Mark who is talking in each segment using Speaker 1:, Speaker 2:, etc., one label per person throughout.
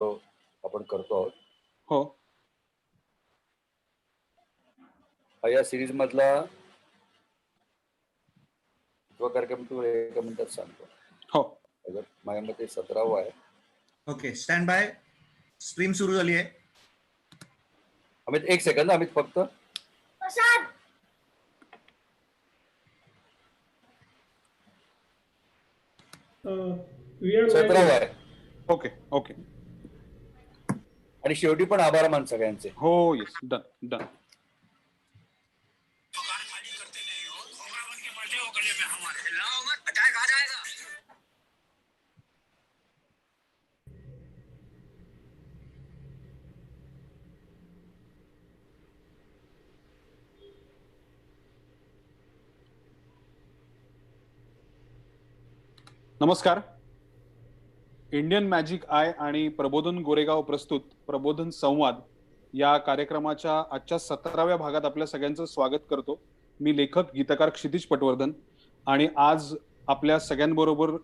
Speaker 1: आपण करतो आहोत.
Speaker 2: हो.
Speaker 1: हा या सिरीज मधला कार्यक्रम तू एका मिनिटात सांगतो.
Speaker 2: हो.
Speaker 1: माझ्या मते 17वा आहे.
Speaker 3: Okay, stand by. स्ट्रीम सुरू झाली आहे.
Speaker 1: अमित एक सेकंद. अमित फक्त
Speaker 4: We are
Speaker 1: 17वा
Speaker 4: live.
Speaker 1: आहे.
Speaker 2: Okay okay.
Speaker 1: आणि शेवटी पण आभार मान सगळ्यांचे.
Speaker 2: हो येस डन डन. नमस्कार. इंडियन मॅजिक आय आणि प्रबोधन गोरेगाव प्रस्तुत प्रबोधन संवाद या कार्यक्रमाच्या आजच्या 17व्या भागात आपल्या सगळ्यांचं स्वागत करतो. मी लेखक गीतकार क्षितिज पटवर्धन आणि आज आपल्या सगळ्यांबरोबर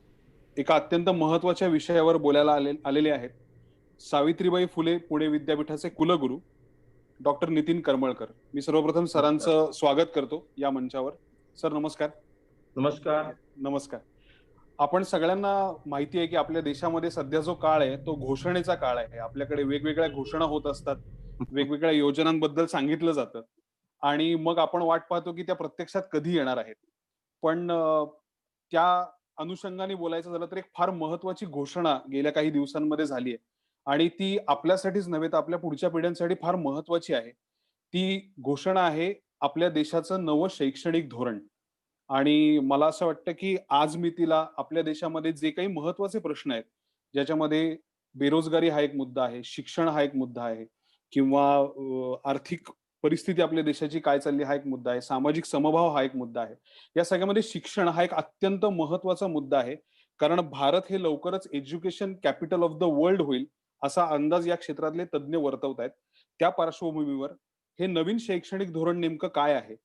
Speaker 2: एका अत्यंत महत्वाच्या विषयावर बोलायला आलेले आहेत सावित्रीबाई फुले पुणे विद्यापीठाचे कुलगुरू डॉक्टर नितीन करमळकर. मी सर्वप्रथम सरांचं स्वागत करतो या मंचावर. सर नमस्कार.
Speaker 4: नमस्कार.
Speaker 2: नमस्कार. आपण सगळ्यांना माहिती आहे की आपल्या देशामध्ये सध्या जो काळ आहे तो घोषणेचा काळ आहे. आपल्याकडे वेगवेगळ्या घोषणा होत असतात, वेगवेगळ्या योजनांबद्दल सांगितलं जातं आणि मग आपण वाट पाहतो की त्या प्रत्यक्षात कधी येणार आहेत. पण त्या अनुषंगाने बोलायचं झालं तर एक फार महत्वाची घोषणा गेल्या काही दिवसांमध्ये झाली आहे आणि ती आपल्यासाठीच नव्हे तर आपल्या पुढच्या पिढ्यांसाठी फार महत्वाची आहे. ती घोषणा आहे आपल्या देशाचं नवं शैक्षणिक धोरण. आणि मला असं वाटतं की आज मी तिला आपल्या देशामध्ये जे काही महत्वाचे प्रश्न आहेत ज्याच्यामध्ये बेरोजगारी हा एक मुद्दा आहे, शिक्षण हा एक मुद्दा आहे किंवा आर्थिक परिस्थिती आपल्या देशाची काय चालली हा एक मुद्दा आहे, सामाजिक समभाव हा एक मुद्दा आहे. या सगळ्यामध्ये शिक्षण हा एक अत्यंत महत्वाचा मुद्दा आहे. कारण भारत हे लवकरच education capital of the world होईल असा अंदाज या क्षेत्रातले तज्ज्ञ वर्तवत आहेत. त्या पार्श्वभूमीवर हे नवीन शैक्षणिक धोरण नेमकं काय आहे,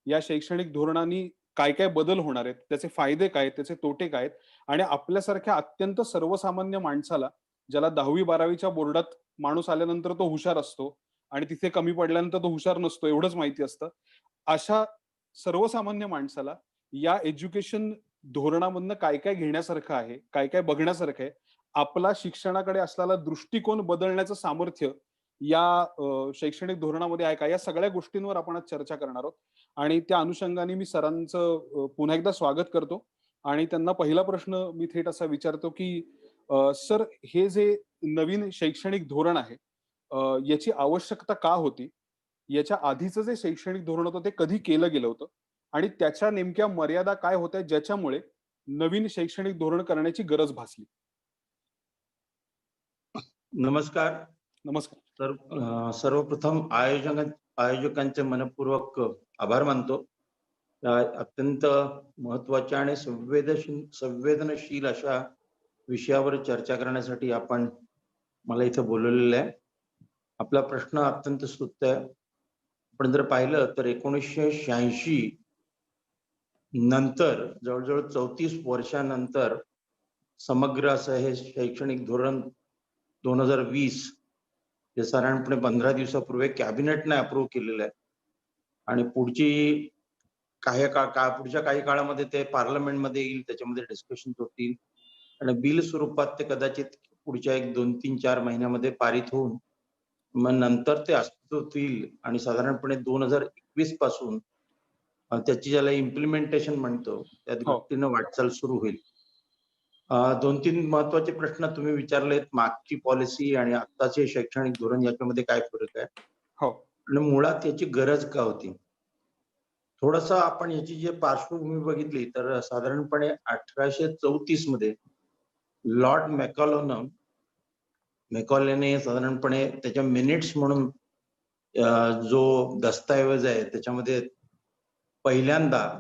Speaker 2: या शैक्षणिक धोरणाने काय काय बदल होणार आहेत, त्याचे फायदे काय, त्याचे तोटे काय आणि आपल्यासारख्या अत्यंत सर्वसामान्य माणसाला ज्याला 10वी-12वीच्या बोर्डात माणूस आल्यानंतर तो हुशार असतो आणि तिथे कमी पडल्यानंतर तो हुशार नसतो एवढंच माहिती असतं, अशा सर्वसामान्य माणसाला या एज्युकेशन धोरणामधनं काय काय घेण्यासारखं आहे, काय काय बघण्यासारखं आहे, आपला शिक्षणाकडे असलेला दृष्टिकोन बदलण्याचं सामर्थ्य या शैक्षणिक धोरणामध्ये आहे का, या सगळ्या गोष्टींवर आपण आज चर्चा करणार आहोत. आणि त्या अनुषंगाने मी सरांचं पुन्हा एकदा स्वागत करतो आणि त्यांना पहिला प्रश्न मी थेट असा विचारतो की सर हे जे नवीन शैक्षणिक धोरण आहे याची आवश्यकता का होती, याच्या आधीचं जे शैक्षणिक धोरण होतं ते कधी केलं गेलं होतं आणि त्याच्या नेमक्या मर्यादा काय होत्या ज्याच्यामुळे नवीन शैक्षणिक धोरण करण्याची गरज भासली.
Speaker 4: नमस्कार.
Speaker 2: नमस्कार.
Speaker 4: सर्वप्रथम आयोजकांचे मनपूर्वक आभार मानतो. अत्यंत महत्वाच्या आणि संवेदनशील अशा विषयावर चर्चा करण्यासाठी आपण मला इथं बोलवलेलं आहे. आपला प्रश्न अत्यंत स्तुत्य आहे. आपण जर पाहिलं तर 1986 नंतर जवळजवळ 34 वर्षानंतर समग्र असं हे शैक्षणिक धोरण 2020 हे साधारणपणे 15 दिवसापूर्वी कॅबिनेटने अप्रूव्ह केलेलं आहे आणि पुढच्या काही काळामध्ये ते पार्लमेंटमध्ये येईल, त्याच्यामध्ये डिस्कशन होतील आणि बिल स्वरूपात ते कदाचित पुढच्या 1, 2, 3, 4 महिन्यामध्ये पारित होऊन मग नंतर ते अस्तित्वात येईल आणि साधारणपणे 2021 पासून त्याची ज्याला इम्प्लिमेंटेशन म्हणतो त्या दृष्टीनं वाटचाल सुरू होईल. 2-3 महत्वाचे प्रश्न तुम्ही विचारलेत. मागची पॉलिसी आणि आत्ताचे शैक्षणिक धोरण याच्यामध्ये काय फरक आहे आणि मुळात याची गरज का होती. थोडंसं आपण याची जी पार्श्वभूमी बघितली तर साधारणपणे 1834 मध्ये लॉर्ड मॅकॉलेने साधारणपणे त्याच्या मिनिट्स म्हणून जो दस्तऐवज आहे त्याच्यामध्ये पहिल्यांदा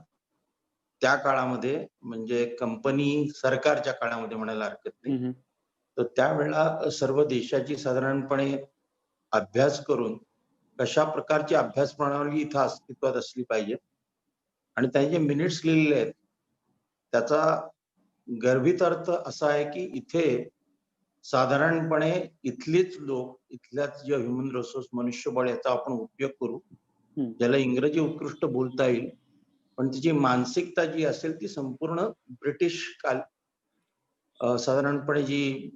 Speaker 4: त्या काळामध्ये म्हणजे कंपनी सरकारच्या काळामध्ये म्हणायला हरकत नाही, तर त्यावेळेला सर्व देशाची साधारणपणे अभ्यास करून कशा प्रकारची अभ्यास प्रणाली इथं अस्तित्वात असली पाहिजे आणि त्यांचे मिनिट्स लिहिलेले आहेत. त्याचा गर्भित अर्थ असा आहे की इथे साधारणपणे इथलेच लोक, इथल्याच जे ह्युमन रिसोर्स मनुष्यबळ याचा आपण उपयोग करू, ज्याला इंग्रजी उत्कृष्ट बोलता येईल, पण तिची मानसिकता जी असेल ती संपूर्ण ब्रिटिश काल साधारणपणे जी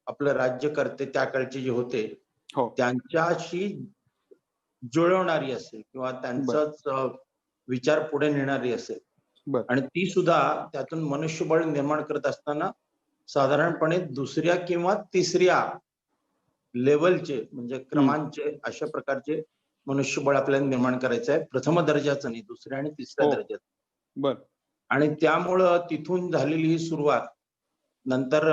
Speaker 4: आपलं राज्यकर्ते त्या काळचे जे होते
Speaker 2: हो.
Speaker 4: त्यांच्याशी जुळवणारी असेल किंवा त्यांचाच विचार पुढे नेणारी असेल.
Speaker 2: बर.
Speaker 4: आणि ती सुद्धा त्यातून मनुष्यबळ निर्माण करत असताना साधारणपणे दुसऱ्या किंवा तिसऱ्या लेवलचे म्हणजे क्रमांचे अशा प्रकारचे मनुष्यबळ आपल्याला निर्माण करायचं आहे. प्रथम दर्जाचं नाही, दुसऱ्या आणि तिसऱ्या
Speaker 2: हो.
Speaker 4: दर्जाचं.
Speaker 2: बर.
Speaker 4: आणि त्यामुळं तिथून झालेली ही सुरुवात नंतर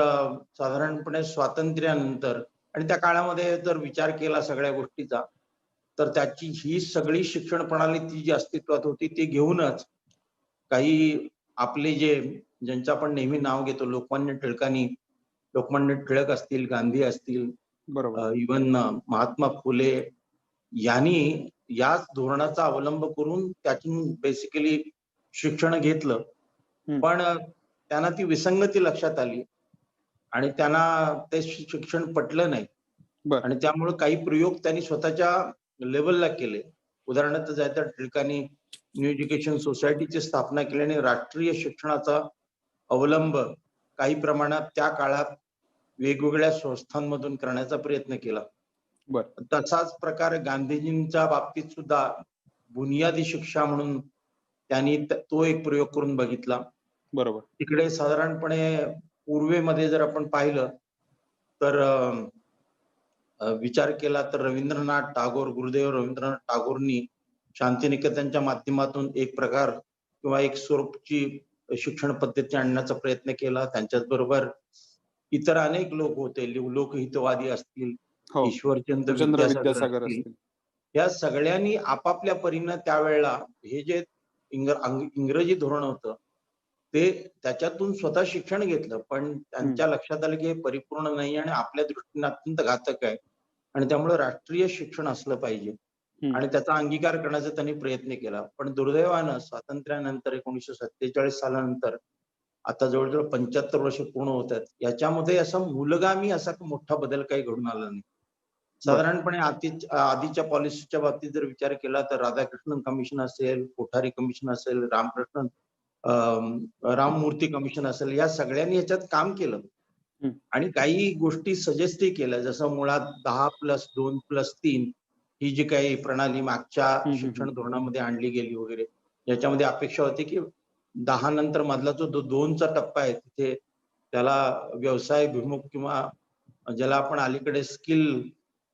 Speaker 4: साधारणपणे स्वातंत्र्यानंतर आणि त्या काळामध्ये जर विचार केला सगळ्या गोष्टीचा, तर त्याची ही सगळी शिक्षण प्रणाली ती जी अस्तित्वात होती ती घेऊनच काही आपले जे ज्यांचं आपण नेहमी नाव घेतो लोकमान्य टिळक असतील, गांधी असतील,
Speaker 2: बरोबर.
Speaker 4: इव्हन महात्मा फुले यांनी याच धोरणाचा अवलंब करून त्यातून बेसिकली शिक्षण घेतलं. पण त्यांना ती विसंगती लक्षात आली आणि त्यांना ते शिक्षण पटलं नाही.
Speaker 2: बर.
Speaker 4: आणि त्यामुळे काही प्रयोग त्यांनी स्वतःच्या लेवलला केले. उदाहरणार्थ जायचं टिळकांनी न्यू एज्युकेशन सोसायटीची स्थापना केली आणि राष्ट्रीय शिक्षणाचा अवलंब काही प्रमाणात त्या काळात वेगवेगळ्या संस्थांमधून करण्याचा प्रयत्न केला.
Speaker 2: बर.
Speaker 4: तसाच प्रकार गांधीजींच्या बाबतीत सुद्धा बुनियादी शिक्षा म्हणून त्यांनी तो एक प्रयोग करून बघितला.
Speaker 2: बरोबर.
Speaker 4: तिकडे साधारणपणे पूर्वेमध्ये जर आपण पाहिलं तर विचार केला तर गुरुदेव रवींद्रनाथ टागोरनी शांतिनिकेतनच्या माध्यमातून एक प्रकार किंवा एक स्वरूपची शिक्षण पद्धती आणण्याचा प्रयत्न केला. त्यांच्याच बरोबर इतर अनेक लोक होते, लोकहितवादी असतील,
Speaker 2: हो.
Speaker 4: ईश्वरचंद्र
Speaker 2: चंद्र
Speaker 4: विद्यासागर
Speaker 2: विद्यासागर
Speaker 4: असतील,
Speaker 2: असतील.
Speaker 4: या सगळ्यांनी आपापल्या परीनं त्यावेळेला हे जे इंग्रजी धोरण होतं ते त्याच्यातून स्वतः शिक्षण घेतलं, पण त्यांच्या लक्षात आलं की हे परिपूर्ण नाही आणि आपल्या दृष्टीने अत्यंत घातक आहे आणि त्यामुळे राष्ट्रीय शिक्षण असलं पाहिजे आणि त्याचा अंगीकार करण्याचा त्यांनी प्रयत्न केला. पण दुर्दैवानं स्वातंत्र्यानंतर 1947 सालानंतर आता जवळजवळ 75 वर्ष पूर्ण होत आहेत. याच्यामध्ये असा मूलगामी असा मोठा बदल काही घडून आला नाही. साधारणपणे आधीच्या पॉलिसीच्या बाबतीत जर विचार केला तर राधाकृष्णन कमिशन असेल, कोठारी कमिशन असेल, राममूर्ती कमिशन असेल, या सगळ्यांनी याच्यात काम केलं आणि काही गोष्टी सजेस्टही केल्या. जसं मुळात 10+2+3 ही जी काही प्रणाली मागच्या शिक्षण धोरणामध्ये आणली गेली वगैरे, याच्यामध्ये अपेक्षा होती की 10 नंतर मधला जो 2चा टप्पा आहे तिथे त्याला व्यवसायभिमुख किंवा ज्याला आपण अलीकडे स्किल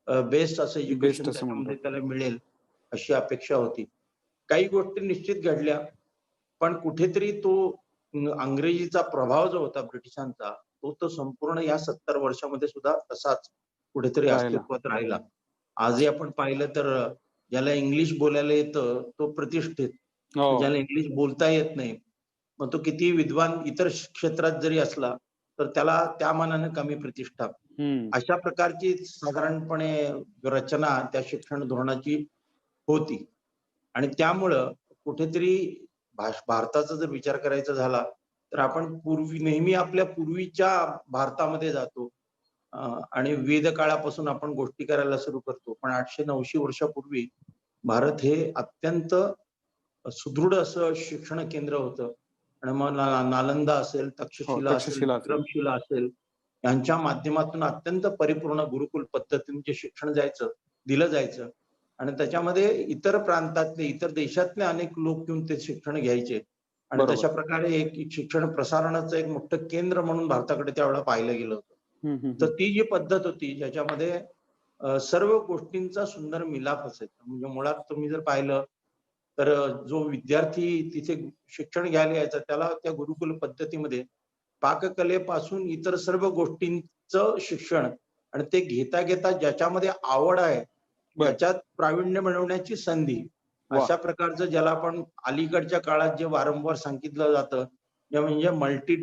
Speaker 4: बेस्ड असं एज्युकेशन त्याच्यामध्ये त्याला मिळेल अशी अपेक्षा होती. काही गोष्टी निश्चित घडल्या, पण कुठेतरी तो अंग्रेजीचा प्रभाव जो होता ब्रिटिशांचा तो संपूर्ण या 70 वर्षामध्ये सुद्धा तसाच कुठेतरी अस्तित्वात राहिला. आजही आपण पाहिलं तर ज्याला इंग्लिश बोलायला येतं तो प्रतिष्ठित, ज्याला इंग्लिश बोलता येत नाही मग तो किती विद्वान इतर क्षेत्रात जरी असला तर त्याला त्या मानाने कमी प्रतिष्ठा. अशा प्रकारची साधारणपणे रचना त्या शिक्षण धोरणाची होती आणि त्यामुळं कुठेतरी भारताचा जर विचार करायचा झाला तर आपण नेहमी आपल्या पूर्वीच्या भारतामध्ये जातो आणि वेद काळापासून आपण गोष्टी करायला सुरू करतो. पण 800-900 वर्षापूर्वी भारत हे अत्यंत सुदृढ असं शिक्षण केंद्र होतं आणि मग नालंदा असेल, तक्षशिला असेल, विक्रमशिला असेल, यांच्या माध्यमातून अत्यंत परिपूर्ण गुरुकुल पद्धतीने जे शिक्षण दिलं जायचं आणि त्याच्यामध्ये इतर प्रांतातले, इतर देशातले अनेक लोक येऊन ते शिक्षण घ्यायचे आणि तशा प्रकारे एक शिक्षण प्रसारणाचं एक मोठं केंद्र म्हणून भारताकडे त्यावेळेला पाहिलं गेलं होतं. तर ती जी पद्धत होती ज्याच्यामध्ये सर्व गोष्टींचा सुंदर मिलाप असायचा. म्हणजे मुळात तुम्ही जर पाहिलं तर जो विद्यार्थी तिथे शिक्षण घ्यायला यायचा त्याला त्या गुरुकुल पद्धतीमध्ये पाककलेपासून इतर सर्व गोष्टींचं शिक्षण आणि ते घेता घेता ज्याच्यामध्ये आवड आहे त्याच्यात प्रावीण्य मिळवण्याची संधी, अशा प्रकारचं ज्याला आपण अलीकडच्या काळात जे वारंवार सांगितलं जातं म्हणजे मल्टी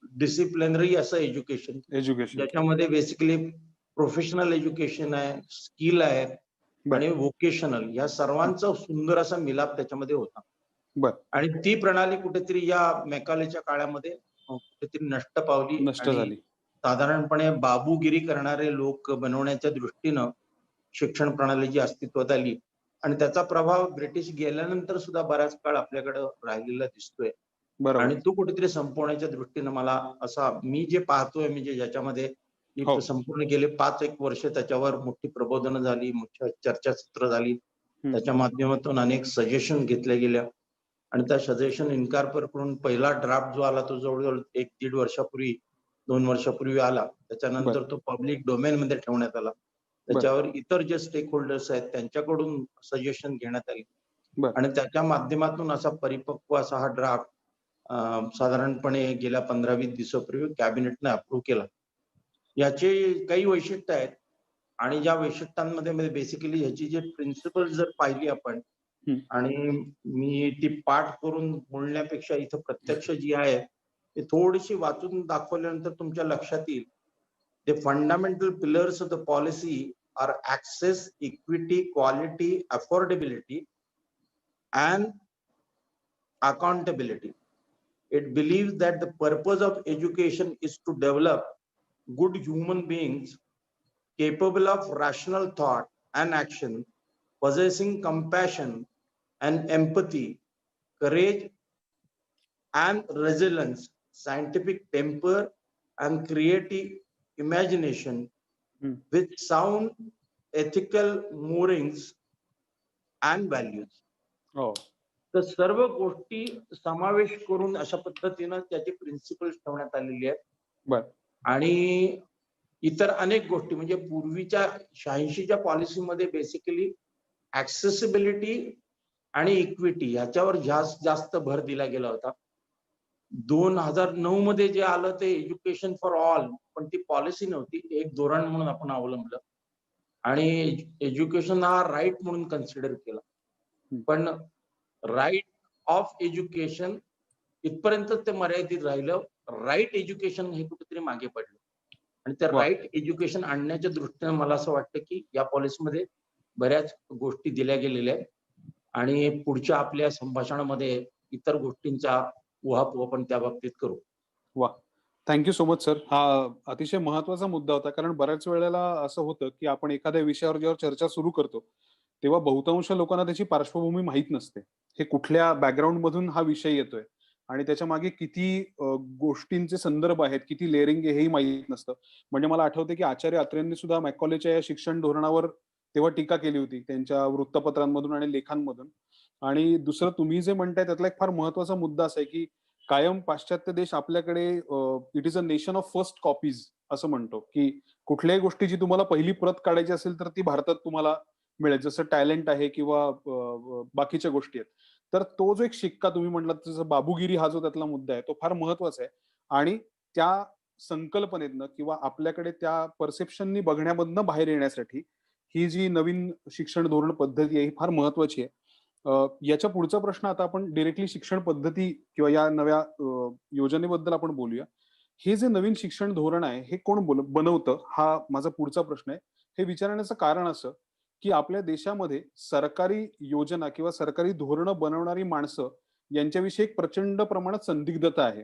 Speaker 4: डिसिप्लिनरी असं एज्युकेशन, ज्याच्यामध्ये बेसिकली प्रोफेशनल एज्युकेशन आहे, स्किल आहे आणि व्होकेशनल, या सर्वांचा सुंदर असा मिलाप त्याच्यामध्ये होता. आणि ती प्रणाली कुठेतरी या मॅकॉलेच्या काळामध्ये कुठेतरी नष्ट पावली. साधारणपणे बाबूगिरी करणारे लोक बनवण्याच्या दृष्टीनं शिक्षण प्रणाली जी अस्तित्वात आली आणि त्याचा प्रभाव ब्रिटिश गेल्यानंतर सुद्धा बराच काळ आपल्याकडे राहिलेला दिसतोय.
Speaker 2: बरोबर.
Speaker 4: आणि तो कुठेतरी संपवण्याच्या दृष्टीनं मला असा मी जे पाहतोय म्हणजे ज्याच्यामध्ये
Speaker 2: हो.
Speaker 4: संपूर्ण गेले 5-1 वर्ष त्याच्यावर मोठी प्रबोधनं झाली, मोठी चर्चासत्र झाली. त्याच्या माध्यमातून अनेक सजेशन घेतल्या गेल्या आणि त्या सजेशन इन्कॉर्पोरेट करून पहिला ड्राफ्ट जो आला तो जवळजवळ 1-1.5 वर्षापूर्वी 2 वर्षापूर्वी आला. त्याच्यानंतर तो पब्लिक डोमेन मध्ये ठेवण्यात आला. त्याच्यावर इतर जे स्टेक होल्डर्स आहेत त्यांच्याकडून सजेशन घेण्यात आली आणि त्याच्या माध्यमातून असा परिपक्व असा हा ड्राफ्ट साधारणपणे गेल्या 15-20 दिवसापूर्वी कॅबिनेटने अप्रूव्ह केला. याचे काही वैशिष्ट्य आहेत आणि ज्या वैशिष्ट्यांमध्ये बेसिकली ह्याची जे प्रिन्सिपल जर पाहिली आपण आणि मी ती पाठ करून बोलण्यापेक्षा इथं प्रत्यक्ष जी आहे ती थोडीशी वाचून दाखवल्यानंतर तुमच्या लक्षात येईल. The fundamental pillars of the policy are access, equity, quality, affordability, and accountability. It believes that the purpose of education is to develop good human beings capable of rational thought and action, possessing compassion and empathy, courage and resilience, scientific temper and creative imagination, with sound ethical moorings and values.
Speaker 2: हो.
Speaker 4: तर सर्व गोष्टी समावेश करून अशा पद्धतीनं त्याचे principles ठेवण्यात आलेली आहेत. आणि इतर अनेक गोष्टी म्हणजे पूर्वीच्या 86च्या पॉलिसीमध्ये बेसिकली ऍक्सेसिबिलिटी आणि इक्विटी ह्याच्यावर जास्त भर दिला गेला होता. 2009 मध्ये जे आलं ते एज्युकेशन फॉर ऑल, पण ती पॉलिसी नव्हती, एक धोरण म्हणून आपण अवलंबलं आणि एज्युकेशन हा राईट म्हणून कन्सिडर केला. पण राईट ऑफ एज्युकेशन इथपर्यंत ते मर्यादित राहिलं. राईट एज्युकेशन हे कुठेतरी मागे पडलं आणि त्या राईट एज्युकेशन आणण्याच्या दृष्टीने मला असं वाटतं की या पॉलिसीमध्ये बऱ्याच गोष्टी दिल्या गेलेल्या आहेत आणि पुढच्या आपल्या संभाषणामध्ये इतर गोष्टींचा उहापोह आपण त्या बाबतीत करू.
Speaker 2: वा, थँक्यू सो मच सर. हा अतिशय महत्वाचा मुद्दा होता, कारण बऱ्याच वेळेला असं होतं की आपण एखाद्या विषयावर जेव्हा चर्चा सुरू करतो तेव्हा बहुतांश लोकांना त्याची पार्श्वभूमी माहीत नसते. हे कुठल्या बॅकग्राऊंड मधून हा विषय येतोय आणि त्याच्या मागे किती गोष्टींचे संदर्भ आहेत, किती लेअरिंग आहे हेही माहीत नसतं. म्हणजे मला आठवते की आचार्य अत्रेंनी सुद्धा मॅकॉलेच्या या शिक्षण धोरणावर तेव्हा टीका केली होती त्यांच्या वृत्तपत्रांमधून आणि लेखांमधून. आणि दुसरं तुम्ही जे म्हणताय त्यातला एक फार महत्वाचा मुद्दा असा आहे की कायम पाश्चात्य देश आपल्याकडे it is a nation of first copies असं म्हणतो की कुठल्याही गोष्टीची तुम्हाला पहिली प्रत काढायची असेल तर ती भारतात तुम्हाला मिळेल, जसं टॅलेंट आहे किंवा बाकीच्या गोष्टी आहेत. तर तो जो एक शिक्का तुम्ही म्हटलात, जसं बाबूगिरी हा जो त्यातला मुद्दा आहे तो फार महत्वाचा आहे आणि त्या संकल्पनेतनं किंवा आपल्याकडे त्या परसेप्शननी बघण्यामधनं बाहेर येण्यासाठी ही जी नवीन शिक्षण धोरण पद्धती आहे ही फार महत्वाची आहे. याच्या पुढचा प्रश्न आता आपण डिरेक्टली शिक्षण पद्धती किंवा या नव्या योजनेबद्दल आपण बोलूया. हे जे नवीन शिक्षण धोरण आहे हे कोण बनवतं हा माझा पुढचा प्रश्न आहे. हे विचारण्याचं कारण असं की आपल्या देशामध्ये सरकारी योजना किंवा सरकारी धोरणं बनवणारी माणसं यांच्याविषयी एक प्रचंड प्रमाणात संदिग्धता आहे.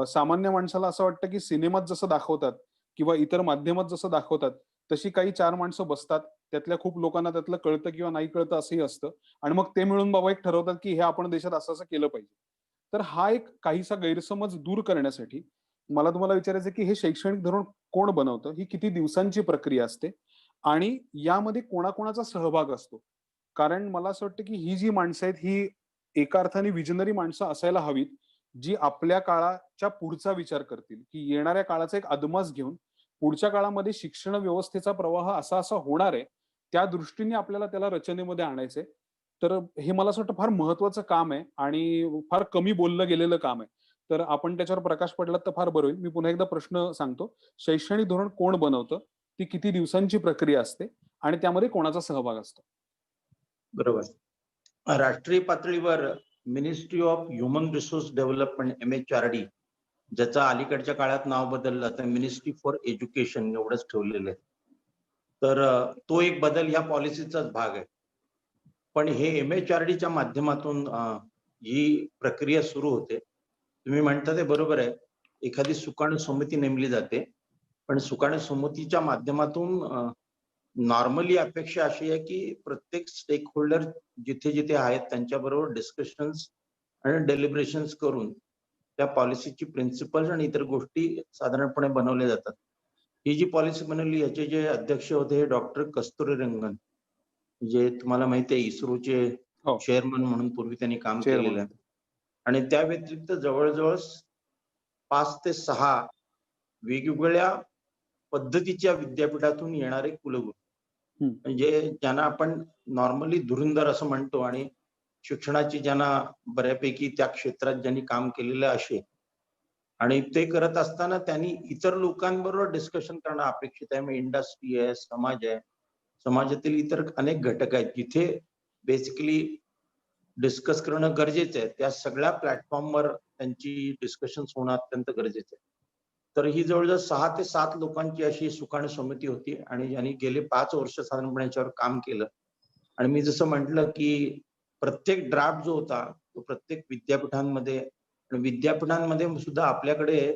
Speaker 2: सामान्य माणसाला असं वाटतं की सिनेमात जसं दाखवतात किंवा इतर माध्यमात जसं दाखवतात तशी काही 4 माणसं बसतात, त्यातल्या खूप लोकांना त्यातलं कळतं किंवा नाही कळतं असंही असतं आणि मग ते मिळून बाबा एक ठरवतात की हे आपण देशात असं असं केलं पाहिजे. तर हा एक काहीसा गैरसमज दूर करण्यासाठी मला तुम्हाला विचारायचं की हे शैक्षणिक धोरण कोण बनवतं, ही किती दिवसांची प्रक्रिया असते आणि यामध्ये कोणाकोणाचा सहभाग असतो? कारण मला असं वाटतं की ही जी माणसं आहेत ही एका अर्थाने विजनरी माणसं असायला हवीत, जी आपल्या काळाच्या पुढचा विचार करतील, की येणाऱ्या काळाचा एक अदमास घेऊन पुढच्या काळामध्ये शिक्षण व्यवस्थेचा प्रवाह असा असा होणार आहे, त्या दृष्टीने आपल्याला त्याला रचनेमध्ये आणायचंय. तर हे मला असं वाटतं फार महत्वाचं काम आहे आणि फार कमी बोललं गेलेलं काम आहे. तर आपण त्याच्यावर प्रकाश पडलात तर फार बरं होईल. मी पुन्हा एकदा प्रश्न सांगतो. शैक्षणिक धोरण कोण बनवतं? ती किती दिवसांची प्रक्रिया असते आणि त्यामध्ये कोणाचा सहभाग असतो?
Speaker 4: बरोबर. राष्ट्रीय पातळीवर ministry of human resource development MHRD, ज्याचं अलीकडच्या काळात नाव बदललं तर मिनिस्ट्री फॉर एज्युकेशन एवढंच ठेवलेलं आहे. तर तो एक बदल या पॉलिसीचाच भाग आहे. पण हे MHRDच्या माध्यमातून ही प्रक्रिया सुरू होते. तुम्ही म्हणता ते बरोबर आहे. एखादी सुकाणू समिती नेमली जाते पण सुकाणू समितीच्या माध्यमातून नॉर्मली अपेक्षा अशी आहे की प्रत्येक स्टेक होल्डर जिथे जिथे आहेत त्यांच्याबरोबर डिस्कशन्स आणि डेलिब्रेशन्स करून त्या पॉलिसीची प्रिन्सिपल्स आणि इतर गोष्टी साधारणपणे बनवल्या जातात. ही जी पॉलिसी बनवली याचे जे अध्यक्ष होते हे डॉक्टर कस्तुरीरंगन, जे तुम्हाला माहिती आहे इस्रोचे
Speaker 2: हो.
Speaker 4: चेअरमन म्हणून पूर्वी त्यांनी काम
Speaker 2: Chairman.
Speaker 4: केलेलं आहे. आणि त्या व्यतिरिक्त जवळजवळ 5 ते 6 वेगवेगळ्या पद्धतीच्या विद्यापीठातून येणारे कुलगुरू, म्हणजे ज्यांना आपण नॉर्मली धुरंधर असं म्हणतो आणि शिक्षणाची ज्यांना बऱ्यापैकी त्या क्षेत्रात ज्यांनी काम केलेलं असे, आणि ते करत असताना त्यांनी इतर लोकांबरोबर डिस्कशन करणं अपेक्षित आहे. मग इंडस्ट्री आहे, समाज आहे, समाजातील इतर अनेक घटक आहेत जिथे बेसिकली डिस्कस करणं गरजेचं आहे. त्या सगळ्या प्लॅटफॉर्मवर त्यांची डिस्कशन्स होणं अत्यंत गरजेचं आहे. तर ही जवळजवळ 6 ते 7 लोकांची अशी सुकाणू समिती होती आणि ज्यांनी गेले 5 वर्ष साधारणपणे याच्यावर काम केलं. आणि मी जसं म्हटलं की प्रत्येक ड्राफ्ट जो होता तो प्रत्येक विद्यापीठांमध्ये, आणि विद्यापीठांमध्ये सुद्धा आपल्याकडे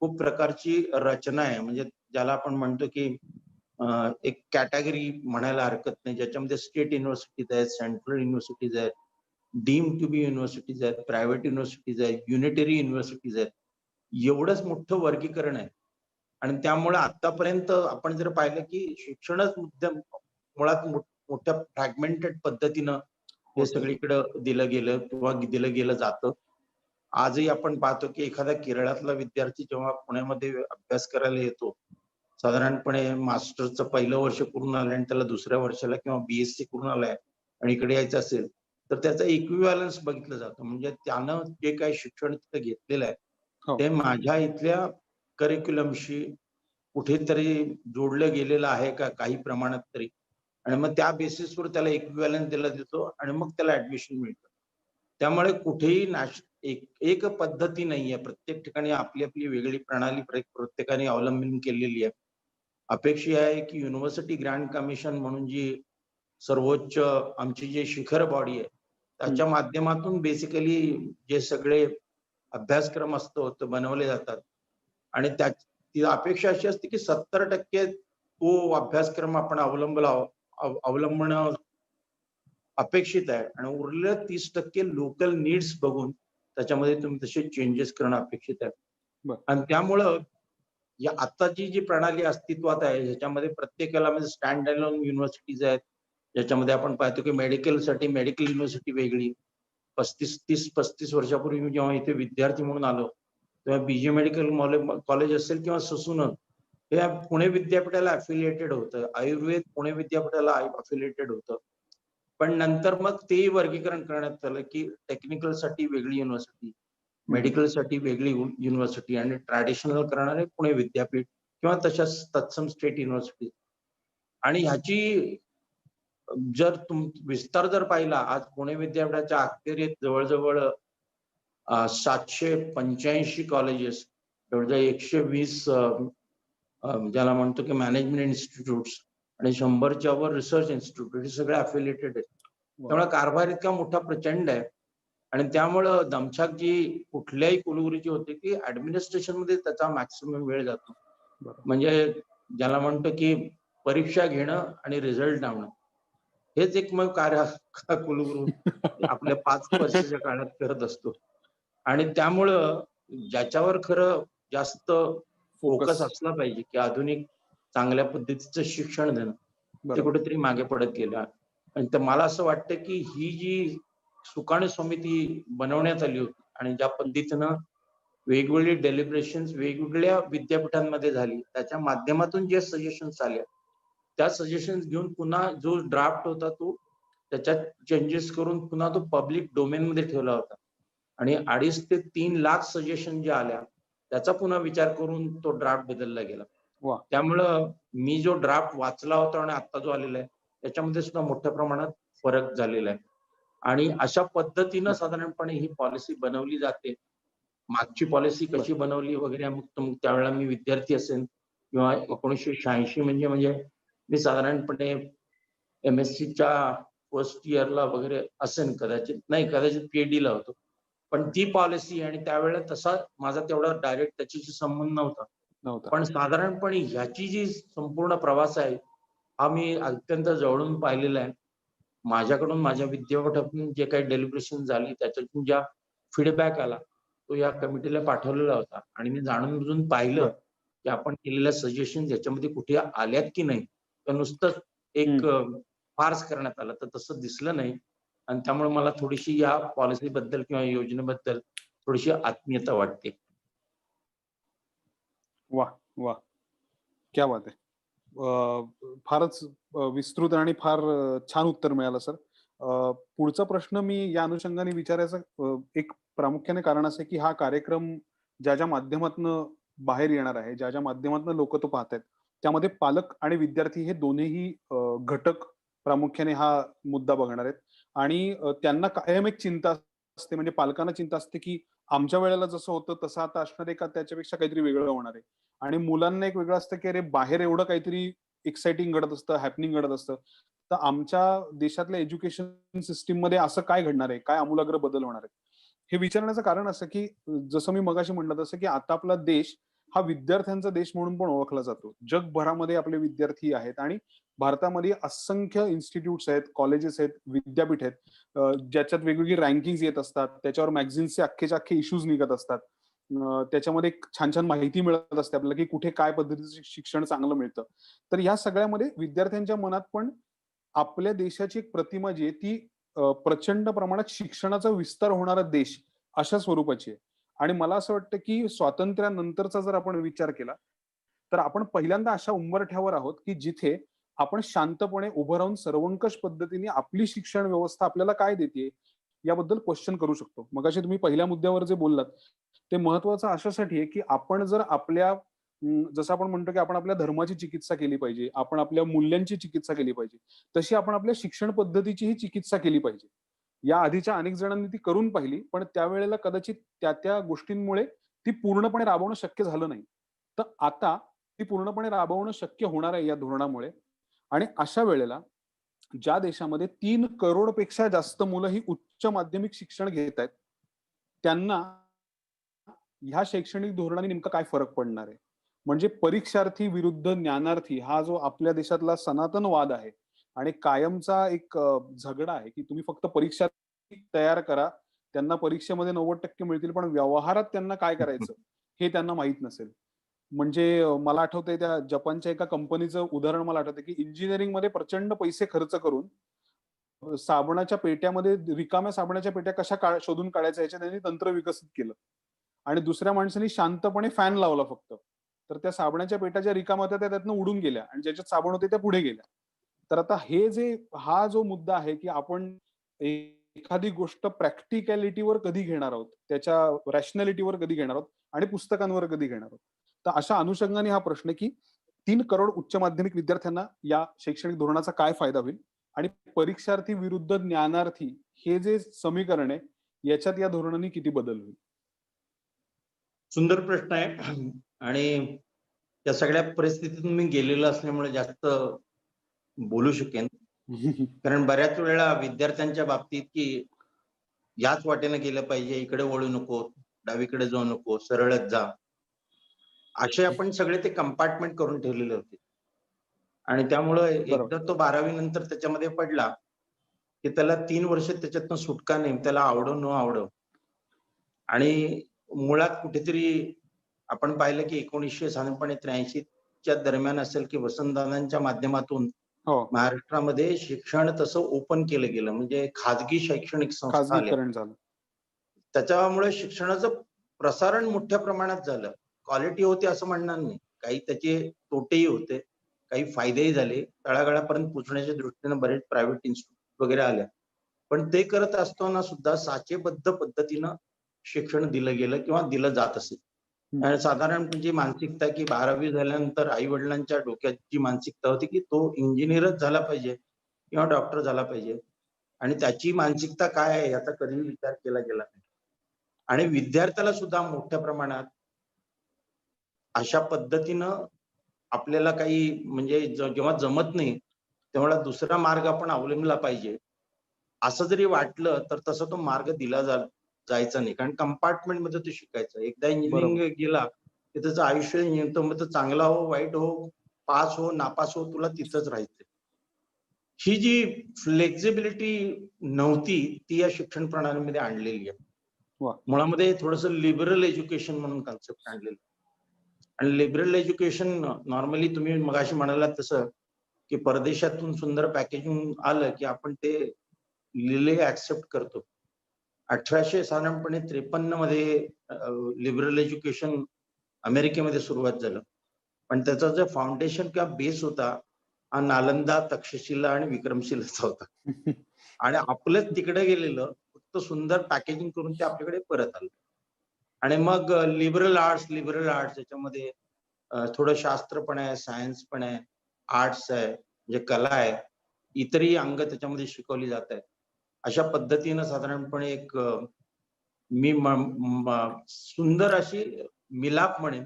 Speaker 4: खूप प्रकारची रचना आहे. म्हणजे ज्याला आपण म्हणतो की एक कॅटेगरी म्हणायला हरकत नाही, ज्याच्यामध्ये स्टेट युनिव्हर्सिटीज आहेत, सेंट्रल युनिव्हर्सिटीज आहेत, डीम टू बी युनिव्हर्सिटीज आहेत, प्रायव्हेट युनिव्हर्सिटीज आहेत, युनिटरी युनिव्हर्सिटीज आहेत. एवढंच मोठं वर्गीकरण आहे. आणि त्यामुळे आतापर्यंत आपण जर पाहिलं की शिक्षणच मुळात मोठ्या फ्रॅगमेंटेड पद्धतीनं हे सगळीकडे दिलं गेलं किंवा दिलं गेलं जातं. आजही आपण पाहतो की एखादा केरळातला विद्यार्थी जेव्हा पुण्यामध्ये अभ्यास करायला येतो, साधारणपणे मास्टरचं पहिलं वर्ष पूर्ण आलं आणि त्याला दुसऱ्या वर्षाला किंवा बीएससी पूर्ण आलाय आणि इकडे यायचं असेल तर त्याचा इक्विव्हॅलन्स बघितलं जातं. म्हणजे त्यानं जे काही शिक्षण तिथं घेतलेलं आहे ते माझ्या इथल्या करिक्युलमशी कुठेतरी जोडलं गेलेलं आहे का काही प्रमाणात तरी, आणि मग त्या बेसिसवर त्याला इक्विव्हॅलन्स दिला जातो आणि मग त्याला ऍडमिशन मिळतं. त्यामुळे कुठेही एक पद्धती नाहीये. प्रत्येक ठिकाणी आपली आपली वेगळी प्रणाली प्रत्येकाने अवलंबून केलेली आहे. अपेक्षा आहे की युनिव्हर्सिटी ग्रँट कमिशन म्हणून जी सर्वोच्च आमची जी शिखर बॉडी आहे त्याच्या माध्यमातून बेसिकली जे सगळे अभ्यासक्रम असतो ते बनवले जातात. आणि ती अपेक्षा अशी असते की 70% तो अभ्यासक्रम आपण अवलंबणं अपेक्षित आहे आणि उरलेलं 30% लोकल नीड्स बघून त्याच्यामध्ये तुम्ही तसे चेंजेस करणं अपेक्षित आहे. आणि त्यामुळं या आताची जी प्रणाली अस्तित्वात आहे ह्याच्यामध्ये प्रत्येकाला म्हणजे स्टँड अलोन युनिव्हर्सिटीज आहेत, ज्याच्यामध्ये आपण पाहतो की मेडिकलसाठी मेडिकल युनिव्हर्सिटी वेगळी. 35 वर्षापूर्वी मी जेव्हा इथे विद्यार्थी म्हणून आलो तेव्हा बीजे मेडिकल कॉलेज असेल किंवा ससून हे पुणे विद्यापीठाला अफिलिएटेड होतं, आयुर्वेद पुणे विद्यापीठाला अफिलिएटेड होतं. पण नंतर मग तेही वर्गीकरण करण्यात आलं की टेक्निकलसाठी वेगळी युनिव्हर्सिटी, मेडिकलसाठी वेगळी युनिव्हर्सिटी आणि ट्रॅडिशनल करणारे पुणे विद्यापीठ किंवा तशाच तत्सम स्टेट युनिव्हर्सिटी. आणि ह्याची जर विस्तार जर पाहिला, आज पुणे विद्यापीठाच्या अखेरीत जवळजवळ 785 कॉलेजेस, जवळजवळ 120 ज्याला म्हणतो की मॅनेजमेंट इन्स्टिट्यूट्स आणि 100च्या वर रिसर्च इन्स्टिट्यूट, हे सगळे अफिलिएटेड आहेत. त्यामुळे कारभार इतका मोठा प्रचंड आहे. आणि त्यामुळं दमछाक जी कुठल्याही कुलगुरूची होते की ऍडमिनिस्ट्रेशन मध्ये त्याचा मॅक्सिमम वेळ जातो. म्हणजे ज्याला म्हणतो की परीक्षा घेणं आणि रिझल्ट लावणं हेच एक मग कार्य कुलगुरू आपल्या 5 वर्षाच्या काळात करत असतो. आणि त्यामुळं ज्याच्यावर खरं जास्त फोकस असला पाहिजे की आधुनिक चांगल्या पद्धतीचं शिक्षण देणं, ते कुठेतरी मागे पडत गेलं. आणि मला असं वाटतं की ही जी सुकाणू समिती बनवण्यात आली होती आणि ज्या पद्धतीनं वेगवेगळी डेलिब्रेशन्स वेगवेगळ्या विद्यापीठांमध्ये झाली, त्याच्या माध्यमातून जे सजेशन्स आले त्या सजेशन्स घेऊन पुन्हा जो ड्राफ्ट होता तो त्याच्यात चेंजेस करून पुन्हा तो पब्लिक डोमेन मध्ये ठेवला होता. आणि 2.5 ते 3 लाख सजेशन ज्या आल्या त्याचा पुन्हा विचार करून तो ड्राफ्ट बदलला गेला. त्यामुळं मी जो ड्राफ्ट वाचला होता आणि आता जो आलेला आहे त्याच्यामध्ये सुद्धा मोठ्या प्रमाणात फरक झालेला आहे. आणि अशा पद्धतीनं साधारणपणे ही पॉलिसी बनवली जाते. मागची पॉलिसी कशी बनवली वगैरे मग त्यावेळेला मी विद्यार्थी असेल किंवा 1986 म्हणजे मी साधारणपणे MSCच्या फर्स्ट इयरला वगैरे असेल, कदाचित PhD ला होतो. पण ती पॉलिसी आणि त्यावेळेला तसा माझा तेवढा डायरेक्ट त्याच्याशी संबंध नव्हता.
Speaker 2: नव्हता.
Speaker 4: पण साधारणपणे ह्याची जी संपूर्ण प्रवास आहे हा मी अत्यंत जवळून पाहिलेला आहे. माझ्याकडून माझ्या विद्यापीठातून जे काही डेलिब्रेशन झाली त्याच्यातून ज्या फीडबॅक आला तो या कमिटीला पाठवलेला होता आणि मी जाणून बुजून पाहिलं
Speaker 2: बर.
Speaker 4: की आपण केलेल्या सजेशन याच्यामध्ये कुठे आल्यात की नाही, तर नुसतंच एक फार्स करण्यात आलं तर तसं दिसलं नाही. आणि त्यामुळे मला थोडीशी या पॉलिसीबद्दल किंवा योजनेबद्दल थोडीशी आत्मीयता वाटते.
Speaker 2: वाह! वाह! क्या बात आहे. फारच विस्तृत आणि फार छान उत्तर मिळालं सर. पुढचा प्रश्न मी या अनुषंगाने विचारायचं एक प्रामुख्याने कारण असं आहे, की हा कार्यक्रम ज्या माध्यमातनं बाहेर येणार आहे, ज्या माध्यमातनं लोकं तो पाहतायत, त्यामध्ये पालक आणि विद्यार्थी हे दोन्हीही घटक प्रामुख्याने हा मुद्दा बघणार आहेत. आणि त्यांना कायम एक चिंता असते, म्हणजे पालकांना चिंता असते, की आमच्या वेळेला जसं होतं तसं आता असणार आहे का त्याच्यापेक्षा काहीतरी वेगळं होणार आहे. आणि मुलांना एक वेगळं असतं, की अरे बाहेर एवढं काहीतरी एक्साइटिंग घडत असतं, हॅपनिंग घडत असतं. तर आमच्या देशातल्या एज्युकेशन सिस्टममध्ये असं काय घडणार आहे? काय आमूलाग्र बदल होणार आहे? हे विचारण्याचं कारण असं, की जसं मी मगाशी म्हटलं तसं, की आता आपला देश हा विद्यार्थ्यांचा देश म्हणून पण ओळखला जातो. जगभरामध्ये आपले विद्यार्थी आहेत आणि भारतामध्ये असंख्य इन्स्टिट्यूट्स आहेत, कॉलेजेस आहेत, विद्यापीठ आहेत, ज्याच्यात वेगवेगळी रँकिंग्स येत असतात. त्याच्यावर मॅगझिन्सचे अख्खेच्या अख्खे इश्यूज निघत असतात. त्याच्यामध्ये एक छान-छान माहिती मिळत असते आपल्याला, की कुठे काय पद्धतीचं शिक्षण चांगलं मिळतं. तर या सगळ्यामध्ये विद्यार्थ्यांच्या मनात पण आपल्या देशाची एक प्रतिमा जी आहे ती प्रचंड प्रमाणात शिक्षणाचा विस्तार होणारा देश अशा स्वरूपाची आहे. आणि मला असं वाटतं, की स्वातंत्र्यानंतरचा जर आपण विचार केला, तर आपण पहिल्यांदा अशा उंबरठ्यावर आहोत, की जिथे आपण शांतपणे उभं राहून सर्वंकष पद्धतीने आपली शिक्षण व्यवस्था आपल्याला काय देतेय, याबद्दल क्वेश्चन करू शकतो. मगाशी तुम्ही पहिल्या मुद्द्यावर जे बोललात, ते महत्वाचं अशासाठी आहे, की आपण जर आपल्या जसं आपण म्हणतो, की आपण आपल्या धर्माची चिकित्सा केली पाहिजे, आपण आपल्या मूल्यांची चिकित्सा केली पाहिजे. तशी आपण आपल्या शिक्षण पद्धतीचीही चिकित्सा केली पाहिजे. या आधीच्या अनेक जणांनी ती करून पाहिली, पण त्यावेळेला कदाचित त्या गोष्टींमुळे ती पूर्णपणे राबवणं शक्य झालं नाही. तर आता ती पूर्णपणे राबवणं शक्य होणार आहे या धोरणामुळे. आणि अशा वेळेला ज्या देशामध्ये 3 करोड पेक्षा जास्त मुलं ही उच्च माध्यमिक शिक्षण घेत आहेत, त्यांना ह्या शैक्षणिक धोरणाने नेमका काय फरक पडणार आहे? म्हणजे परीक्षार्थी विरुद्ध ज्ञानार्थी हा जो आपल्या देशातला सनातन वाद आहे आणि कायमचा एक झगडा आहे, की तुम्ही फक्त परीक्षा तयार करा, त्यांना परीक्षेमध्ये 90% मिळतील, पण व्यवहारात त्यांना काय करायचं हे त्यांना माहीत नसेल. म्हणजे मला आठवतंय त्या जपानच्या एका कंपनीचं उदाहरण मला आठवतंय, की इंजिनिअरिंगमध्ये प्रचंड पैसे खर्च करून साबणाच्या पेट्यामध्ये रिकाम्या साबणाच्या पेट्या कशा शोधून काढायच्या ह्याचं त्यांनी तंत्र विकसित केलं. आणि दुसऱ्या माणसाने शांतपणे फॅन लावला फक्त. तर त्या साबणाच्या पेट्या ज्या रिकाम्या होत्या त्या त्यातनं उडून गेल्या आणि ज्याच्यात साबण होते त्या पुढे गेल्या. तर आता हा जो मुद्दा आहे, की आपण एखादी गोष्ट प्रॅक्टिकॅलिटीवर कधी घेणार आहोत, त्याच्या रॅशनॅलिटीवर कधी घेणार आहोत आणि पुस्तकांवर कधी घेणार आहोत. तर अशा अनुषंगाने हा प्रश्न, की 3 करोड उच्च माध्यमिक विद्यार्थ्यांना या शैक्षणिक धोरणाचा काय फायदा होईल? आणि परीक्षार्थी विरुद्ध ज्ञानार्थी हे जे समीकरण आहे, याच्यात या धोरणाने किती बदल होईल?
Speaker 4: सुंदर प्रश्न आहे आणि त्या सगळ्या परिस्थितीतून मी गेलेलो असल्यामुळे जास्त बोलू शकेन. कारण बऱ्याच वेळा विद्यार्थ्यांच्या बाबतीत की याच वाटेने गेलं पाहिजे, इकडे वळू नको, डावीकडे जाऊ नको, सरळच जा. असे आपण सगळे ते कंपार्टमेंट करून ठेवलेले होते. आणि त्यामुळं
Speaker 2: बरोबर.
Speaker 4: एकदा तो 12वी नंतर त्याच्यामध्ये पडला, की त्याला 3 वर्ष त्याच्यातनं सुटका नाही. त्याला आवडो न आवडो. आणि मुळात कुठेतरी आपण पाहिलं की 1983च्या दरम्यान असेल की वसंतदादांच्या माध्यमातून
Speaker 2: हो,
Speaker 4: महाराष्ट्रामध्ये शिक्षण तसं ओपन केलं गेलं. म्हणजे खाजगी शैक्षणिक संस्था आल्या.
Speaker 2: खाजगीकरण झालं.
Speaker 4: त्याच्यामुळे शिक्षणाचं प्रसारण मोठ्या प्रमाणात झालं. क्वालिटी होती असं म्हणणार नाही. काही त्याचे तोटेही होते. काही फायदेही झाले. तळागाळापर्यंत पोहोचण्याच्या दृष्टीने बरेच प्रायव्हेट इन्स्टिट्यूट वगैरे आल्या. पण ते करत असताना सुद्धा साचेबद्ध पद्धतीनं शिक्षण दिलं गेलं किंवा दिलं जात असे. आणि साधारण जी मानसिकता की 12वी झाल्यानंतर आई-वडिलांच्या डोक्यात जी मानसिकता होती की तो इंजिनिअरच झाला पाहिजे किंवा डॉक्टर झाला पाहिजे आणि त्याची मानसिकता काय आहे याचा कधीही विचार केला गेला नाही. आणि विद्यार्थ्याला सुद्धा मोठ्या प्रमाणात अशा पद्धतीनं आपल्याला काही म्हणजे जेव्हा जमत नाही, तेव्हा दुसरा मार्ग आपण अवलंबला पाहिजे. असं जरी वाटलं तर तसा तो मार्ग दिला जायचा नाही. कारण कंपार्टमेंटमध्ये तो शिकायचा. एकदा
Speaker 2: बरोबर.
Speaker 4: इंजिनिअरिंग गेला, की त्याचं आयुष्य नियंत्रण, मग तो चांगला हो, वाईट हो, पास हो, नापास हो, तुला तिथंच राहायचंय. ही जी फ्लेक्झिबिलिटी नव्हती ती या शिक्षण प्रणालीमध्ये आणलेली आहे.
Speaker 2: वा.
Speaker 4: मुळामध्ये थोडंसं लिबरल एज्युकेशन म्हणून कन्सेप्ट आणलेलं. आणि लिबरल एज्युकेशन नॉर्मली तुम्ही मगाशी म्हणालात तसं, की परदेशातून सुंदर पॅकेजिंग आलं की आपण ते लिहिले ऍक्सेप्ट करतो. 1800 साधारणपणे 53 मध्ये लिबरल एज्युकेशन अमेरिकेमध्ये सुरुवात झालं. पण त्याचा जो फाउंडेशन किंवा बेस होता हा नालंदा, तक्षशिला आणि विक्रमशिलाचा होता. आणि आपलंच तिकडे गेलेलं फक्त सुंदर पॅकेजिंग करून ते आपल्याकडे परत आलं. आणि मग लिबरल आर्ट्स याच्यामध्ये थोडं शास्त्र पण आहे, सायन्स पण आहे, आर्ट्स आहे, म्हणजे कला आहे, इतरही अंग त्याच्यामध्ये शिकवली जात आहेत. अशा पद्धतीनं साधारणपणे एक मी सुंदर अशी मिलाप म्हणेन,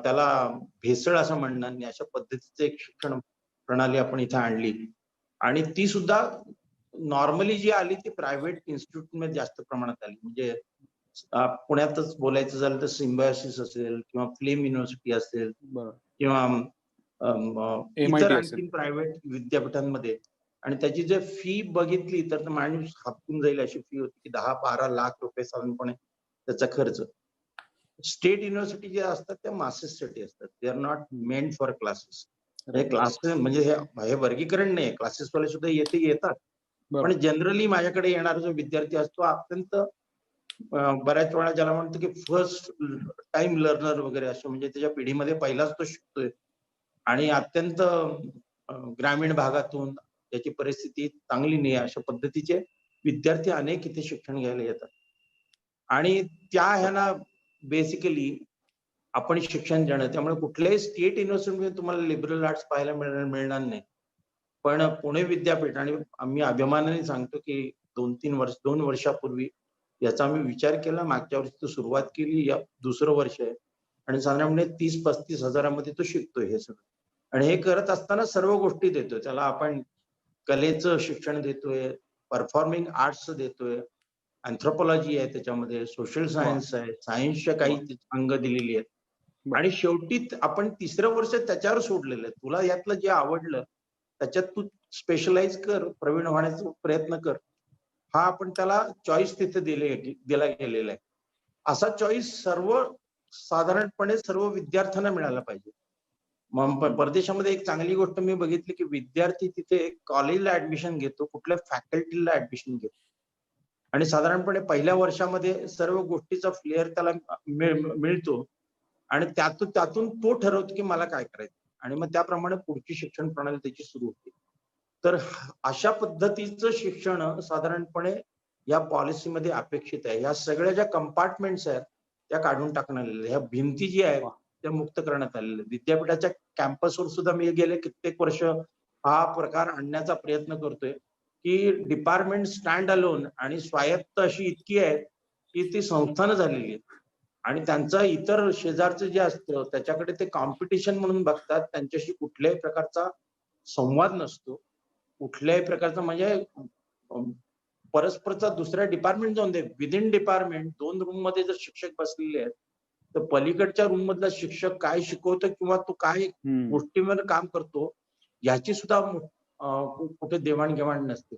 Speaker 4: त्याला भेसळ असं म्हणणार नाही, अशा पद्धतीचं एक शिक्षण प्रणाली आपण इथे आणली. आणि ती सुद्धा नॉर्मली जी आली ती प्रायव्हेट इन्स्टिट्यूट मध्ये जास्त प्रमाणात आली. म्हणजे पुण्यातच बोलायचं झालं तर सिम्बायोसिस असेल किंवा फ्लेम युनिव्हर्सिटी असेल किंवा इतर आणखी प्रायव्हेट विद्यापीठांमध्ये. आणि त्याची जर फी बघितली तर माणूस हापून जाईल अशी फी होती की 10-12 लाख रुपये साधारणपणे त्याचा खर्च. स्टेट युनिव्हर्सिटी जे असतात त्या मासेससाठी असतात, they are not meant for classes. हे क्लासेस म्हणजे हे वर्गीकरण नाही, क्लासेस वाले सुद्धा येतात. पण जनरली माझ्याकडे येणारा जो विद्यार्थी असतो अत्यंत बऱ्याच वेळा ज्याला म्हणतो की फर्स्ट टाइम लर्नर वगैरे असं, म्हणजे त्याच्या पिढीमध्ये पहिलाच तो शिकतोय आणि अत्यंत ग्रामीण भागातून त्याची परिस्थिती चांगली नाही अशा पद्धतीचे विद्यार्थी अनेक इथे शिक्षण घ्यायला येतात. आणि त्या ह्याला बेसिकली आपण शिक्षण देणं, त्यामुळे कुठल्याही स्टेट युनिव्हर्सिटीमध्ये तुम्हाला लिबरल आर्ट्स पाहायला मिळणार नाही. पण पुणे विद्यापीठ, आणि आम्ही अभिमानाने सांगतो की 2 वर्षापूर्वी याचा आम्ही विचार केला, मागच्या वर्षी सुरुवात केली, या दुसरं वर्ष आहे आणि साधारणपणे 30-35 हजारामध्ये तो शिकतोय हे सगळं. आणि हे करत असताना सर्व गोष्टी देतोय, त्याला आपण कलेचं शिक्षण देतोय, परफॉर्मिंग आर्ट्सचं देतोय, अँथ्रोपॉलॉजी आहे त्याच्यामध्ये, सोशल सायन्स आहे, सायन्सच्या काही अंग दिलेली आहेत. आणि शेवटी आपण तिसरं वर्ष त्याच्यावर सोडलेलं आहे. तुला यातलं जे आवडलं त्याच्यात तू स्पेशलाइज कर, प्रवीण होण्याचा प्रयत्न कर. हा आपण त्याला चॉईस तिथे दिला गेलेला आहे. असा चॉईस साधारणपणे सर्व विद्यार्थ्यांना मिळाला पाहिजे. परदेशामध्ये एक चांगली गोष्ट मी बघितली की विद्यार्थी तिथे कॉलेजला ऍडमिशन घेतो, कुठल्या फॅकल्टीला ऍडमिशन घेतो आणि साधारणपणे पहिल्या वर्षामध्ये सर्व गोष्टीचा फ्लेअर त्याला मिळतो आणि त्यातून तो ठरवतो की मला काय करायचं आणि मग त्याप्रमाणे पुढची शिक्षण प्रणाली त्याची सुरू होते. तर अशा पद्धतीचं शिक्षण साधारणपणे या पॉलिसीमध्ये अपेक्षित आहे. या सगळ्या ज्या कंपार्टमेंट्स आहेत त्या काढून टाकण्यात आलेल्या, ह्या भिंती जी आहेत त्या मुक्त करण्यात आलेल्या. विद्यापीठाच्या कॅम्पसवर सुद्धा मी गेले कित्येक वर्ष हा प्रकार आणण्याचा प्रयत्न करतोय की डिपार्टमेंट स्टँड अलोन आणि स्वायत्त अशी इतकी आहेत की ती संस्थानं झालेली आहेत आणि त्यांचा इतर शेजारचं जे असतं त्याच्याकडे ते कॉम्पिटिशन म्हणून बघतात. त्यांच्याशी कुठल्याही प्रकारचा संवाद नसतो, कुठल्याही प्रकारचा म्हणजे परस्परचा दुसऱ्या डिपार्टमेंट जाऊन दे, विदिन डिपार्टमेंट 2 रूम मध्ये जर शिक्षक बसलेले आहेत तर पलीकडच्या रूम मधला शिक्षक काय शिकवतो किंवा तो काय गोष्टीवर काम करतो याची सुद्धा कुठे देवाणघेवाण नसते.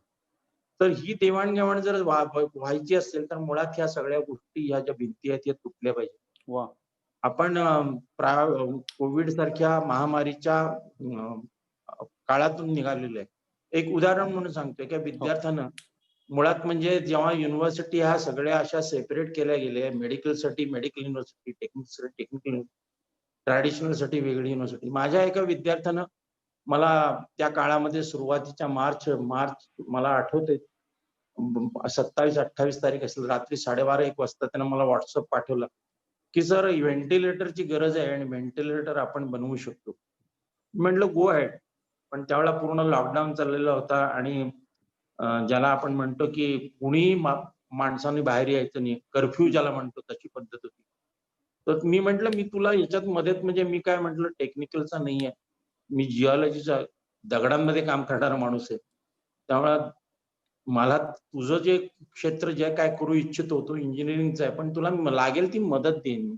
Speaker 4: तर ही देवाणघेवाण जर व्हायची असेल तर मुळात ह्या सगळ्या गोष्टी, ह्या ज्या भिंती आहेत या तुटल्या पाहिजे. आपण कोविड सारख्या महामारीच्या काळातून निघालेलो आहे. एक उदाहरण म्हणून सांगतोय की विद्यार्थ्यांना मुळात म्हणजे जेव्हा युनिव्हर्सिटी ह्या सगळ्या अशा सेपरेट केल्या गेल्या, मेडिकलसाठी मेडिकल युनिव्हर्सिटी, टेक्निकल, ट्रॅडिशनल साठी वेगळी युनिव्हर्सिटी. माझ्या एका विद्यार्थ्यानं मला त्या काळामध्ये सुरुवातीच्या मार्च मला आठवतंय 27-28 तारीख असेल, रात्री 12:30-1 वाजता त्यानं मला व्हॉट्सअप पाठवला की सर व्हेंटिलेटरची गरज आहे आणि व्हेंटिलेटर आपण बनवू शकतो. म्हटलं गो अहेड. पण त्यावेळेला पूर्ण लॉकडाऊन चाललेला होता आणि ज्याला आपण म्हणतो की कुणी माणसाने बाहेर यायचं नाही, कर्फ्यू ज्याला म्हणतो तशी पद्धत होती. तर मी म्हटलं मी तुला याच्यात मदत, म्हणजे मी काय म्हटलं टेक्निकलचा नाहीये, मी जिओलॉजीचा दगडांमध्ये काम करणारा माणूस आहे, त्यामुळे मला तुझं जे क्षेत्र जे काय करू इच्छितो तो इंजिनिअरिंगचा आहे, पण तुला लागेल ती मदत देईन.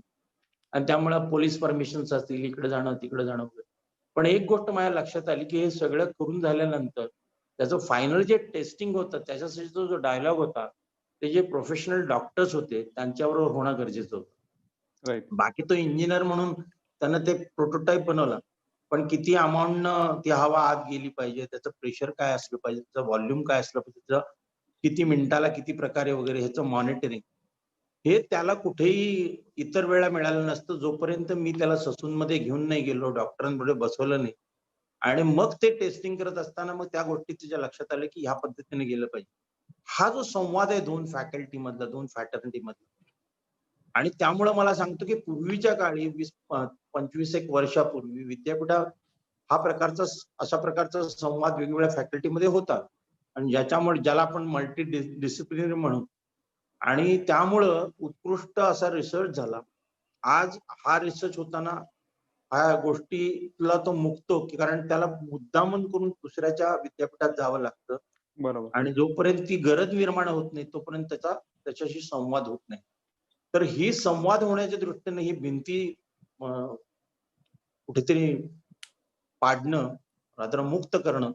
Speaker 4: आणि त्यामुळे पोलीस परमिशन्स असतील, इकडे जाणं, तिकडे जाणं वगैरे. पण एक गोष्ट माझ्या लक्षात आली, की हे सगळं करून झाल्यानंतर त्याचं फायनल जे टेस्टिंग होतं, त्याच्यासाठी जो डायलॉग होता, ते जे प्रोफेशनल डॉक्टर्स होते, त्यांच्याबरोबर होणं गरजेचं होतं.
Speaker 2: राईट.
Speaker 4: बाकी तो इंजिनियर म्हणून त्यानं ते प्रोटोटाइप बनवला. पण किती अमाउंटनं ती हवा आत गेली पाहिजे, त्याचं प्रेशर काय असलं पाहिजे, त्याचं व्हॉल्यूम काय असलं पाहिजे, त्याचं किती मिनिटाला किती प्रकारे वगैरे ह्याचं मॉनिटरिंग, हे त्याला कुठेही इतर वेळा मिळालं नसतं, जोपर्यंत मी त्याला ससूनमध्ये घेऊन नाही गेलो, डॉक्टरांपुढे बसवलं नाही. आणि मग ते टेस्टिंग करत असताना मग त्या गोष्टी तिच्या लक्षात आल्या, की ह्या पद्धतीने गेलं पाहिजे. हा जो संवाद आहे 2 फॅकल्टी मधला, 2 फॅटर्निटी मधला, आणि त्यामुळं मला सांगतो, की पूर्वीच्या काळी 25 एक वर्षापूर्वी विद्यापीठात हा प्रकारचा अशा प्रकारचा संवाद वेगवेगळ्या फॅकल्टीमध्ये होता. आणि ज्याच्यामुळे ज्याला आपण मल्टी डिसिप्लिनरी म्हणू, आणि त्यामुळं उत्कृष्ट असा रिसर्च झाला. आज हा रिसर्च होताना ह्या गोष्टीला तो मुकतो, की कारण त्याला मुद्दामून करून दुसऱ्याच्या विद्यापीठात जावं लागतं.
Speaker 2: बरोबर.
Speaker 4: आणि जोपर्यंत ती गरज निर्माण होत नाही, तोपर्यंत त्याच्याशी संवाद होत नाही. तर ही संवाद होण्याच्या दृष्टीने ही भिंती कुठेतरी पाडणं, रादर मुक्त करणं,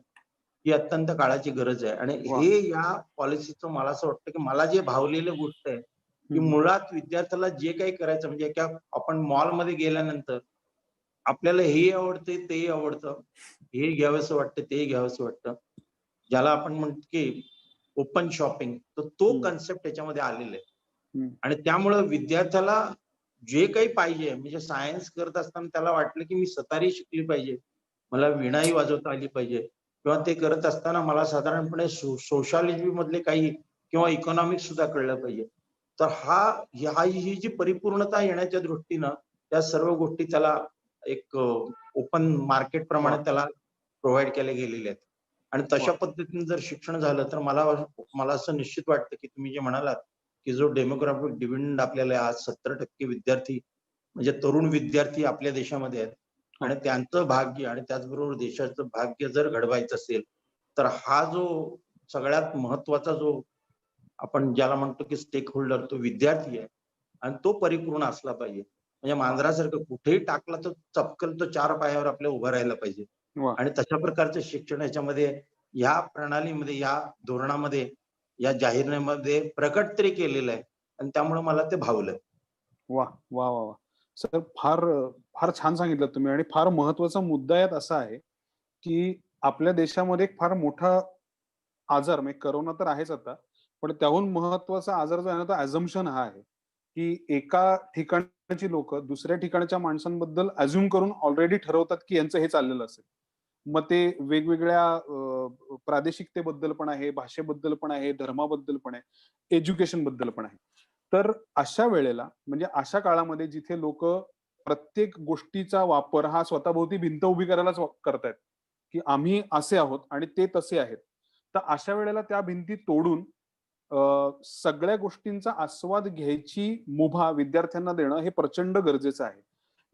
Speaker 4: ही अत्यंत काळाची गरज आहे. आणि
Speaker 2: वा.
Speaker 4: हे या पॉलिसीचं मला असं वाटतं, की मला जे भावलेलं गोष्ट आहे, की मुळात विद्यार्थ्याला जे काही करायचं, म्हणजे एका आपण मॉलमध्ये गेल्यानंतर आपल्याला हेही आवडते, तेही आवडतं, हे घ्यावंसं वाटतं, तेही घ्यावंसं वाटतं. ज्याला आपण म्हणतो, की ओपन शॉपिंग, तर तो कन्सेप्ट त्याच्यामध्ये आलेला आहे. आणि त्यामुळं विद्यार्थ्याला जे काही पाहिजे, म्हणजे सायन्स करत असताना त्याला वाटलं, की मी सतारी शिकली पाहिजे, मला वीणाही वाजवता आली पाहिजे, किंवा ते करत असताना मला साधारणपणे सोशॉलॉजी मधले काही किंवा इकॉनॉमिक्स सुद्धा कळलं पाहिजे. तर ही जी परिपूर्णता येण्याच्या दृष्टीनं त्या सर्व गोष्टी त्याला एक ओपन मार्केट प्रमाणे त्याला प्रोव्हाइड केल्या गेलेल्या आहेत. आणि तशा पद्धतीने जर शिक्षण झालं, तर मला असं निश्चित वाटतं, की तुम्ही जे म्हणालात, की जो डेमोग्राफिक डिव्हिडंड आपल्याला आज 70% विद्यार्थी, म्हणजे तरुण विद्यार्थी आपल्या देशामध्ये आहेत, आणि त्यांचं भाग्य आणि त्याचबरोबर देशाचं भाग्य जर घडवायचं असेल, तर हा जो सगळ्यात महत्वाचा जो आपण ज्याला म्हणतो, की स्टेक होल्डर, तो विद्यार्थी आहे. आणि तो परिपूर्ण असला पाहिजे. म्हणजे मांजरासारखं कुठेही टाकला तर चपकन तो 4 पायावर आपल्या उभा राहायला पाहिजे.
Speaker 2: वा.
Speaker 4: आणि तशा प्रकारचं शिक्षण याच्यामध्ये, या प्रणालीमध्ये, या धोरणामध्ये, या जाहीरनाम्यामध्ये प्रकट तरी केलेलं आहे. आणि त्यामुळे मला ते भावलं.
Speaker 2: वा वा वा वा. सर, फार फार छान सांगितलं तुम्ही. आणि फार महत्वाचा मुद्दा यात असा आहे, की आपल्या देशामध्ये एक फार मोठा आजार, म्हणजे करोना तर आहेच आता, पण त्याहून महत्वाचा आजार जो आहे ना, तो अझम्पशन हा आहे, की एका ठिकाणची लोक दुसऱ्या ठिकाणच्या माणसांबद्दल अझ्युम करून ऑलरेडी ठरवतात, की यांचं हे चाललेलं असेल. मग ते वेगवेगळ्या प्रादेशिकतेबद्दल पण आहे, भाषेबद्दल पण आहे, धर्माबद्दल पण आहे, एज्युकेशन बद्दल पण आहे. तर अशा वेळेला, म्हणजे अशा काळामध्ये जिथे लोक प्रत्येक गोष्टीचा वापर हा स्वतःभोवती भिंत उभी करायलाच करतायत, की आम्ही असे आहोत आणि ते तसे आहेत. तर अशा वेळेला त्या भिंती तोडून सगळ्या गोष्टींचा आस्वाद घ्यायची मुभा विद्यार्थ्यांना देणं हे प्रचंड गरजेचं आहे.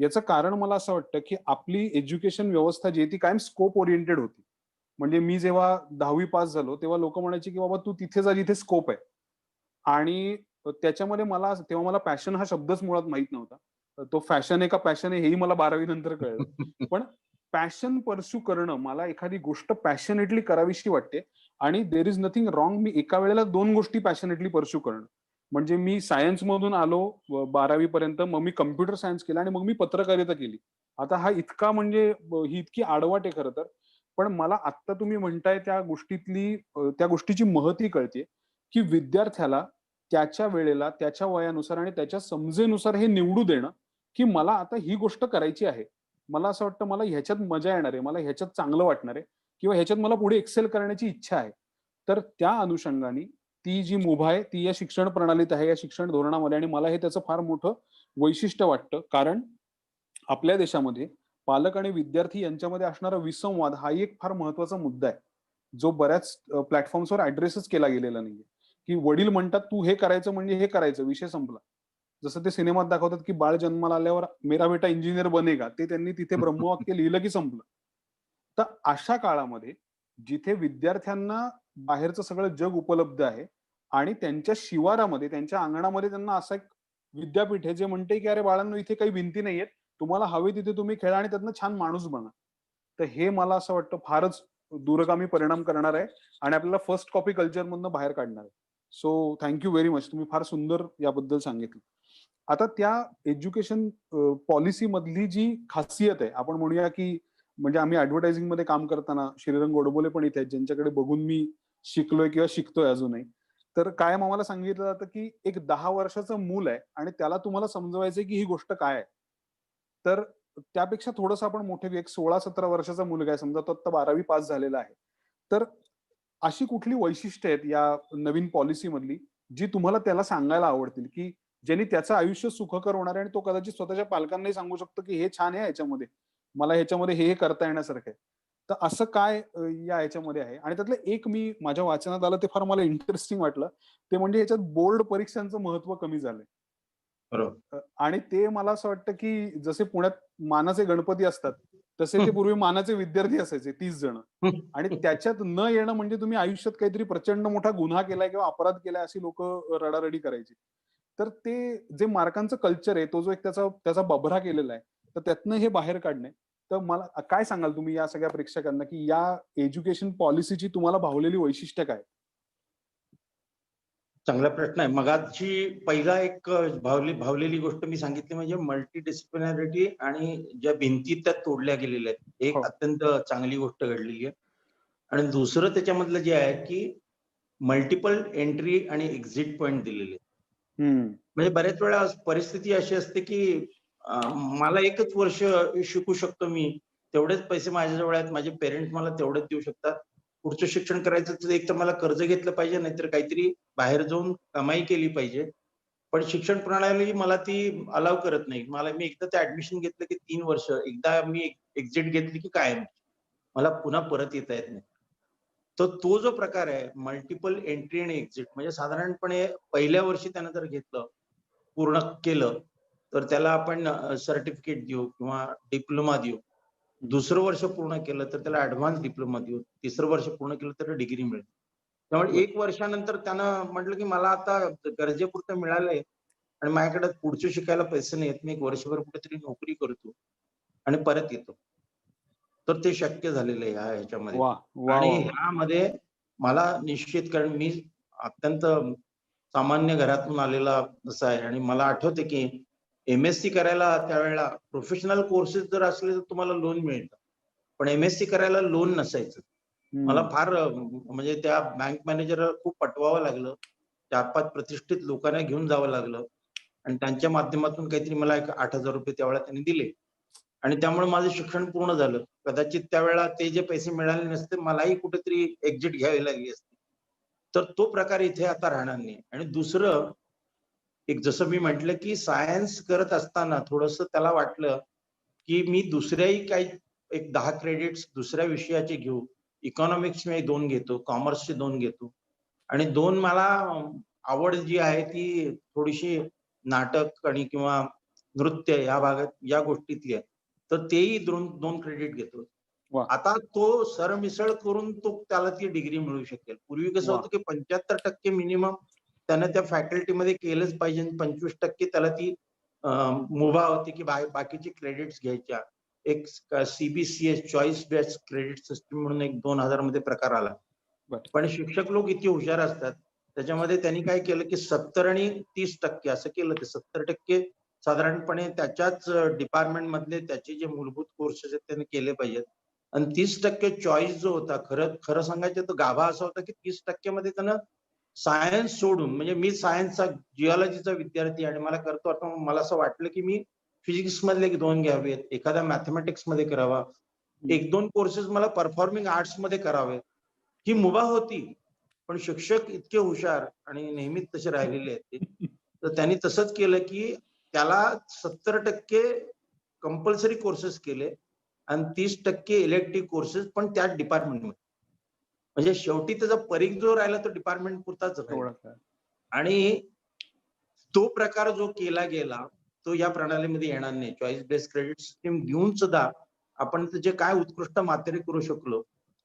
Speaker 2: याचं कारण मला असं वाटतं, की आपली एज्युकेशन व्यवस्था जी आहे ती कायम स्कोप ओरिएंटेड होती. म्हणजे मी जेव्हा 10वी पास झालो, तेव्हा लोक म्हणायचे, की बाबा तू तिथे जा जिथे स्कोप आहे. आणि त्याच्यामध्ये तेव्हा मला पॅशन हा शब्दच मुळात माहित नव्हता. तो फॅशन आहे का पॅशन आहे हेही मला 12वी नंतर कळलं. पण पॅशन परस्यू करणं, मला एखादी गोष्ट पॅशनेटली करावीशी वाटते, आणि देर इज नथिंग रॉंग मी एका वेळेला 2 गोष्टी पॅशनेटली परस्यू करणं. म्हणजे मी सायन्स मधून आलो 12वी पर्यंत, मग मी कम्प्युटर सायन्स केला आणि मग मी पत्रकारिता केली. आता हा इतका म्हणजे ही इतकी आडवाट आहे खरं तर. पण मला आत्ता तुम्ही म्हणताय त्या गोष्टीची महती कळते, की विद्यार्थ्याला त्याच्या वेळेला, त्याच्या वयानुसार आणि त्याच्या समजेनुसार हे निवडू देणं, की मला आता ही गोष्ट करायची आहे. मला असं वाटतं मला ह्याच्यात मजा येणार आहे, मला ह्याच्यात चांगलं वाटणार आहे, किंवा ह्याच्यात मला पुढे एक्सेल करण्याची इच्छा आहे. तर त्या अनुषंगाने ती जी मुभा आहे ती या शिक्षण प्रणालीत आहे, या शिक्षण धोरणामध्ये, आणि मला हे त्याचं फार मोठं वैशिष्ट्य वाटतं. कारण आपल्या देशामध्ये पालक आणि विद्यार्थी यांच्यामध्ये असणारा विसंवाद हा एक फार महत्वाचा मुद्दा आहे, जो बऱ्याच प्लॅटफॉर्म्सवर ऍड्रेसच केला गेलेला नाहीये. की वडील म्हणतात तू हे करायचं म्हणजे हे करायचं, विषय संपला. जसं ते सिनेमात दाखवतात, की बाळ जन्माला आल्यावर मेरा बेटा इंजिनियर बनेगा, ते त्यांनी तिथे ब्रह्मवाक्य लिहिलं की संपलं. तर अशा काळामध्ये जिथे विद्यार्थ्यांना बाहेरचं सगळं जग उपलब्ध आहे, आणि त्यांच्या शिवारामध्ये, त्यांच्या अंगणामध्ये त्यांना असा एक विद्यापीठ आहे जे म्हणते की अरे बाळांनो, इथे काही भिंती नाहीयेत, तुम्हाला हवे तिथे तुम्ही खेळा आणि त्यातनं छान माणूस बना. तर हे मला असं वाटतं फारच दूरगामी परिणाम करणार आहे आणि आपल्याला फर्स्ट कॉपी कल्चर मधनं बाहेर काढणार आहे. So thank you very much. तुम्ही फार सुंदर याबद्दल सांगितलं. आता त्या एज्युकेशन पॉलिसी मधली जी खासियत आहे, आपण म्हणूया की म्हणजे आम्ही ऍडव्हर्टायझिंग मध्ये काम करताना श्रीरंग गोडबोले पण इथे आहेत, ज्यांच्याकडे बघून मी शिकलोय किंवा शिकतोय अजूनही. तर कायम आम्हाला सांगितलं जातं की एक 10 वर्षाचं मूल आहे आणि त्याला तुम्हाला समजवायचंय की ही गोष्ट काय आहे. तर त्यापेक्षा थोडंसं आपण मोठे एक 16-17 वर्षाचा मुलगा आहे, समजा तो आता 12वी पास झालेला आहे. तर अशी कुठली वैशिष्ट्य आहेत या नवीन पॉलिसी मधली, जी तुम्हाला त्याला सांगायला आवडतील, की ज्यांनी त्याचं आयुष्य सुखकर होणार आहे आणि तो कदाचित स्वतःच्या पालकांनाही सांगू शकतो, की हे छान आहे ह्याच्यामध्ये. मला ह्याच्यामध्ये हे करता येण्यासारखं आहे. तर असं काय या ह्याच्यामध्ये आहे? आणि त्यातलं एक मी माझ्या वाचनात आलं ते फार मला इंटरेस्टिंग वाटलं. ते म्हणजे ह्याच्यात बोर्ड परीक्षांचं महत्त्व कमी झालंय.
Speaker 4: बरोबर.
Speaker 2: आणि ते मला असं वाटतं, की जसे पुण्यात मानाचे गणपती असतात, तसे ते पूर्वी मानाचे विद्यार्थी असायचे 30 जण. आणि त्याच्यात न येणं म्हणजे तुम्ही आयुष्यात काहीतरी प्रचंड मोठा गुन्हा केलाय किंवा अपराध केलाय अशी लोक रडारडी करायची. तर ते जे मार्कांचं कल्चर आहे, तो जो एक त्याचा त्याचा बभरा केलेला आहे, तर त्यातनं हे बाहेर काढणे. तर मला काय सांगाल तुम्ही या सगळ्या प्रेक्षकांना, की या एज्युकेशन पॉलिसीची तुम्हाला भावलेली वैशिष्ट्य काय?
Speaker 4: चांगला प्रश्न आहे. मगाची पहिला एक भावलेली गोष्ट मी सांगितली म्हणजे मल्टी डिसिप्लिनॅरिटी आणि ज्या भिंती त्या तोडल्या गेलेल्या आहेत.
Speaker 2: हो.
Speaker 4: एक अत्यंत चांगली गोष्ट घडलेली आहे. आणि दुसरं त्याच्यामधलं जे आहे की मल्टिपल एंट्री आणि एक्झिट पॉइंट दिलेले आहेत. म्हणजे बऱ्याच वेळा परिस्थिती अशी असते की मला एकच वर्ष शिकू शकतो मी, तेवढेच पैसे माझ्याजवळ आहेत, माझे पेरेंट्स मला तेवढेच देऊ शकतात. पुढचं शिक्षण करायचं तर एक तर मला कर्ज घेतलं पाहिजे, नाहीतर काहीतरी बाहेर जाऊन कमाई केली पाहिजे. पण शिक्षण प्रणाली मला ती अलाव करत नाही. मी एकदा ते ऍडमिशन घेतलं की 3 वर्ष, एकदा मी एक्झिट घेतली की कायम. मला पुन्हा परत येता येत नाही. तर तो जो प्रकार आहे मल्टिपल एंट्री आणि एक्झिट म्हणजे साधारणपणे पहिल्या वर्षी त्यानं जर घेतलं, पूर्ण केलं, तर त्याला आपण सर्टिफिकेट देऊ किंवा डिप्लोमा देऊ. दुसरं वर्ष पूर्ण केलं तर त्याला ऍडव्हान्स डिप्लोमा देऊ. तिसरं वर्ष पूर्ण केलं तर डिग्री मिळेल. त्यामुळे 1 वर्षानंतर त्यानं म्हटलं की मला आता गरजेपुरतं मिळालंय आणि माझ्याकडे पुढचं शिकायला पैसे नाहीयेत. मी 1 वर्षभर कुठेतरी नोकरी करतो आणि परत येतो. तर ते शक्य झालेलं आहे ह्याच्यामध्ये.
Speaker 2: वा वा
Speaker 4: आणि
Speaker 2: वा.
Speaker 4: ह्यामध्ये मला निश्चित कारण मी अत्यंत सामान्य घरातून आलेला असा आहे आणि मला आठवते की एमएससी करायला त्यावेळेला प्रोफेशनल कोर्सेस जर असले तर तुम्हाला लोन मिळतं. पण एमएससी करायला लोन नसायचं. मला फार म्हणजे त्या बँक मॅनेजर खूप पटवावं लागलं. 4-5 प्रतिष्ठित लोकांना घेऊन जावं लागलं आणि त्यांच्या माध्यमातून काहीतरी मला एक ₹8,000 त्यावेळेला त्यांनी दिले. आणि त्यामुळे माझं शिक्षण पूर्ण झालं. कदाचित त्यावेळेला ते जे पैसे मिळाले नसते, मलाही कुठेतरी एक्झिट घ्यावी लागली असती. तर तो प्रकार इथे आता राहणार नाही. आणि दुसरं एक जसं मी म्हटलं, की सायन्स करत असताना थोडंसं त्याला वाटलं, की मी दुसऱ्याही काही एक 10 क्रेडिट्स दुसऱ्या विषयाचे घेऊ. इकॉनॉमिक्स मी 2 घेतो, कॉमर्सचे 2 घेतो आणि 2 मला आवड जी आहे ती थोडीशी नाटक आणि किंवा नृत्य या भागात या गोष्टीतली आहे. तर तेही 2 क्रेडिट घेतो.
Speaker 2: वा.
Speaker 4: आता तो सरमिसळ करून त्याला ती डिग्री मिळू शकेल. पूर्वी कसं
Speaker 2: वा.
Speaker 4: होतं, की 75% मिनिमम त्यानं त्या फॅकल्टीमध्ये केलंच पाहिजे आणि 25% त्याला ती मुभा होती, की बाकीचे क्रेडिट्स घ्यायच्या. एक CBCS choice based credit system म्हणून एक 2000 मध्ये प्रकार आला.
Speaker 2: बर.
Speaker 4: पण शिक्षक लोक इतके हुशार असतात. त्याच्यामध्ये त्यांनी काय केलं, की 70 आणि 30% असं केलं. ते 70% साधारणपणे त्याच्याच डिपार्टमेंट मधले त्याचे जे मूलभूत कोर्सेस आहेत त्यांनी केले पाहिजेत. आणि 30% चॉईस जो होता खरं सांगायचं तर गाभा असा होता, की 30% मध्ये त्यानं सायन्स सोडून म्हणजे मी सायन्सचा जिओलॉजीचा विद्यार्थी आणि मला करतो आता मला असं वाटलं, की मी फिजिक्स मधले 2 घ्यावेत, एखादा मॅथेमॅटिक्स मध्ये करावा. 1-2 कोर्सेस मला परफॉर्मिंग आर्ट्स मध्ये करावेत. ही मुभा होती. पण शिक्षक इतके हुशार आणि नेहमीच तसे राहिलेले आहेत ते. तर त्यांनी तसंच केलं, की त्याला 70% कंपल्सरी कोर्सेस केले आणि 30% इलेक्टिव्ह कोर्सेस पण त्याच डिपार्टमेंटमध्ये. म्हणजे शेवटी त्याचा परीघ जो राहिला तो डिपार्टमेंट पुरताच राहिला. आणि तो प्रकार जो केला गेला तो या प्रणालीमध्ये येणार नाही. चॉईस बेस्ड क्रेडिट सिस्टीम घेऊन सुद्धा आपण जे काय उत्कृष्ट मातेरी करू शकलो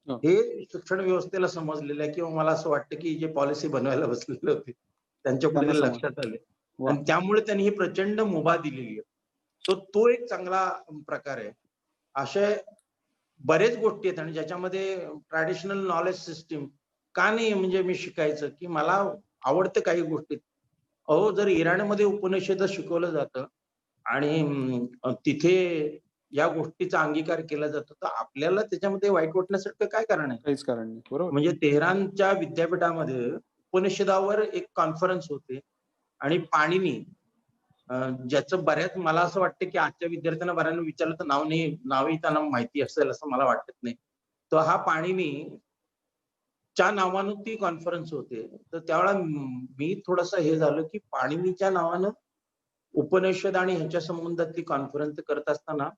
Speaker 4: हे शिक्षण व्यवस्थेला समजलेलं आहे किंवा मला असं वाटतं की जे पॉलिसी बनवायला बसलेले होते त्यांच्या कुठेतरी लक्षात आले
Speaker 2: वा.
Speaker 4: आणि त्यामुळे त्यांनी ही प्रचंड मुभा दिलेली आहे. तो एक चांगला प्रकार आहे. अशा बरेच गोष्टी आहेत आणि ज्याच्यामध्ये ट्रॅडिशनल नॉलेज सिस्टीम का नाही म्हणजे मी शिकायचं, की मला आवडतं काही गोष्टीत. अहो, जर इराणमध्ये उपनिषद शिकवलं जातं आणि तिथे या गोष्टीचा अंगीकार केला जातो, तर आपल्याला त्याच्यामध्ये वाईट वाटण्यासारखं काय कारण आहे?
Speaker 2: काहीच कारण नाही. बरोबर.
Speaker 4: म्हणजे तेहरानच्या विद्यापीठामध्ये उपनिषदावर एक कॉन्फरन्स होते आणि पाणिनी ज्याचं बऱ्याच मला असं वाटतं, की आजच्या विद्यार्थ्यांना बऱ्यांना विचारलं तर नावही त्यांना माहिती असेल असं मला वाटत नाही. तर हा पाणिनी च्या नावानं ती कॉन्फरन्स होते. तर त्यावेळेला मी थोडंसं हे झालं, की पाणिनीच्या नावानं उपनिषद आणि ह्याच्या संबंधातली कॉन्फरन्स करत असताना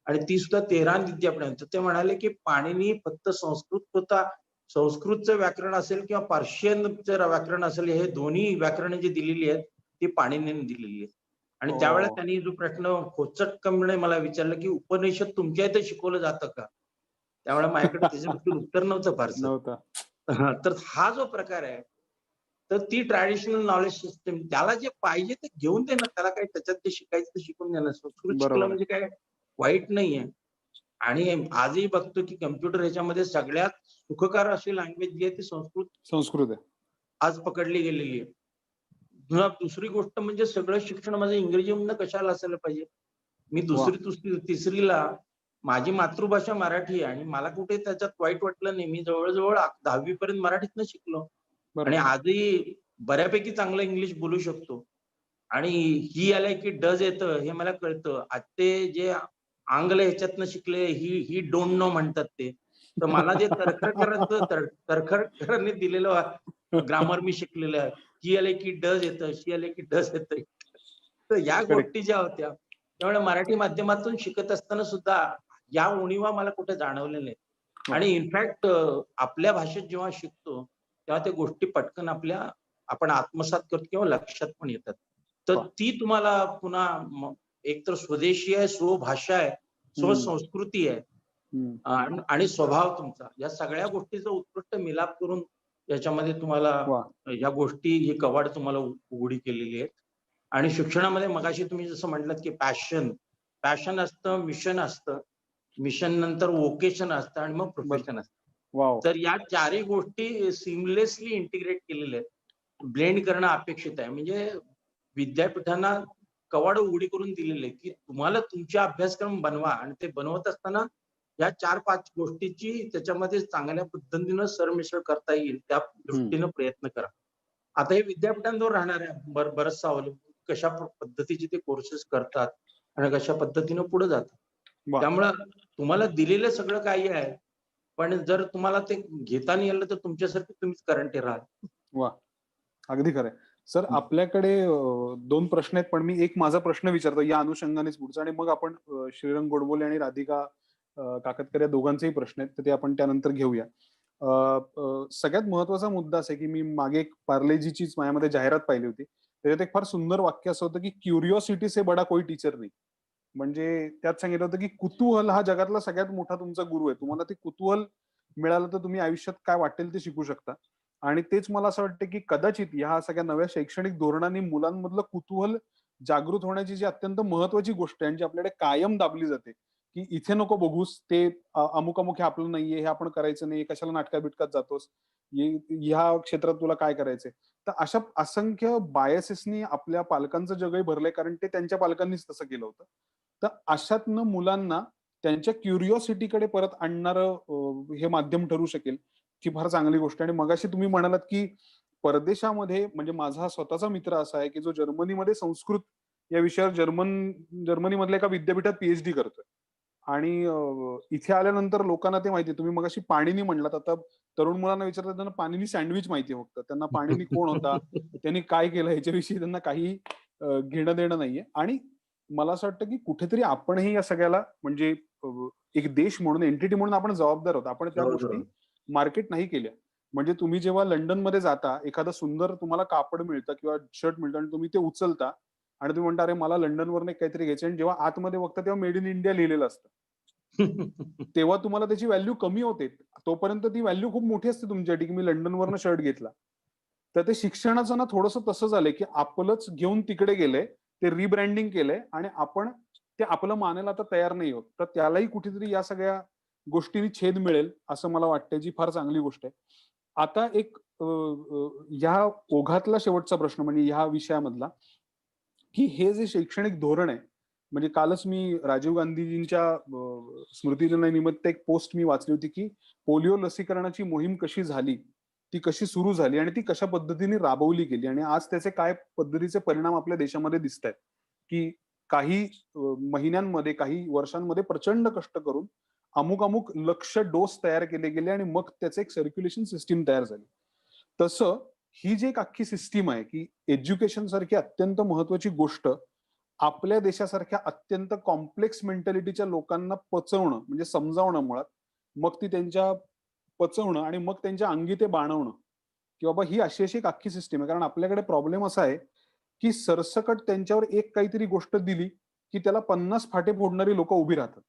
Speaker 4: आणि ती सुद्धा तेहरान विद्यापीठात. ते म्हणाले, की पाणिनी फक्त संस्कृतचं व्याकरण असेल किंवा पर्शियनचं व्याकरण असेल, हे दोन्ही व्याकरणं जी दिलेली आहेत, ती पाणिनीने दिलेली आहेत. आणि त्यावेळेला त्यांनी जो प्रश्न खोचटकपणे मला विचारला, की उपनिषद तुमच्या इथे शिकवलं जातं का? त्यावेळेला माझ्याकडे त्याच्याबद्दल उत्तर नव्हतं फारसं.
Speaker 2: नव्हता.
Speaker 4: तर हा जो प्रकार आहे, तर ती ट्रॅडिशनल नॉलेज सिस्टम त्याला जे पाहिजे ते घेऊन दे ना. त्याला काही त्याच्यात जे शिकायचं ते शिकून दे ना. संस्कृत
Speaker 2: बरोबर
Speaker 4: शिकलं
Speaker 2: आहे.
Speaker 4: म्हणजे काय वाईट नाहीये. आणि आजही बघतो की कम्प्युटर ह्याच्यामध्ये सगळ्यात सुखकर अशी लँग्वेज जी आहे ती संस्कृत
Speaker 2: संस्कृत आहे.
Speaker 4: आज पकडली गेलेली आहे. पुन्हा दुसरी गोष्ट म्हणजे सगळं शिक्षण माझं इंग्रजीमधनं कशाला असायला पाहिजे? मी
Speaker 2: वा.
Speaker 4: तिसरीला माझी मातृभाषा मराठी आहे आणि मला कुठे त्याच्यात वाईट वाटलं नाही. मी जवळ-जवळ 10वी पर्यंत मराठीतनं शिकलो आणि
Speaker 2: बरोबर.
Speaker 4: आजही बऱ्यापैकी चांगलं इंग्लिश बोलू शकतो. आणि ही आलंय की डज येतं हे मला कळतं. आज ते जे आंग्ल ह्याच्यातनं शिकले ही डोंट नो म्हणतात ते. तर मला जे तर्खडकरांनी दिलेलं ग्रामर मी शिकलेलं आहे. ही आले की डज येतं, शी आले की डज येतं. तर या
Speaker 2: करेक्ट.
Speaker 4: गोष्टी ज्या होत्या, त्यामुळे मराठी माध्यमातून शिकत असताना सुद्धा या उणिवा मला कुठे जाणवल्या नाहीत.
Speaker 2: वा.
Speaker 4: आणि इनफॅक्ट आपल्या भाषेत जेव्हा शिकतो, तेव्हा त्या गोष्टी पटकन आपण आत्मसात करतो किंवा लक्षात पण येतात. तर
Speaker 2: वा.
Speaker 4: ती तुम्हाला पुन्हा एकतर स्वदेशी आहे, स्वभाषा आहे, स्वसंस्कृती आहे
Speaker 2: हम्म.
Speaker 4: आणि स्वभाव तुमचा. या सगळ्या गोष्टीचा उत्कृष्ट मिलाप करून याच्यामध्ये तुम्हाला
Speaker 2: वा.
Speaker 4: या गोष्टी ही कवाड तुम्हाला उघडी केलेली आहेत. आणि शिक्षणामध्ये मगाशी तुम्ही जसं म्हटलात, की पॅशन असतं, मिशन असतं. मिशन नंतर व्होकेशन असतं आणि मग प्रोफेशन असतं.
Speaker 2: वाव.
Speaker 4: तर या चारही गोष्टी सिमलेसली इंटिग्रेट केलेल्या आहेत. ब्लेंड करणं अपेक्षित आहे. म्हणजे विद्यापीठांना कवाडं उघडी करून दिलेली आहे, की तुम्हाला तुमचे अभ्यासक्रम बनवा आणि ते बनवत असताना या 4-5 गोष्टीची त्याच्यामध्ये चांगल्या पद्धतीनं सरमिसळ करता येईल त्या दृष्टीनं प्रयत्न करा. आता हे विद्यापीठांवर राहणार आहे बरचसं अवलंबून कशा पद्धतीचे ते कोर्सेस करतात आणि कशा पद्धतीनं पुढे जातात.
Speaker 2: वा.
Speaker 4: त्यामुळं तुम्हाला दिलेलं सगळं काही आहे. पण जर तुम्हाला ते घेता नाही आलं तर तुमच्यासारखे तुम्हीच करंटे राहाल.
Speaker 2: वा. अगदी खरंय. सर आपल्याकडे 2 प्रश्न आहेत, पण मी एक माझा प्रश्न विचारतो या अनुषंगानेच पुढचा आणि मग आपण श्रीरंग गोडबोले आणि राधिका काकतकर या दोघांचेही प्रश्न आहेत, तर ते आपण त्यानंतर घेऊया. सगळ्यात महत्वाचा मुद्दा असा आहे, की मी मागे एक पार्लेजीचीच माझ्यामध्ये जाहिरात पाहिली होती. त्याच्यात एक फार सुंदर वाक्य असं होतं, की "क्युरिओसिटी से बडा कोई टीचर नहीं." म्हणजे त्यात सांगितलं होतं, की कुतूहल हा जगातला सगळ्यात मोठा तुमचा गुरु आहे. तुम्हाला ते कुतूहल मिळालं तर तुम्ही आयुष्यात काय वाटेल ते शिकू शकता. आणि तेच मला असं वाटतं, की कदाचित ह्या सगळ्या नव्या शैक्षणिक धोरणांनी मुलांमधलं कुतूहल जागृत होण्याची जी अत्यंत महत्वाची गोष्ट आहे आणि जी आपल्याकडे कायम दाबली जाते, की इथे नको बघूस, ते अमुक-अमुक हे आपलं नाहीये, हे आपण करायचं नाही, कशाला नाटका-बिटकात जातोस, ह्या क्षेत्रात तुला काय करायचंय. तर अशा असंख्य बायसेसनी आपल्या पालकांचं जगही भरलंय, कारण ते त्यांच्या पालकांनीच तसं केलं होतं. तर अशातनं मुलांना त्यांच्या क्युरिओसिटीकडे परत आणणारं हे माध्यम ठरू शकेल. ही फार चांगली गोष्ट आहे. आणि मगाशी तुम्ही म्हणालात, की परदेशामध्ये म्हणजे माझा हा स्वतःचा मित्र असा आहे, की जो जर्मनीमध्ये संस्कृत या विषयावर जर्मनीमधल्या एका विद्यापीठात पीएचडी करतोय. आणि इथे आल्यानंतर लोकांना ते माहिती आहे. तुम्ही मगाशी पाणिनी म्हणलात. आता तरुण मुलांना विचारतात त्यांना पाणिनी सँडविच माहिती आहे फक्त. त्यांना पाणिनी कोण होता, त्यांनी काय केलं ह्याच्याविषयी त्यांना काही घेणं-देणं नाहीये. आणि मला असं वाटतं, की कुठेतरी आपणही या सगळ्याला म्हणजे एक देश म्हणून, एंटिटी म्हणून आपण जबाबदार आहोत. आपण त्या गोष्टी मार्केट नाही केल्या. म्हणजे तुम्ही जेव्हा लंडनमध्ये जाता, एखादं सुंदर तुम्हाला कापड मिळतं किंवा शर्ट मिळतं आणि तुम्ही ते उचलता आणि तुम्ही म्हणता, "अरे मला लंडनवरून एक काहीतरी घ्यायचं" आणि जेव्हा आतमध्ये बघता तेव्हा मेड इन इंडिया लिहिलेलं असतं. तेव्हा तुम्हाला त्याची व्हॅल्यू कमी होते. तोपर्यंत ती व्हॅल्यू खूप मोठी असते तुमच्यासाठी, की मी लंडनवरनं शर्ट घेतला. तर ते शिक्षणाचं ना थोडंसं तसं झालंय की आपलंच घेऊन तिकडे गेलंय, ते रिब्रँडिंग केलंय आणि आपण ते आपलं मानायला आता तयार नाही होत. तर त्यालाही कुठेतरी या सगळ्या गोष्टींनी छेद मिळेल असं मला वाटतंय, जी फार चांगली गोष्ट आहे. आता एक ह्या ओघातला शेवटचा प्रश्न म्हणजे ह्या विषयामधला, की हे जे शैक्षणिक धोरण आहे, म्हणजे कालच मी राजीव गांधीजींच्या स्मृतिदिनानिमित्त एक पोस्ट मी वाचली होती, की पोलिओ लसीकरणाची मोहीम कशी झाली, ती कशी सुरू झाली आणि ती कशा पद्धतीने राबवली गेली आणि आज त्याचे काय पद्धतीचे परिणाम आपल्या देशामध्ये दिसत आहेत, की काही महिन्यांमध्ये, काही वर्षांमध्ये प्रचंड कष्ट करून अमुक लक्ष डोस तयार केले गेले आणि मग त्याचं एक सर्क्युलेशन सिस्टीम तयार झाली. तसं ही जी एक अख्खी सिस्टीम आहे, की एज्युकेशन सारखी अत्यंत महत्वाची गोष्ट आपल्या देशासारख्या अत्यंत कॉम्प्लेक्स मेंटॅलिटीच्या लोकांना पचवणं म्हणजे समजावणं मुळात, मग ती त्यांच्या पचवणं आणि मग त्यांच्या अंगी ते बाणवणं, की बाबा ही अशी एक अख्खी सिस्टीम आहे. कारण आपल्याकडे प्रॉब्लेम असा आहे, की सरसकट त्यांच्यावर एक काहीतरी गोष्ट दिली, की त्याला 50 फाटे फोडणारी लोकं उभी राहतात.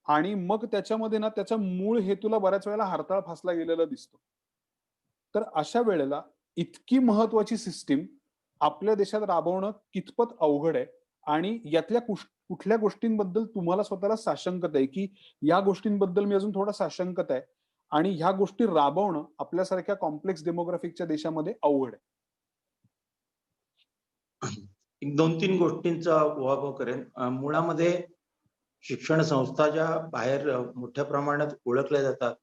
Speaker 2: आणि मग त्याच्यामध्ये ना त्याच्या मूळ हेतूला बऱ्याच वेळेला हरताळ फासला गेलेला दिसतो. तर अशा वेळेला इतकी महत्वाची सिस्टीम आपल्या देशात राबवणं कितपत अवघड आहे आणि यातल्या कुठल्या गोष्टींबद्दल तुम्हाला स्वतःला साशंकता आहे, की या गोष्टींबद्दल मी अजून थोडा साशंकत आहे आणि ह्या गोष्टी राबवणं आपल्यासारख्या कॉम्प्लेक्स डेमोग्राफिकच्या देशामध्ये अवघड आहे.
Speaker 4: एक 2-3 गोष्टींचा उहापोह करेन. मुळामध्ये शिक्षण संस्था ज्या बाहेर मोठ्या प्रमाणात ओळखल्या जातात,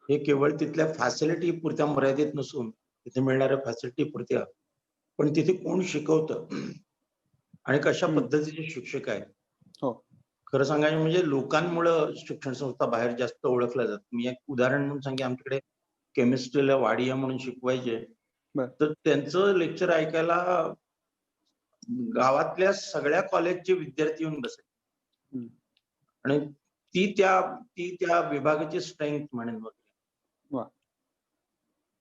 Speaker 4: हे केवळ तिथल्या फॅसिलिटी पुरत्या मर्यादित नसून तिथे मिळणाऱ्या फॅसिलिटी पुरत्या, पण तिथे कोण शिकवतं आणि कशा
Speaker 2: हम्म.
Speaker 4: पद्धतीचे शिक्षक आहेत.
Speaker 2: हो.
Speaker 4: खरं सांगायचं म्हणजे लोकांमुळं शिक्षण संस्था बाहेर जास्त ओळखल्या जातात. मी एक उदाहरण म्हणून सांगेन, आमच्याकडे केमिस्ट्रीला वाडिया म्हणून शिकवायचे.
Speaker 2: बर.
Speaker 4: तर त्यांचं लेक्चर ऐकायला गावातल्या सगळ्या कॉलेजचे विद्यार्थी येऊन बसायचे.
Speaker 2: हम्म.
Speaker 4: आणि ती त्या विभागाची स्ट्रेंथ म्हणेन बघ.
Speaker 2: वा.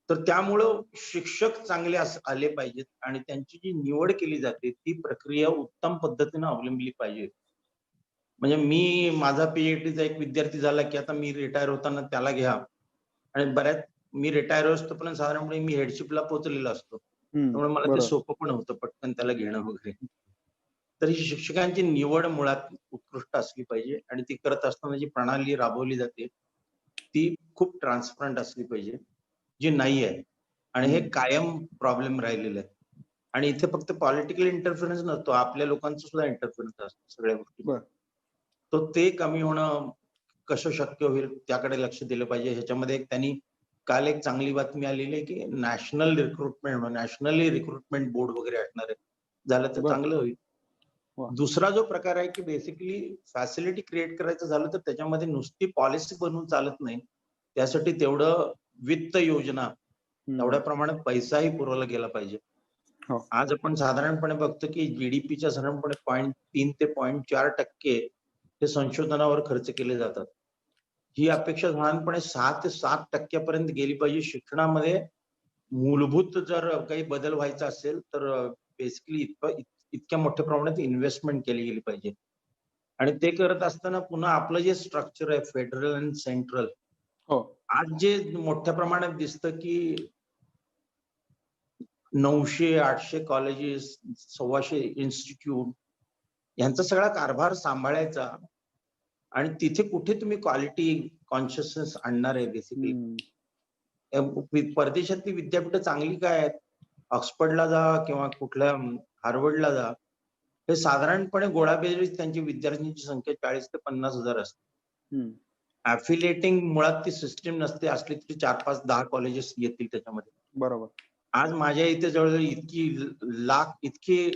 Speaker 4: तर त्यामुळं शिक्षक चांगले आले पाहिजेत आणि त्यांची जी निवड केली जाते ती प्रक्रिया उत्तम पद्धतीने अवलंबली पाहिजे. म्हणजे माझा पीएचडीचा एक विद्यार्थी झाला की आता मी रिटायर होताना त्याला घ्या आणि मी रिटायर असतोपर्यंत साधारणपणे मी हेडशिपला पोहोचलेलो असतो. त्यामुळे मला ते
Speaker 2: बरोबर.
Speaker 4: सोपं पण होतं पटकन त्याला घेणं वगैरे. तर ही शिक्षकांची निवड मुळात उत्कृष्ट असली पाहिजे आणि ती करत असताना जी प्रणाली राबवली जाते ती खूप ट्रान्सपरंट असली पाहिजे, जी नाही आहे. आणि हे कायम प्रॉब्लेम राहिलेलं आहे. आणि इथे फक्त पॉलिटिकल इंटरफरन्स नसतो, आपल्या लोकांचा सुद्धा इंटरफरन्स असतो सगळ्या गोष्टी.
Speaker 2: बर.
Speaker 4: तो ते कमी होणं कसं शक्य होईल त्याकडे लक्ष दिलं पाहिजे. ह्याच्यामध्ये त्यांनी काल एक चांगली बातमी आलेली आहे की नॅशनली रिक्रुटमेंट बोर्ड वगैरे असणार आहे. झालं तर
Speaker 2: बर.
Speaker 4: चांगलं होईल.
Speaker 2: वा.
Speaker 4: दुसरा जो प्रकार आहे की बेसिकली फॅसिलिटी क्रिएट करायचं झालं तर त्याच्यामध्ये नुसती पॉलिसी बनवून चालत नाही. त्यासाठी तेवढं वित्त योजना, तेवढ्या प्रमाणात पैसाही पुरवला गेला पाहिजे.
Speaker 2: हो.
Speaker 4: आज आपण साधारणपणे बघतो की जीडीपीच्या साधारणपणे 0.3 ते 0.4% हे संशोधनावर खर्च केले जातात. ही अपेक्षा साधारणपणे 6 ते 7% पर्यंत गेली पाहिजे. शिक्षणामध्ये मूलभूत जर काही बदल व्हायचा असेल तर बेसिकली इतक्या मोठ्या प्रमाणात इन्व्हेस्टमेंट केली गेली पाहिजे. आणि ते करत असताना पुन्हा आपलं जे स्ट्रक्चर आहे फेडरल आणि सेंट्रल,
Speaker 2: हो.
Speaker 4: आज जे मोठ्या प्रमाणात दिसतं की 900-800 कॉलेजेस, 1,200 इन्स्टिट्यूट यांचा सगळा कारभार सांभाळायचा आणि तिथे कुठे तुम्ही क्वालिटी कॉन्शियसनेस आणणार आहे बेसिकली. परदेशातली विद्यापीठ चांगली काय आहेत? ऑक्सफर्डला जा किंवा कुठल्या हार्वर्डला जा, हे साधारणपणे गोळाबेरीज त्यांची विद्यार्थ्यांची संख्या 40 ते 50,000 असते. ऍफिलिएटिंग मुळात ती सिस्टीम नसते, असली तरी 4-5-10 कॉलेजेस येतील त्याच्यामध्ये.
Speaker 2: बरोबर.
Speaker 4: आज माझ्या इथे जवळजवळ इतकी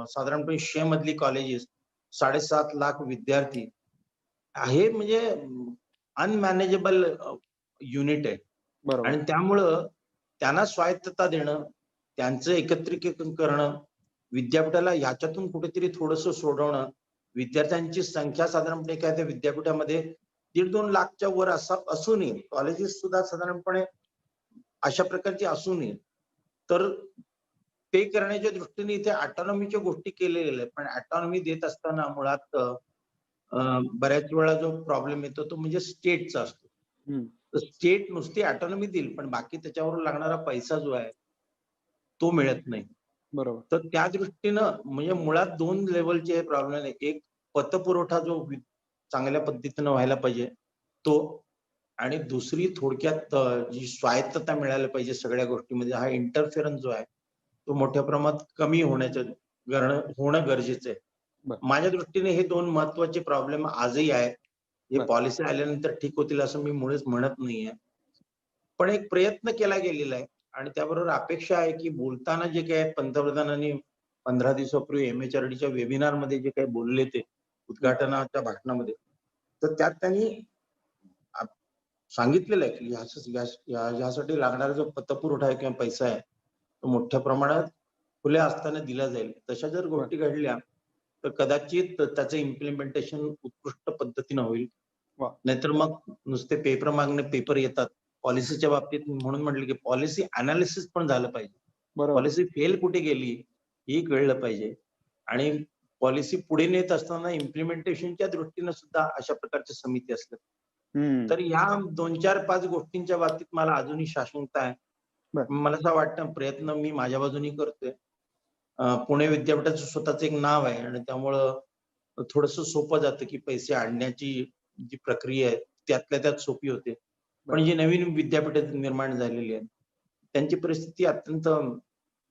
Speaker 4: साधारणपणे 100 मधली कॉलेजेस, 7.5 लाख विद्यार्थी हे म्हणजे अनमॅनेजेबल युनिट आहे.
Speaker 2: बरोबर.
Speaker 4: आणि त्यामुळं त्यांना स्वायत्तता देणं, त्यांचं एकत्रीकरण करणं, विद्यापीठाला ह्याच्यातून कुठेतरी थोडंसं सोडवणं, विद्यार्थ्यांची संख्या साधारणपणे काय त्या विद्यापीठामध्ये 1.5-2 लाखच्या वर असू नये, कॉलेजेस सुद्धा साधारणपणे अशा प्रकारची असू नये. तर ते करण्याच्या दृष्टीने इथे ऑटोनॉमीच्या गोष्टी केलेल्या आहेत. पण ऑटोनॉमी देत असताना मुळात बऱ्याच वेळा जो प्रॉब्लेम येतो तो म्हणजे स्टेटचा असतो.
Speaker 2: हम्म.
Speaker 4: तर स्टेट नुसती ऑटोनॉमी देईल, पण बाकी त्याच्यावर लागणारा पैसा जो आहे तो मिळत नाही.
Speaker 2: बरोबर.
Speaker 4: तर त्या दृष्टीनं म्हणजे मुळात 2 लेव्हलचे प्रॉब्लेम आहे. एक पतपुरवठा जो चांगल्या पद्धतीनं व्हायला पाहिजे तो, आणि दुसरी थोडक्यात जी स्वायत्तता मिळायला पाहिजे सगळ्या गोष्टीमध्ये. हा इंटरफेरन्स जो आहे तो मोठ्या प्रमाणात कमी होणं गरजेचं आहे.
Speaker 2: बर.
Speaker 4: माझ्या दृष्टीने हे 2 महत्वाचे प्रॉब्लेम आजही आहेत. हे
Speaker 2: बर.
Speaker 4: पॉलिसी आल्यानंतर ठीक होतील असं मी मुळीच म्हणत नाहीये. पण एक प्रयत्न केला गेलेला आहे आणि त्याबरोबर अपेक्षा आहे की बोलताना जे काही पंतप्रधानांनी 15 दिवसापूर्वी MHRDच्या वेबिनारमध्ये जे काही बोलले ते उद्घाटनाच्या भाषणामध्ये, तर त्यात त्यांनी सांगितलेलं आहे की ह्यासाठी लागणारा जो पतपुरवठा आहे किंवा पैसा आहे तो मोठ्या प्रमाणात खुल्या असताना दिला जाईल. तशा जर गोष्टी घडल्या तर कदाचित त्याचं इम्प्लिमेंटेशन उत्कृष्ट पद्धतीनं होईल.
Speaker 2: वा.
Speaker 4: नाहीतर मग नुसते पेपर मागणे पेपर येतात. पॉलिसीच्या बाबतीत म्हणून म्हटलं की पॉलिसी अनालिसिस पण झालं पाहिजे.
Speaker 2: बरोबर.
Speaker 4: पॉलिसी फेल कुठे गेली ही कळलं पाहिजे आणि पॉलिसी पुढे नेत असताना इम्प्लिमेंटेशनच्या दृष्टीनं सुद्धा अशा प्रकारच्या समिती असतात.
Speaker 2: हम्म.
Speaker 4: तर ह्या 2, 4, 5 गोष्टींच्या बाबतीत मला अजूनही साशंकता आहे.
Speaker 2: बर.
Speaker 4: मला असं वाटतं प्रयत्न मी माझ्या बाजूनी करतोय. पुणे विद्यापीठाचं स्वतःच एक नाव आहे आणि त्यामुळं थोडंसं सोपं जातं की पैसे आणण्याची जी प्रक्रिया आहे त्यातल्या त्यात सोपी होते. पण जी नवीन विद्यापीठ निर्माण झालेली आहे त्यांची परिस्थिती अत्यंत,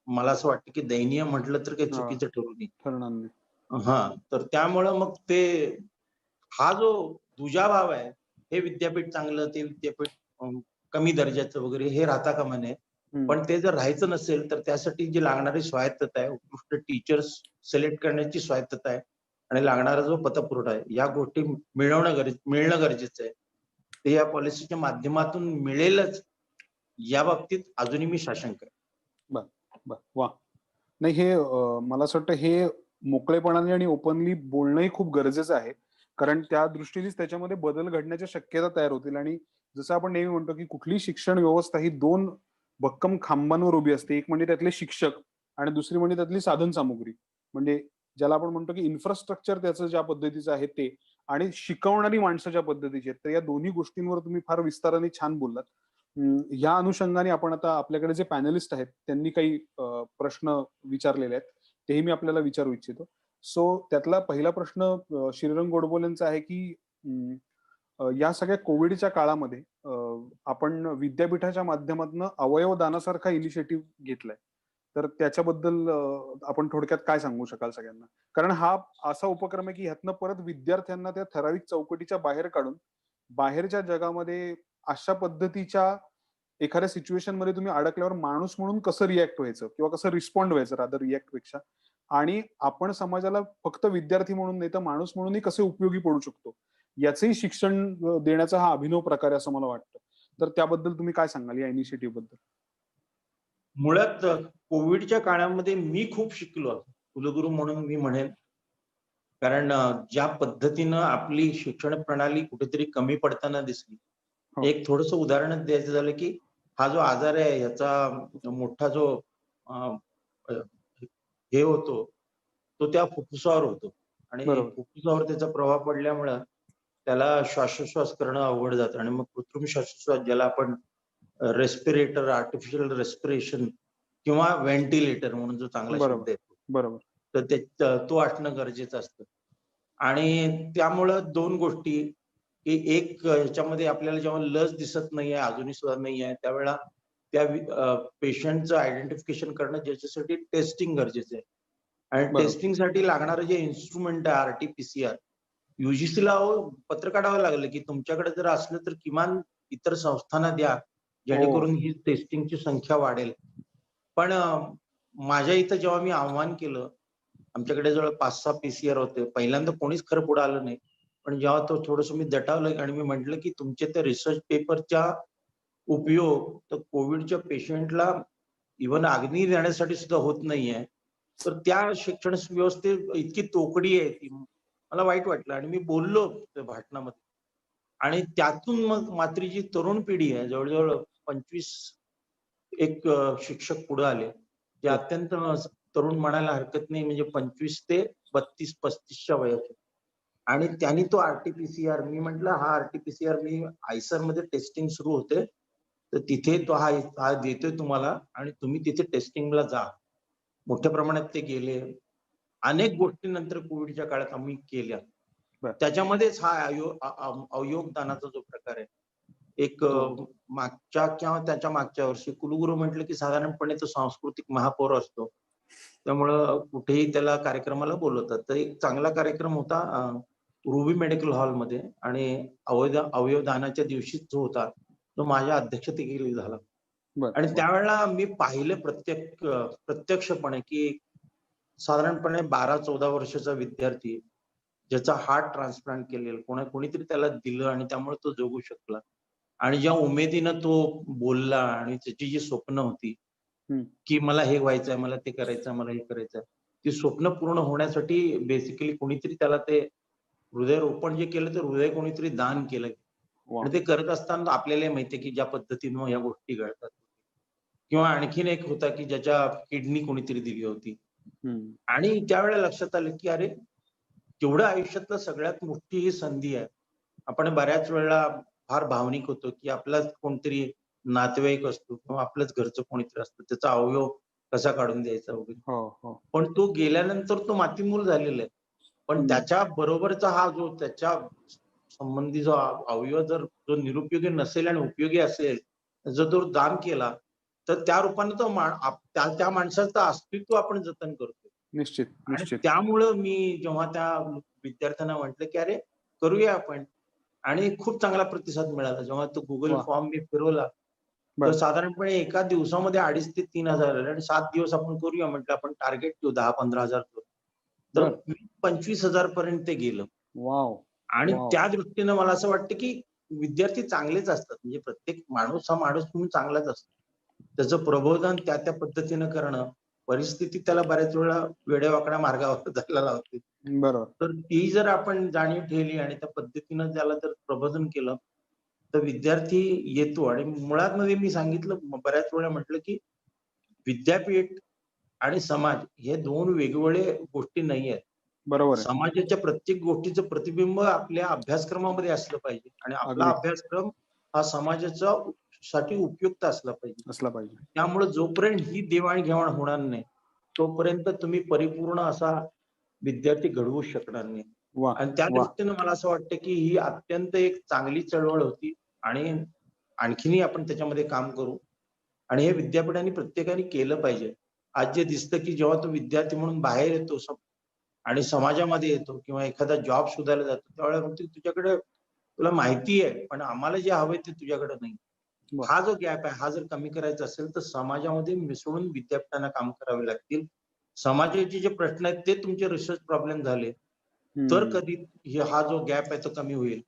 Speaker 4: मला असं वाटतं की दयनीय म्हटलं तर काही चुकीचं ठरू नये.
Speaker 2: ठरणार नाही.
Speaker 4: तर त्यामुळं मग ते हा जो दुजाभाव आहे, हे विद्यापीठ चांगलं, ते विद्यापीठ कमी दर्जाचं वगैरे हे राहता कामा नये. पण ते जर राहायचं नसेल तर त्यासाठी जी लागणारी स्वायत्तता आहे, उत्कृष्ट टीचर्स सिलेक्ट करण्याची स्वायत्तता आहे आणि लागणारा जो पतपुरवठा आहे, या गोष्टी मिळणं गरजेचं आहे. ते या पॉलिसीच्या माध्यमातून मिळेलच या बाबतीत अजूनही मी साशंक आहे.
Speaker 2: वा. नाही, हे मला असं वाटतं हे मोकळेपणाने आणि ओपनली बोलणंही खूप गरजेचं आहे. कारण त्या दृष्टीनेच त्याच्यामध्ये बदल घडण्याच्या शक्यता तयार होतील. आणि जसं आपण नेहमी म्हणतो की कुठली शिक्षण व्यवस्था ही 2 भक्कम खांबांवर उभी असते. एक म्हणजे त्यातले शिक्षक आणि दुसरी म्हणजे त्यातली साधन सामुग्री. म्हणजे ज्याला आपण म्हणतो की इन्फ्रास्ट्रक्चर त्याचं ज्या पद्धतीचं आहे ते, आणि शिकवणारी माणसं ज्या पद्धतीची आहेत. तर या दोन्ही गोष्टींवर तुम्ही फार विस्ताराने छान बोललात. या अनुषंगाने आपण आता आपल्याकडे जे पॅनलिस्ट आहेत त्यांनी काही प्रश्न विचारलेले आहेत, तेही मी आपल्याला विचारू इच्छितो. सो त्यातला पहिला प्रश्न श्रीरंग गोडबोलेंचा आहे की या सगळ्या कोविडच्या काळामध्ये आपण विद्यापीठाच्या माध्यमातून अवयव दानासारखा इनिशिएटिव्ह घेतलाय. तर त्याच्याबद्दल आपण थोडक्यात काय सांगू शकाल सगळ्यांना? कारण हा असा उपक्रम आहे की ह्यातनं परत विद्यार्थ्यांना त्या ठराविक चौकटीच्या बाहेर काढून बाहेरच्या जगामध्ये अशा पद्धतीच्या एखाद्या सिच्युएशन मध्ये तुम्ही अडकल्यावर माणूस म्हणून कसं रिॲक्ट व्हायचं किंवा कसं रिस्पॉन्ड व्हायचं रादर रिॲक्ट पेक्षा, आणि आपण समाजाला फक्त विद्यार्थी म्हणून नाही तर माणूस म्हणूनही कसे उपयोगी पडू शकतो याचंही शिक्षण देण्याचा हा अभिनव प्रकार आहे असं मला वाटतं. तर त्याबद्दल तुम्ही काय सांगाल या इनिशिएटिव्ह बद्दल?
Speaker 4: मुळात कोविडच्या काळामध्ये मी खूप शिकलो कुलगुरू म्हणून मी म्हणेन. कारण ज्या पद्धतीनं आपली शिक्षण प्रणाली कुठेतरी कमी पडताना दिसली. एक थोडंसं उदाहरण द्यायचं झालं की हा जो आजार आहे ह्याचा मोठा जो हे होतो तो त्या फुफ्फुसावर होतो आणि फुफ्फुसावर त्याचा प्रभाव पडल्यामुळं त्याला श्वासोच्छ्वास करणं अवघड जातं आणि मग कृत्रिम श्वासोच्छ्वास ज्याला आपण रेस्पिरेटर, आर्टिफिशियल रेस्पिरेशन किंवा व्हेंटिलेटर म्हणून जो चांगला शब्द येतो,
Speaker 2: बरोबर,
Speaker 4: तर तो असणं गरजेचं असतं. आणि त्यामुळं 2 गोष्टी की एक ह्याच्यामध्ये आपल्याला जेव्हा लस दिसत नाहीये, अजूनही सुद्धा नाहीये, त्यावेळेला त्या पेशंटचं आयडेंटिफिकेशन करणं ज्याच्यासाठी टेस्टिंग गरजेचं आहे. आणि टेस्टिंगसाठी लागणारं जे इन्स्ट्रुमेंट आहे RT-PCR, UGCला पत्र काढावं लागलं की तुमच्याकडे जर असलं तर किमान इतर संस्थांना द्या, जेणेकरून ही टेस्टिंगची संख्या वाढेल. पण माझ्या इथं जेव्हा मी आव्हान केलं, आमच्याकडे जवळ 5-6 PCR होते. पहिल्यांदा कोणीच खरं पुढे आलं नाही. पण जेव्हा तो थोडंसं मी दटावलं आणि मी म्हटलं की तुमच्या त्या रिसर्च पेपरचा उपयोग तर कोविडच्या पेशंटला इव्हन अग्नी देण्यासाठी सुद्धा होत नाहीये. तर त्या शिक्षण व्यवस्थेत इतकी तोकडी आहे ती, मला वाईट वाटलं आणि मी बोललो त्या भाषणामध्ये. आणि त्यातून मग मात्र जी तरुण पिढी आहे, जवळजवळ 25 एक शिक्षक पुढे आले, जे अत्यंत तरुण म्हणायला हरकत नाही, म्हणजे 25 ते 32-35च्या वयाचे. आणि त्यांनी तो आरटीपीसीआर, मी म्हटलं हा आरटीपीसीआर मी आयसर मध्ये टेस्टिंग सुरू होते, तर तिथे तो हा देतोय तुम्हाला आणि तुम्ही तिथे टेस्टिंगला जा. मोठ्या प्रमाणात ते गेले. अनेक गोष्टी नंतर कोविडच्या काळात आम्ही केल्या.
Speaker 2: बर.
Speaker 4: त्याच्यामध्येच हा अवयवदानाचा जो प्रकार आहे, एक मागच्या किंवा त्याच्या मागच्या वर्षी कुलगुरू म्हटलं की साधारणपणे तो सांस्कृतिक महापौर असतो, त्यामुळं कुठेही त्याला कार्यक्रमाला बोलवतात. तर एक चांगला कार्यक्रम होता रुबी मेडिकल हॉलमध्ये आणि अवयवदानाच्या दिवशीच जो होता तो माझ्या अध्यक्षतेखाली झाला.
Speaker 2: बर.
Speaker 4: आणि त्यावेळेला मी पाहिलं प्रत्यक्षपणे की साधारणपणे 12-14 वर्षाचा विद्यार्थी ज्याचा हार्ट ट्रान्सप्लांट केलेला, कोणीतरी त्याला दिलं आणि त्यामुळे तो जगू शकला. आणि ज्या उमेदीनं तो बोलला आणि त्याची जी स्वप्न होती की मला हे व्हायचंय, मला ते करायचंय, मला हे करायचंय, ती स्वप्न पूर्ण होण्यासाठी बेसिकली कोणीतरी त्याला ते हृदयरोपण जे केलं, ते हृदय कोणीतरी दान केलं. आणि ते करत असताना आपल्याला माहितीये की ज्या पद्धतीनं या गोष्टी घडतात. किंवा आणखीन एक होता की ज्याच्या किडनी कोणीतरी दिली होती. आणि त्यावेळेला लक्षात आलं की अरे, तेवढं आयुष्यातलं सगळ्यात मोठी ही संधी आहे. आपण बऱ्याच वेळेला फार भावनिक होतो की आपलाच कोणतरी नातेवाईक असतो किंवा आपलंच घरचं कोणीतरी असतं, त्याचा अवयव कसा काढून द्यायचा वगैरे. पण तो गेल्यानंतर तो मातीमूल झालेला आहे. पण त्याच्या बरोबरचा हा जो त्याच्या संबंधी जो अवयव जर जो निरुपयोगी नसेल आणि उपयोगी असेल, जर तो दान केला, तर त्या रूपाने तो त्या माणसाचं अस्तित्व आपण जतन करतो.
Speaker 2: निश्चित,
Speaker 4: आणि
Speaker 2: निश्चित.
Speaker 4: त्यामुळं मी जेव्हा त्या विद्यार्थ्यांना म्हटलं की अरे करूया आपण, आणि खूप चांगला प्रतिसाद मिळाला. जेव्हा तो गुगल फॉर्म मी फिरवला, तर साधारणपणे एका दिवसामध्ये 2,500 ते 3,000 आले. आणि 7 दिवस आपण करूया म्हटलं, आपण टार्गेट ठेवू 10-15,000 करू. तर 25,000 पर्यंत ते गेलं. आणि त्या दृष्टीनं मला असं वाटतं की विद्यार्थी चांगलेच असतात. म्हणजे प्रत्येक माणूस हा माणूस म्हणून चांगलाच असतो. त्याचं प्रबोधन त्या पद्धतीनं करणं, परिस्थिती त्याला बऱ्याच वेळा वेड्यावाकड्या मार्गावर जायला लावते.
Speaker 2: बरोबर.
Speaker 4: तर ती जर आपण जाणीव ठेवली आणि त्या पद्धतीनं त्याला जर प्रबोधन केलं, तर विद्यार्थी येतो. आणि मुळात मध्ये मी सांगितलं, बऱ्याच वेळा म्हटलं की विद्यापीठ आणि समाज हे 2 वेगवेगळे गोष्टी नाही आहेत.
Speaker 2: बरोबर आहे.
Speaker 4: समाजाच्या प्रत्येक गोष्टीचं प्रतिबिंब आपल्या अभ्यासक्रमामध्ये असलं पाहिजे आणि आपला अभ्यासक्रम हा समाजाचा साठी उपयुक्त असला पाहिजे. त्यामुळे जोपर्यंत ही देवाणघेवाण होणार नाही, तोपर्यंत तुम्ही परिपूर्ण असा विद्यार्थी घडवू शकणार नाही. आणि त्या दृष्टीनं मला असं वाटतं की ही अत्यंत एक चांगली चळवळ होती आणि आणखीनही आपण त्याच्यामध्ये काम करू. आणि हे विद्यापीठांनी प्रत्येकाने केलं पाहिजे. आज जे दिसतं की जेव्हा तो विद्यार्थी म्हणून बाहेर येतो आणि समाजामध्ये येतो किंवा एखादा जॉब शोधायला जातो, त्यावेळेला म्हणतो तुझ्याकडे तुला माहिती आहे, पण आम्हाला जे हवंय ते तुझ्याकडे नाही. हा जो गॅप आहे, हा जर कमी करायचा असेल तर समाजामध्ये मिसळून विद्यापीठांना काम करावे लागतील. समाजाचे जे प्रश्न आहेत ते तुमचे रिसर्च प्रॉब्लेम झाले, तर कधी हा जो गॅप आहे तो कमी होईल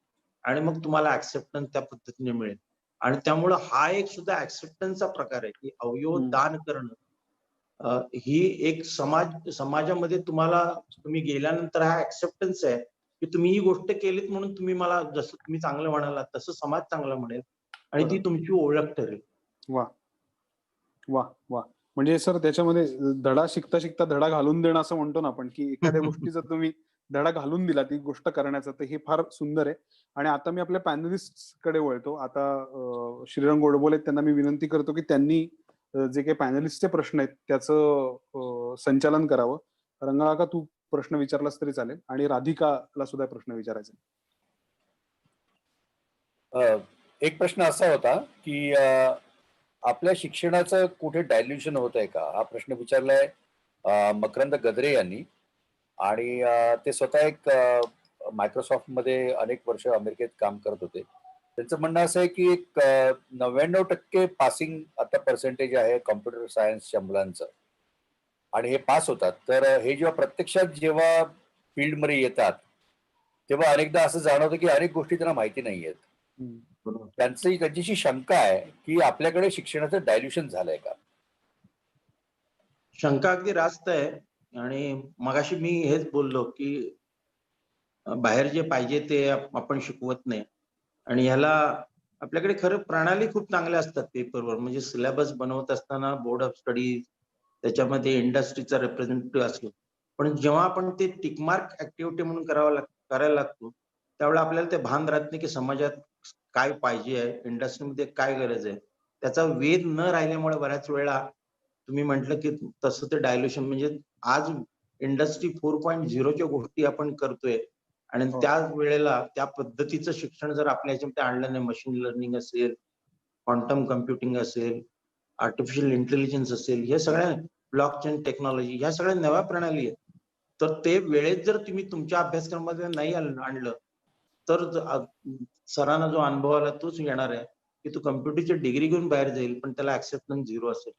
Speaker 4: आणि मग तुम्हाला ऍक्सेप्टन्स त्या पद्धतीने मिळेल. आणि त्यामुळं हा एक सुद्धा ऍक्सेप्टन्सचा प्रकार आहे की अवयव दान करणं. ही एक समाजामध्ये तुम्ही गेल्यानंतर हा ऍक्सेप्टन्स आहे की तुम्ही ही गोष्ट केलीत म्हणून तुम्ही मला, जसं तुम्ही चांगलं म्हणालात तसं समाज चांगला म्हणेल आणि ती तुमची ओळख ठरेल.
Speaker 2: वा. म्हणजे सर त्याच्यामध्ये धडा शिकता शिकता धडा घालून देणं असं म्हणतो ना आपण, की एखाद्या गोष्टीचा तुम्ही धडा घालून दिला ती गोष्ट करण्याचा, तर हे फार सुंदर आहे. आणि आता मी आपल्या पॅनलिस्ट कडे वळतो. आता श्रीरंग गोडबोले त्यांना मी विनंती करतो की त्यांनी जे काही पॅनलिस्टचे प्रश्न आहेत त्याचं संचालन करावं. रंगाका, तू प्रश्न विचारलास तरी चालेल आणि राधिकाला सुद्धा प्रश्न विचारायचा.
Speaker 1: एक प्रश्न असा होता की आपल्या शिक्षणाचं कुठे डायल्युशन होत आहे का, हा प्रश्न विचारलाय मकरंद गद्रे यांनी. आणि ते स्वतः एक मायक्रोसॉफ्ट मध्ये अनेक वर्ष अमेरिकेत काम करत होते. त्यांचं म्हणणं असं आहे की एक 99% पासिंग आता पर्सेंटेज आहे कॉम्प्युटर सायन्सच्या मुलांचं, आणि हे पास होतात. तर हे जेव्हा प्रत्यक्षात जेव्हा फील्डमध्ये येतात तेव्हा अनेकदा असं जाणवतं की अनेक गोष्टी त्यांना माहिती नाही आहेत. त्यांच्याशी शंका आहे की आपल्याकडे शिक्षणाचं डायल्युशन झालंय का?
Speaker 4: शंका अगदी रास्त आहे. आणि मगाशी मी हेच बोललो की बाहेर जे पाहिजे ते आपण शिकवत नाही. आणि ह्याला आपल्याकडे खरं प्रणाली खूप चांगल्या असतात पेपरवर. म्हणजे सिलेबस बनवत असताना बोर्ड ऑफ स्टडीज, त्याच्यामध्ये इंडस्ट्रीचा रिप्रेझेंटेटिव्ह असतो. पण जेव्हा आपण ते टिकमार्क ऍक्टिव्हिटी म्हणून करायला लागतो त्यावेळेला आपल्याला ते भान राहत नाही की समाजात काय पाहिजे आहे, इंडस्ट्रीमध्ये काय गरज आहे. त्याचा वेध न राहिल्यामुळे बऱ्याच वेळा तुम्ही म्हटलं की तसं ते डायल्युशन म्हणजे आज इंडस्ट्री 4.0च्या गोष्टी आपण करतोय आणि
Speaker 2: हो.
Speaker 4: त्या वेळेला त्या पद्धतीचं शिक्षण जर आपल्या ह्याच्यामध्ये आणलं नाही, मशीन लर्निंग असेल, क्वांटम कम्प्युटिंग असेल, आर्टिफिशियल इंटेलिजन्स असेल, हे सगळ्या ब्लॉकचेन टेक्नॉलॉजी ह्या सगळ्या नव्या प्रणाली आहेत. तर ते वेळेत जर तुम्ही तुमच्या अभ्यासक्रमामध्ये नाही आणलं तर सरांना जो अनुभव आला तोच येणार आहे की तो कम्प्युटरची डिग्री घेऊन बाहेर जाईल पण त्याला ऍक्सेप्टन्स 0 असेल.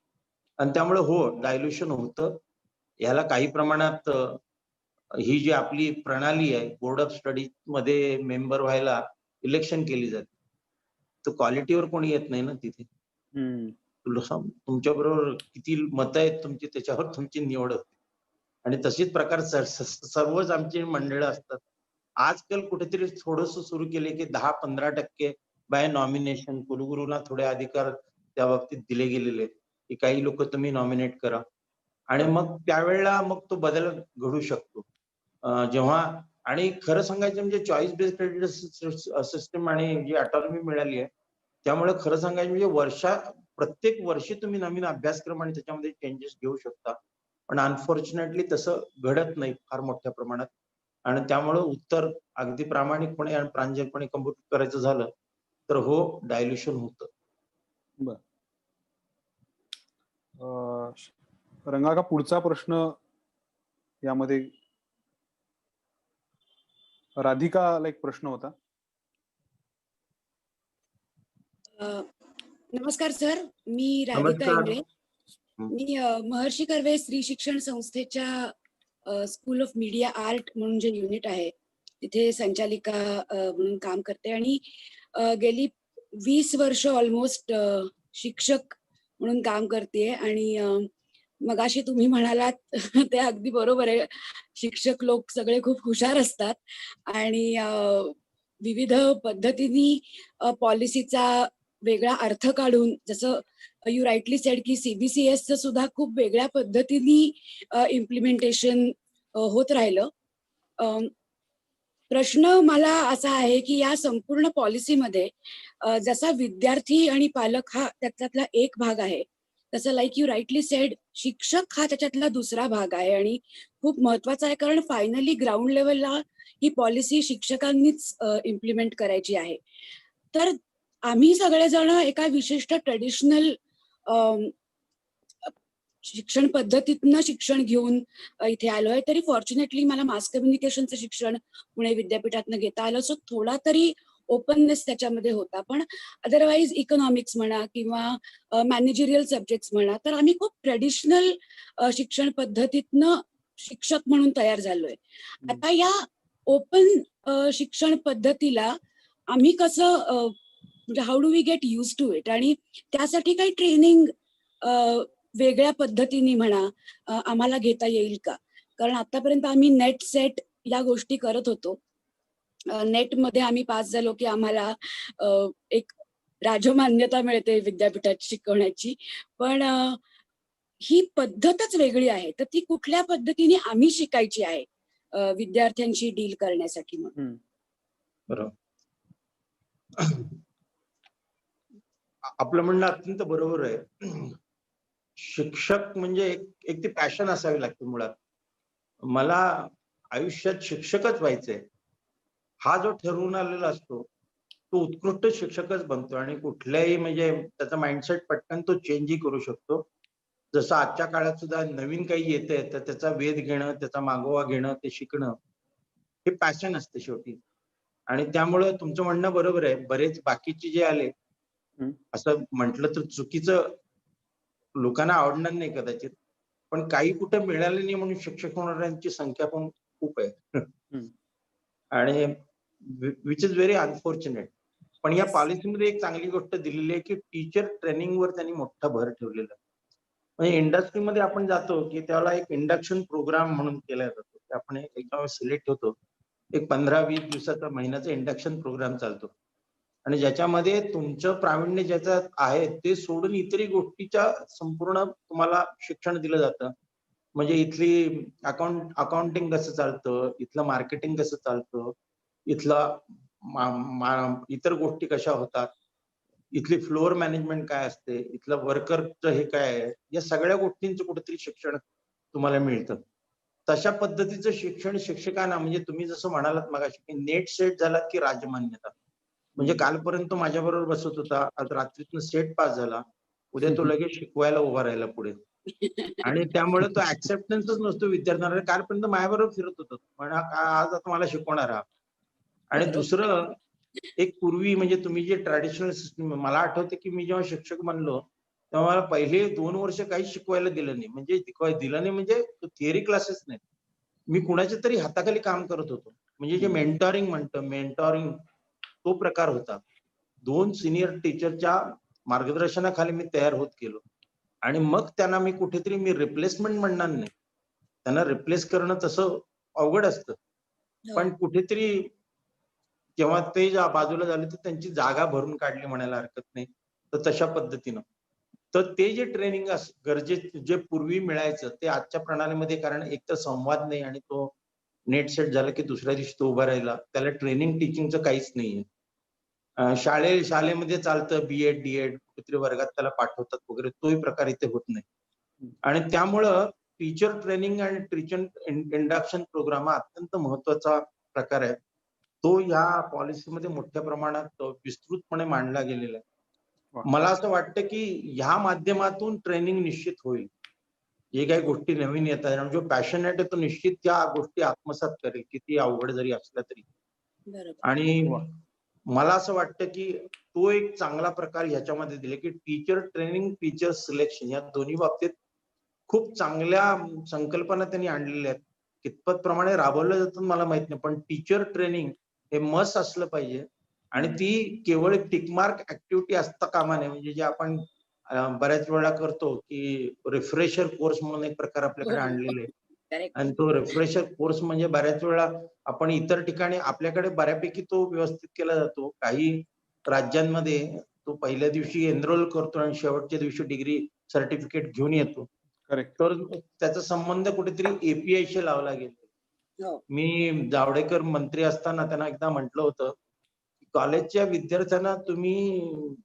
Speaker 4: आणि त्यामुळे हो डायल्युशन होतं. याला काही प्रमाणात ही जी आपली प्रणाली आहे बोर्ड ऑफ स्टडीज मध्ये मेंबर व्हायला इलेक्शन केली जाते. तर क्वालिटीवर कोणी येत नाही ना तिथे. तुमच्या बरोबर किती मतं आहेत तुमची त्याच्यावर तुमची निवड होते. आणि तशीच प्रकार सर्वच आमची मंडळं असतात. आजकाल कुठेतरी थोडंसं सुरू केले की 10-15% बाय नॉमिनेशन कुलगुरूंना थोडे अधिकार त्या बाबतीत दिले गेलेले आहेत की काही लोक तुम्ही नॉमिनेट करा आणि मग त्यावेळेला मग तो बदल घडू शकतो. जेव्हा आणि खरं सांगायचं म्हणजे चॉईस बेस्ड क्रेडिट सिस्टम आणि जी ऑटोनॉमी मिळाली आहे त्यामुळे खरं सांगायचं म्हणजे प्रत्येक वर्षी तुम्ही नवीन अभ्यासक्रम आणि त्याच्यामध्ये चेंजेस घेऊ शकता. पण अनफॉर्च्युनेटली तसं घडत नाही फार मोठ्या प्रमाणात आणि त्यामुळे उत्तर अगदी प्रामाणिकपणे आणि प्रांजळपणे कम्प्युट करायचं झालं तर हो डायल्युशन होतं.
Speaker 2: रंगा का पुढचा प्रश्न यामध्ये राधिकाला एक प्रश्न होता.
Speaker 5: नमस्कार सर, मी राधिका
Speaker 4: नमस्कार.
Speaker 5: इंगळे. मी महर्षी कर्वे स्त्री शिक्षण संस्थेच्या स्कूल ऑफ मीडिया आर्ट म्हणून जे युनिट आहे तिथे संचालिका म्हणून काम करते आणि गेली 20 वर्ष ऑलमोस्ट शिक्षक म्हणून काम करते. आणि मगाशी तुम्ही म्हणालात ते अगदी बरोबर आहे. शिक्षक लोक सगळे खूप हुशार असतात आणि विविध पद्धतीने पॉलिसीचा वेगळा अर्थ काढून, जसं यू राईटली सेड की CBCSचं सुद्धा खूप वेगळ्या पद्धतीने इम्प्लिमेंटेशन होत राहिलं. प्रश्न मला असा आहे की या संपूर्ण पॉलिसीमध्ये जसा विद्यार्थी आणि पालक हा त्याच्यातला एक भाग आहे, तसं लाईक यू राईटली सेड शिक्षक हा त्याच्यातला दुसरा भाग आहे आणि खूप महत्वाचा आहे. कारण फायनली ग्राउंड लेवलला ही पॉलिसी शिक्षकांनीच इम्प्लिमेंट करायची आहे. तर आम्ही सगळेजण एका विशिष्ट ट्रेडिशनल शिक्षण पद्धतीतनं शिक्षण घेऊन इथे आलोय. तरी फॉर्च्युनेटली मला मास कम्युनिकेशनचं शिक्षण पुणे विद्यापीठातनं घेता आलं. सो थोडा तरी ओपननेस त्याच्यामध्ये होता. पण अदरवाईज इकॉनॉमिक्स म्हणा किंवा मॅनेजरियल सब्जेक्ट्स म्हणा, तर आम्ही खूप ट्रेडिशनल शिक्षण पद्धतीतनं शिक्षक म्हणून तयार झालोय. आता या ओपन शिक्षण पद्धतीला आम्ही कसं म्हणजे how do we get use to it, आणि त्यासाठी काही ट्रेनिंग वेगळ्या पद्धतीने म्हणा आम्हाला घेता येईल का? कारण आतापर्यंत आम्ही नेट सेट या गोष्टी करत होतो. नेटमध्ये आम्ही पास झालो की आम्हाला एक राजमान्यता मिळते विद्यापीठात शिकवण्याची. पण ही पद्धतच वेगळी आहे. तर ती कुठल्या पद्धतीने आम्ही शिकायची आहे विद्यार्थ्यांशी डील करण्यासाठी म्हणून.
Speaker 4: बरोबर. आपलं म्हणणं अत्यंत बरोबर आहे. शिक्षक म्हणजे एक ती पॅशन असावी लागते मुळात. मला आयुष्यात शिक्षकच व्हायचंय हा जो ठरवून आलेला असतो तो उत्कृष्ट शिक्षकच बनतो आणि कुठल्याही म्हणजे त्याचा माइंडसेट पटकन तो चेंजही करू शकतो. जसं आजच्या काळात सुद्धा नवीन काही येतंय तर त्याचा वेध घेणं, त्याचा मागोवा घेणं, ते शिकणं हे पॅशन असते शेवटी. आणि त्यामुळे तुमचं म्हणणं बरोबर आहे. बरेच बाकीचे जे आले असं म्हटलं तर चुकीचं लोकांना आवडणार नाही कदाचित, पण काही कुठे मिळाले नाही म्हणून शिक्षक होणाऱ्यांची संख्या पण खूप आहे. आणि विच इज व्हेरी अनफॉर्च्युनेट. पण या पॉलिसीमध्ये एक चांगली गोष्ट दिलेली आहे की टीचर ट्रेनिंगवर त्यांनी मोठा भर ठेवलेला आहे. म्हणजे इंडस्ट्रीमध्ये आपण जातो की त्याला एक इंडक्शन प्रोग्राम म्हणून केला जातो. आपण एकदा सिलेक्ट होतो, एक 15-20 दिवसाचा महिन्याचा इंडक्शन प्रोग्राम चालतो आणि ज्याच्यामध्ये तुमचं प्रावीण्य ज्याच्यात आहे ते सोडून इतरही गोष्टीच्या संपूर्ण तुम्हाला शिक्षण दिलं जातं. म्हणजे इथली अकाउंटिंग कसं चालतं, इथलं मार्केटिंग कसं चालतं, इथला इतर गोष्टी कशा होतात, इथली फ्लोअर मॅनेजमेंट काय असते, इथलं वर्करचं हे काय आहे, या सगळ्या गोष्टींचं कुठेतरी शिक्षण तुम्हाला मिळतं. तशा पद्धतीचं शिक्षण शिक्षकांना, म्हणजे तुम्ही जसं म्हणालात मगाशी की नेट सेट झाला की राजमान्यता, म्हणजे कालपर्यंत माझ्याबरोबर बसत होता, आज रात्रीतनं सेट पास झाला, उद्या तो लगेच शिकवायला उभा राहिला पुढे. आणि त्यामुळे तो ऍक्सेप्टन्सच नसतो विद्यार्थ्यांना. कालपर्यंत माझ्याबरोबर फिरत होतो, म्हणा आज आता मला शिकवणार हा. आणि
Speaker 5: बरोबर.
Speaker 4: दुसरं, एक पूर्वी म्हणजे तुम्ही जे ट्रॅडिशनल सिस्टम, मला आठवते की मी जेव्हा शिक्षक बनलो तेव्हा मला पहिले 2 वर्ष काहीच शिकवायला दिलं नाही. म्हणजे दिलं नाही म्हणजे थिअरी क्लासेस नाही. मी कुणाच्या तरी हाताखाली काम करत होतो. म्हणजे जे मेंटॉरिंग म्हणतो, मेंटॉरिंग तो प्रकार होता. 2 सिनियर टीचरच्या मार्गदर्शनाखाली मी तयार होत गेलो. आणि मग त्यांना मी कुठेतरी, मी रिप्लेसमेंट म्हणणार नाही. त्यांना रिप्लेस करणं तसं अवघड असतं.
Speaker 5: हो.
Speaker 4: पण कुठेतरी जेव्हा ते बाजूला झाले तर त्यांची जागा भरून काढली म्हणायला हरकत नाही. तर तशा पद्धतीनं. तर ते जे ट्रेनिंग गरजेचं जे पूर्वी मिळायचं ते आजच्या प्रणालीमध्ये, कारण एक तर संवाद नाही आणि तो नेट सेट झाला की दुसऱ्या दिवशी तो उभा राहिला. त्याला ट्रेनिंग टीचिंगचं काहीच नाहीये. शाळेमध्ये चालतं बीएड, डीएड, कुठेतरी वर्गात त्याला पाठवतात वगैरे, तोही प्रकार इथे होत नाही. आणि त्यामुळं टीचर ट्रेनिंग आणि टीचर इंडक्शन प्रोग्राम हा अत्यंत महत्वाचा प्रकार आहे. तो या पॉलिसीमध्ये मोठ्या प्रमाणात विस्तृतपणे मांडला गेलेला आहे.
Speaker 2: वा.
Speaker 4: मला असं वाटतं की ह्या माध्यमातून ट्रेनिंग निश्चित होईल. जे काही गोष्टी नवीन येतात आणि जो पॅशनेट आहे तो निश्चित त्या गोष्टी आत्मसात करेल, किती अवघड जरी असल्या तरी.
Speaker 5: बरोबर.
Speaker 4: आणि
Speaker 2: वा.
Speaker 4: मला असं वाटतं की तो एक चांगला प्रकार ह्याच्यामध्ये दिले की टीचर ट्रेनिंग, टीचर सिलेक्शन या दोन्ही बाबतीत खूप चांगल्या संकल्पना त्यांनी आणलेल्या आहेत. कितपत प्रमाणे राबवलं जातं मला माहित नाही, पण टीचर ट्रेनिंग हे मस्ट असलं पाहिजे. आणि ती केवळ एक टिकमार्क ऍक्टिव्हिटी असता कामा नये. म्हणजे जे आपण बऱ्याच वेळा करतो की रिफ्रेशर कोर्स म्हणून एक प्रकार आपल्याकडे आणलेले आहे.
Speaker 5: करेक्ट.
Speaker 4: आणि तो रिफ्रेशर कोर्स म्हणजे बऱ्याच वेळा आपण इतर ठिकाणी आपल्याकडे बऱ्यापैकी तो व्यवस्थित केला जातो. काही राज्यांमध्ये तो पहिल्या दिवशी एनरोल करतो आणि शेवटच्या दिवशी डिग्री सर्टिफिकेट घेऊन येतो.
Speaker 2: करेक्ट.
Speaker 4: तर त्याचा संबंध कुठेतरी एपीआयशी लावला गेला.
Speaker 5: हो.
Speaker 4: मी जावडेकर मंत्री असताना त्यांना एकदा म्हटलं होतं, की कॉलेजच्या विद्यार्थ्यांना तुम्ही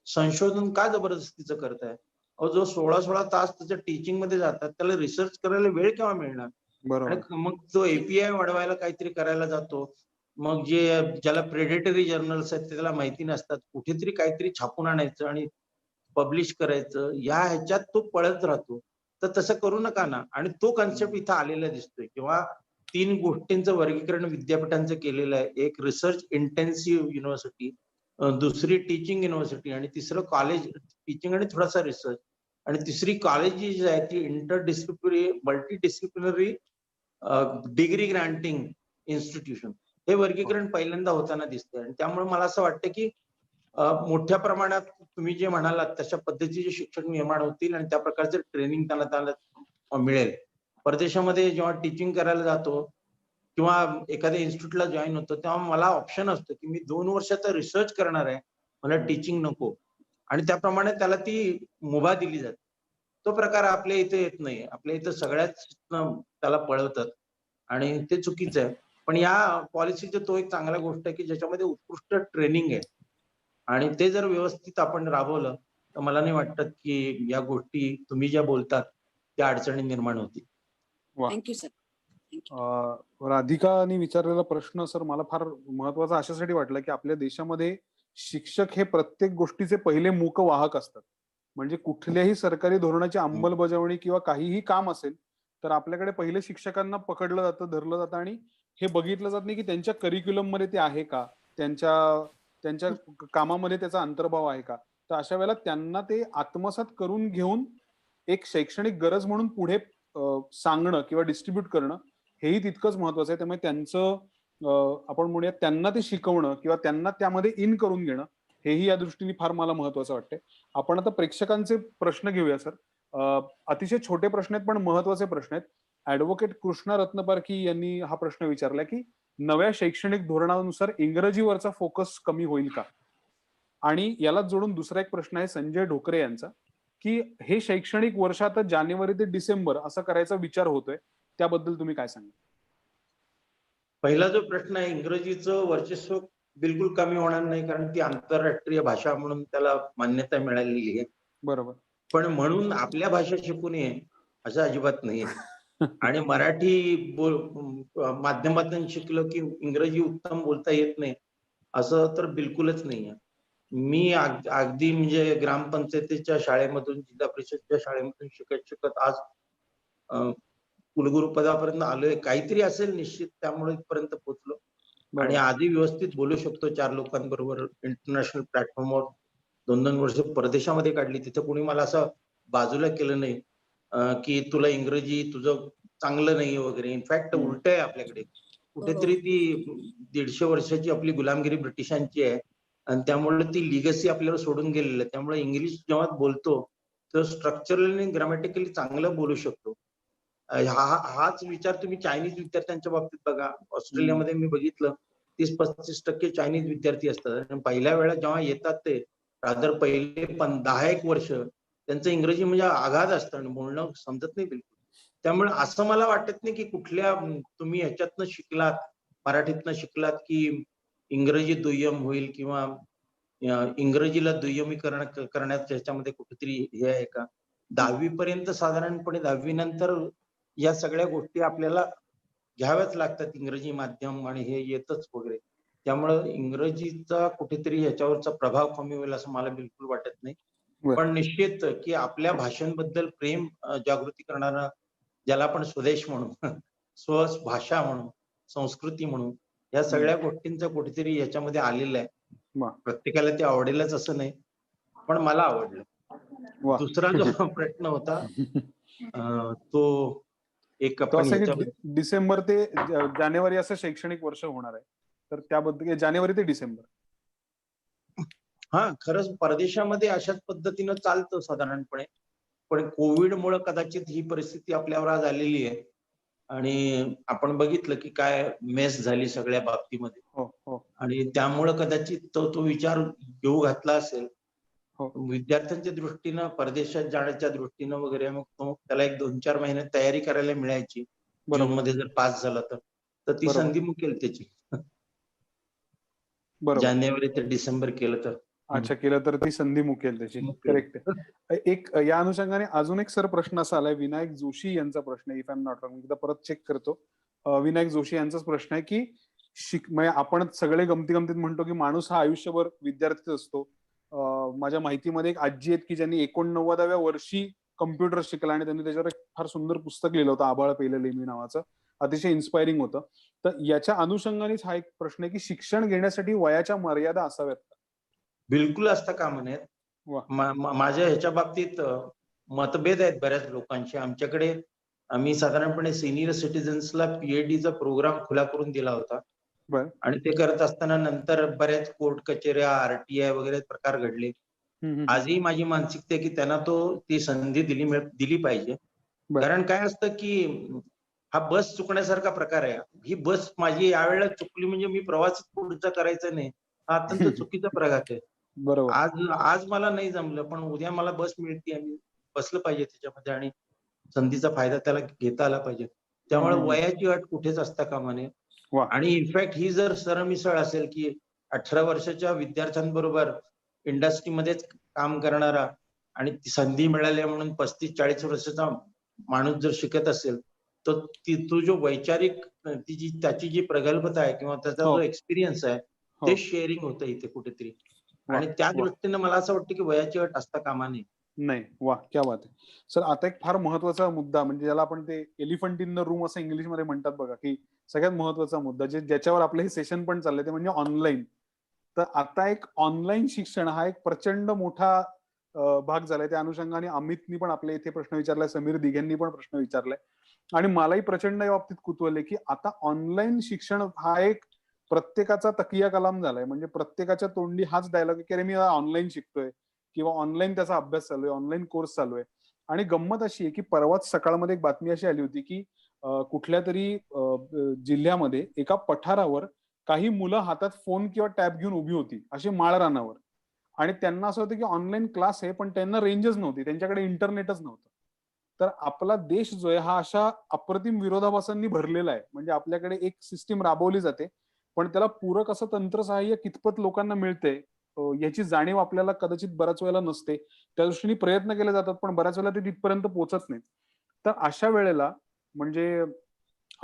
Speaker 4: संशोधन का जबरदस्तीचं करताय? अहो, जो 16-16 तास त्याच्या टीचिंग मध्ये जातात, त्याला रिसर्च करायला वेळ केव्हा मिळणार? आणि
Speaker 2: बरोबर.
Speaker 4: मग तो एपीआय वाढवायला काहीतरी करायला जातो. मग ज्याला प्रेडेटरी जर्नल्स आहेत ते त्याला माहिती नसतात. कुठेतरी काहीतरी छापून आणायचं आणि पब्लिश करायचं, या ह्याच्यात तो पळत राहतो. तर तसं करू नका ना. आणि तो कन्सेप्ट इथं आलेला दिसतोय. किंवा 3 गोष्टींचं वर्गीकरण विद्यापीठांचं केलेलं आहे. एक रिसर्च इंटेन्सिव्ह युनिव्हर्सिटी, दुसरी टीचिंग युनिव्हर्सिटी आणि तिसरं कॉलेज टीचिंग आणि थोडासा रिसर्च. आणि तिसरी कॉलेज जी आहे ती मल्टी डिसिप्लिनरी डिग्री ग्रँटिंग इन्स्टिट्यूशन. हे वर्गीकरण पहिल्यांदा होताना दिसतंय. आणि त्यामुळे मला असं वाटतं की मोठ्या प्रमाणात तुम्ही जे म्हणालात तशा पद्धतीचे शिक्षक निर्माण होतील आणि त्या प्रकारचे ट्रेनिंग त्यांना मिळेल. परदेशामध्ये जेव्हा टीचिंग करायला जातो किंवा एखाद्या इन्स्टिट्यूटला जॉईन होतो तेव्हा मला ऑप्शन असतो की मी 2 वर्षाचा रिसर्च करणार आहे, मला टीचिंग नको. आणि त्याप्रमाणे त्याला ती मुभा दिली जाते. तो प्रकार आपल्या इथे येत नाही. आपल्या इथं सगळ्याच त्याला पळवतात आणि ते चुकीचं आहे. पण या पॉलिसीची तो एक चांगला गोष्ट आहे की ज्याच्यामध्ये उत्कृष्ट ट्रेनिंग आहे. आणि ते जर व्यवस्थित आपण राबवलं तर मला नाही वाटत की या गोष्टी तुम्ही ज्या बोलतात त्या अडचणी निर्माण होतील.
Speaker 2: वा.
Speaker 5: Thank you sir. थँक्यू.
Speaker 2: राधिकाने विचारलेला प्रश्न सर मला फार महत्वाचा अशासाठी वाटला की आपल्या देशामध्ये शिक्षक हे प्रत्येक गोष्टीचे पहिले मूक वाहक असतात. म्हणजे कुठल्याही सरकारी धोरणाची अंमलबजावणी किंवा काहीही काम असेल तर आपल्याकडे पहिले शिक्षकांना पकडलं जातं, धरलं जातं आणि हे बघितलं जात नाही की त्यांच्या करिक्युलम मध्ये ते आहे का, त्यांच्या त्यांच्या कामामध्ये त्याचा अंतर्भाव आहे का. तर अशा वेळेला त्यांना ते आत्मसात करून घेऊन एक शैक्षणिक गरज म्हणून पुढे सांगणं किंवा डिस्ट्रीब्यूट करणं हेही तितकंच महत्वाचं आहे. त्यामुळे त्यांचं आपण म्हणूयात त्यांना ते शिकवणं किंवा त्यांना त्यामध्ये इन करून घेणं हेही या दृष्टीने फार मला महत्वाचं वाटतंय. आपण आता प्रेक्षकांचे प्रश्न घेऊया सर. अतिशय छोटे प्रश्न आहेत पण महत्वाचे प्रश्न आहेत. ऍडव्होकेट कृष्णा रत्नपारखी यांनी हा प्रश्न विचारला की नव्या शैक्षणिक धोरणानुसार इंग्रजीवरचा फोकस कमी होईल का? आणि याला जोडून दुसरा एक प्रश्न आहे संजय ढोकरे यांचा की हे शैक्षणिक वर्ष आता जानेवारी ते डिसेंबर असं करायचा विचार होतोय, त्याबद्दल तुम्ही काय सांगाल?
Speaker 4: पहिला जो प्रश्न आहे, इंग्रजीचं वर्चस्व बिलकुल कमी होणार नाही, कारण ती आंतरराष्ट्रीय भाषा म्हणून त्याला मान्यता मिळालेली आहे.
Speaker 2: बरोबर.
Speaker 4: पण म्हणून आपल्या भाषा शिकू नये असं अजिबात नाहीये. आणि मराठी माध्यमातून शिकलं की इंग्रजी उत्तम बोलता येत नाही असं तर बिलकुलच नाहीये. मी अगदी म्हणजे ग्रामपंचायतीच्या शाळेमधून, जिल्हा परिषदच्या शाळेमधून शिकत शिकत आज कुलगुरू पदापर्यंत आलोय. काहीतरी असेल निश्चित, त्यामुळे इथपर्यंत पोहोचलो. आणि
Speaker 2: बरोबर.
Speaker 4: आधी व्यवस्थित बोलू शकतो 4 लोकांबरोबर. इंटरनॅशनल प्लॅटफॉर्मवर 2-2 वर्ष परदेशामध्ये काढली. तिथं कोणी मला असं बाजूला केलं नाही, की तुला इंग्रजी तुझं चांगलं नाही वगैरे. इनफॅक्ट उलट आहे आपल्याकडे. कुठेतरी ती 150 वर्षाची आपली गुलामगिरी ब्रिटिशांची आहे आणि त्यामुळे ती लिगसी आपल्याला सोडून गेलेली आहे. त्यामुळे इंग्लिश जेव्हा बोलतो तर स्ट्रक्चरली आणि ग्रामॅटिकली चांगलं बोलू शकतो. हाच विचार तुम्ही चायनीज विद्यार्थ्यांच्या बाबतीत बघा. ऑस्ट्रेलियामध्ये मी बघितलं 30-35% चायनीज विद्यार्थी असतात आणि पहिल्या वेळा जेव्हा येतात ते रादर पहिले 10-1 वर्ष त्यांचं इंग्रजी म्हणजे आगाध असतं आणि बोलणं समजत नाही बिलकुल. त्यामुळे असं मला वाटत नाही की कुठल्या तुम्ही ह्याच्यातनं शिकलात, मराठीतनं शिकलात की इंग्रजी दुय्यम होईल किंवा इंग्रजीला दुय्यमीकरण करण्यात त्याच्यामध्ये कुठेतरी हे आहे का? 10वी पर्यंत साधारणपणे 10वी नंतर या सगळ्या गोष्टी आपल्याला घ्याव्याच लागतात. इंग्रजी माध्यम आणि हे येतच वगैरे. त्यामुळं इंग्रजीचा कुठेतरी ह्याच्यावरचा प्रभाव कमी होईल असं मला बिलकुल वाटत नाही.
Speaker 2: बरं.
Speaker 4: पण निश्चित की आपल्या भाषांबद्दल प्रेम जागृती करणारा, ज्याला आपण स्वदेश म्हणू, स्वभाषा म्हणू, संस्कृती म्हणू, या सगळ्या गोष्टींचा कुठेतरी याच्यामध्ये आलेलं आहे.
Speaker 2: वाह!
Speaker 4: प्रत्येकाला ते आवडेलच असं नाही, पण मला आवडलं.
Speaker 2: वाह!
Speaker 4: दुसरा जो प्रश्न होता तो एक
Speaker 2: तो
Speaker 4: आपण
Speaker 2: असं की
Speaker 4: ह्याच्यामध्ये
Speaker 2: डिसेंबर ते जानेवारी असं शैक्षणिक वर्ष होणार आहे. तर त्याबद्दल जानेवारी ते डिसेंबर.
Speaker 4: हां, खरंच परदेशामध्ये अशाच पद्धतीनं चालतं साधारणपणे. पण कोविडमुळं कदाचित ही परिस्थिती आपल्यावर आज आलेली आहे. आणि आपण बघितलं की काय मेस झाली सगळ्या बाबतीमध्ये.
Speaker 2: हो, हो,
Speaker 4: आणि त्यामुळं कदाचित तो विचार येऊ घातला असेल.
Speaker 2: हो.
Speaker 4: विद्यार्थ्यांच्या दृष्टीनं, परदेशात जाण्याच्या दृष्टीनं वगैरे मग तो त्याला एक 2-4 महिने तयारी करायला मिळायची.
Speaker 2: बरोबर.
Speaker 4: जूनमध्ये जर पास झाला तर. तर ती
Speaker 2: बरोबर.
Speaker 4: संधी मुकेल त्याची.
Speaker 2: बरोबर.
Speaker 4: जानेवारी ते डिसेंबर केलं तर.
Speaker 2: अच्छा, केलं तर ती संधी मुकेल त्याची.
Speaker 4: मुकेल.
Speaker 2: करेक्ट आहे. एक या अनुषंगाने अजून एक सर प्रश्न असा आलाय, विनायक जोशी यांचा प्रश्न आहे, if I am not wrong. एकदा परत चेक करतो. विनायक जोशी यांचाच प्रश्न आहे की म्हणजे आपण सगळे गमतीत म्हणतो की माणूस हा आयुष्यभर विद्यार्थीच असतो. माझ्या माहितीमध्ये एक आजी आहेत की ज्यांनी 89व्या वर्षी कम्प्युटर शिकला आणि त्यांनी त्याच्यावर एक फार सुंदर पुस्तक लिहिलं होतं, आभाळ पेलं लेमी नावाचं. अतिशय इन्स्पायरिंग होतं. तर याच्या अनुषंगानेच हा एक प्रश्न आहे की शिक्षण घेण्यासाठी वयाच्या मर्यादा असाव्यात का?
Speaker 4: बिलकुल असता कामा नयेत.
Speaker 2: वाह!
Speaker 4: माझ्या ह्याच्या बाबतीत मतभेद आहेत बऱ्याच लोकांचे. आमच्याकडे आम्ही साधारणपणे सिनियर सिटिझन्सला पीएचडीचा प्रोग्राम खुला करून दिला होता.
Speaker 2: बरं.
Speaker 4: आणि ते करत असताना नंतर बऱ्याच कोर्ट कचेऱ्या, आरटीआय वगैरे प्रकार घडले. आजही माझी मानसिकता आहे की त्यांना ती संधी दिली पाहिजे.
Speaker 2: बरं.
Speaker 4: कारण काय असतं की हा बस चुकण्यासारखा प्रकार आहे. ही बस माझी यावेळेला चुकली म्हणजे मी प्रवास पुढचा करायचा नाही. हा अत्यंत चुकीचा प्रकार आहे.
Speaker 2: बरोबर.
Speaker 4: आज मला नाही जमलं, पण उद्या मला बस मिळते, मी बसलं पाहिजे त्याच्यामध्ये आणि संधीचा फायदा त्याला घेता आला पाहिजे. त्यामुळे वयाची अट कुठेच असता कामा नये.
Speaker 2: वाह!
Speaker 4: आणि इनफॅक्ट ही जर सरमिसळ असेल की 18 वर्षाच्या विद्यार्थ्यांबरोबर इंडस्ट्रीमध्येच काम करणारा आणि ती संधी मिळाली म्हणून 35-40 वर्षाचा माणूस जर शिकत असेल, तर तो जो वैचारिक त्याची जी प्रगल्भता आहे किंवा त्याचा
Speaker 2: हो.
Speaker 4: जो एक्सपिरियन्स आहे,
Speaker 2: हो.
Speaker 4: ते शेअरिंग होतं इथे कुठेतरी.
Speaker 2: वाह!
Speaker 4: आणि त्या
Speaker 2: वाह!
Speaker 4: दृष्टीने मला असं वाटतं की वयाची अट असता कामा नये.
Speaker 2: नाही. वाह! क्या बात है. सर आता एक फार महत्वाचा मुद्दा, म्हणजे ज्याला आपण ते एलिफंट इन द रूम असं इंग्लिशमध्ये म्हणतात बघा, की सगळ्यात महत्वाचा मुद्दा ज्याच्यावर आपलं हे सेशन पण चाललंय ते म्हणजे ऑनलाईन. तर आता एक ऑनलाईन शिक्षण हा एक प्रचंड मोठा भाग झालाय. त्या अनुषंगाने अमितनी पण आपल्या इथे प्रश्न विचारलाय, समीर दिघेंनी पण प्रश्न विचारलाय आणि मलाही प्रचंड या बाबतीत कुतूहल आहे की आता ऑनलाईन शिक्षण हा एक प्रत्येकाचा तकिया कलाम झालाय. म्हणजे प्रत्येकाच्या तोंडी हाच डायलॉग आहे की अरे मी ऑनलाईन शिकतोय किंवा ऑनलाईन त्याचा अभ्यास चालू आहे, ऑनलाईन कोर्स चालू आहे. आणि गंमत अशी आहे की परवाच सकाळमध्ये एक बातमी अशी आली होती की कुठल्या तरी जिल्ह्यामध्ये एका पठारावर काही मुलं हातात फोन किंवा टॅब घेऊन उभी होती, अशी माळ रानावर. आणि त्यांना असं होतं की ऑनलाईन क्लास आहे, पण त्यांना रेंजच नव्हती, त्यांच्याकडे इंटरनेटच नव्हतं. तर आपला देश जो आहे हा अशा अप्रतिम विरोधाभासांनी भरलेला आहे. म्हणजे आपल्याकडे एक सिस्टीम राबवली जाते, पण त्याला पूरक असं तंत्रसहाय्य कितपत लोकांना मिळते याची जाणीव आपल्याला कदाचित बऱ्याच वेळेला नसते. त्या दृष्टीने प्रयत्न केले जातात, पण बऱ्याच वेळेला ते तिथपर्यंत पोहोचत नाहीत. तर अशा वेळेला म्हणजे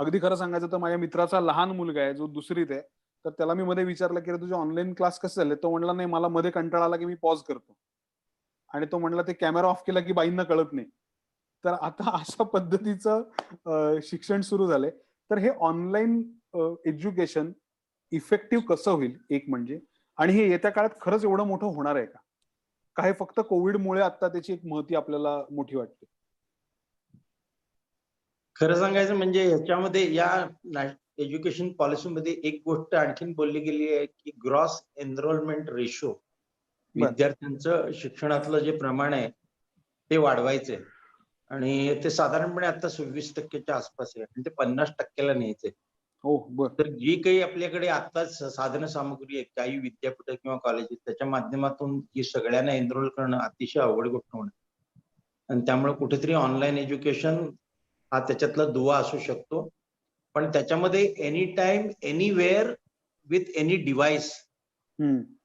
Speaker 2: अगदी खरं सांगायचं तर माझ्या मित्राचा लहान मुलगा आहे जो दुसरीत आहे. तर त्याला मी मध्ये विचारलं की तुझे ऑनलाईन क्लास कसे झाले? तो म्हणला नाही मला मध्ये कंटाळा आला की मी पॉज करतो. आणि तो म्हणला ते कॅमेरा ऑफ केला की बाईंना कळत नाही. तर आता अशा पद्धतीचं शिक्षण सुरू झालंय. तर हे ऑनलाईन एज्युकेशन इफेक्टिव्ह कसं होईल एक म्हणजे आणि हे येत्या काळात खरंच एवढं मोठं होणार आहे का? का हे फक्त कोविडमुळे आता त्याची एक महती आपल्याला मोठी वाटते?
Speaker 4: खरं सांगायचं म्हणजे ह्याच्यामध्ये या एज्युकेशन पॉलिसीमध्ये एक गोष्ट आणखीन बोलली गेली आहे की ग्रॉस एनरोलमेंट रेशो,
Speaker 2: बर.
Speaker 4: विद्यार्थ्यांचं शिक्षणातलं जे प्रमाण आहे ते वाढवायचंय आणि ते साधारणपणे आता 26% आसपास आहे आणि ते 50% न्यायचंय.
Speaker 2: हो बर.
Speaker 4: तर जी काही आपल्याकडे आता साधन सामुग्री आहे, काही विद्यापीठ किंवा कॉलेजेस त्याच्या माध्यमातून ही सगळ्यांना एनरोल करणं अतिशय अवघड गोष्ट होणार आणि त्यामुळे कुठेतरी ऑनलाईन एज्युकेशन हा त्याच्यातला दुवा असू शकतो. पण त्याच्यामध्ये any time anywhere with any device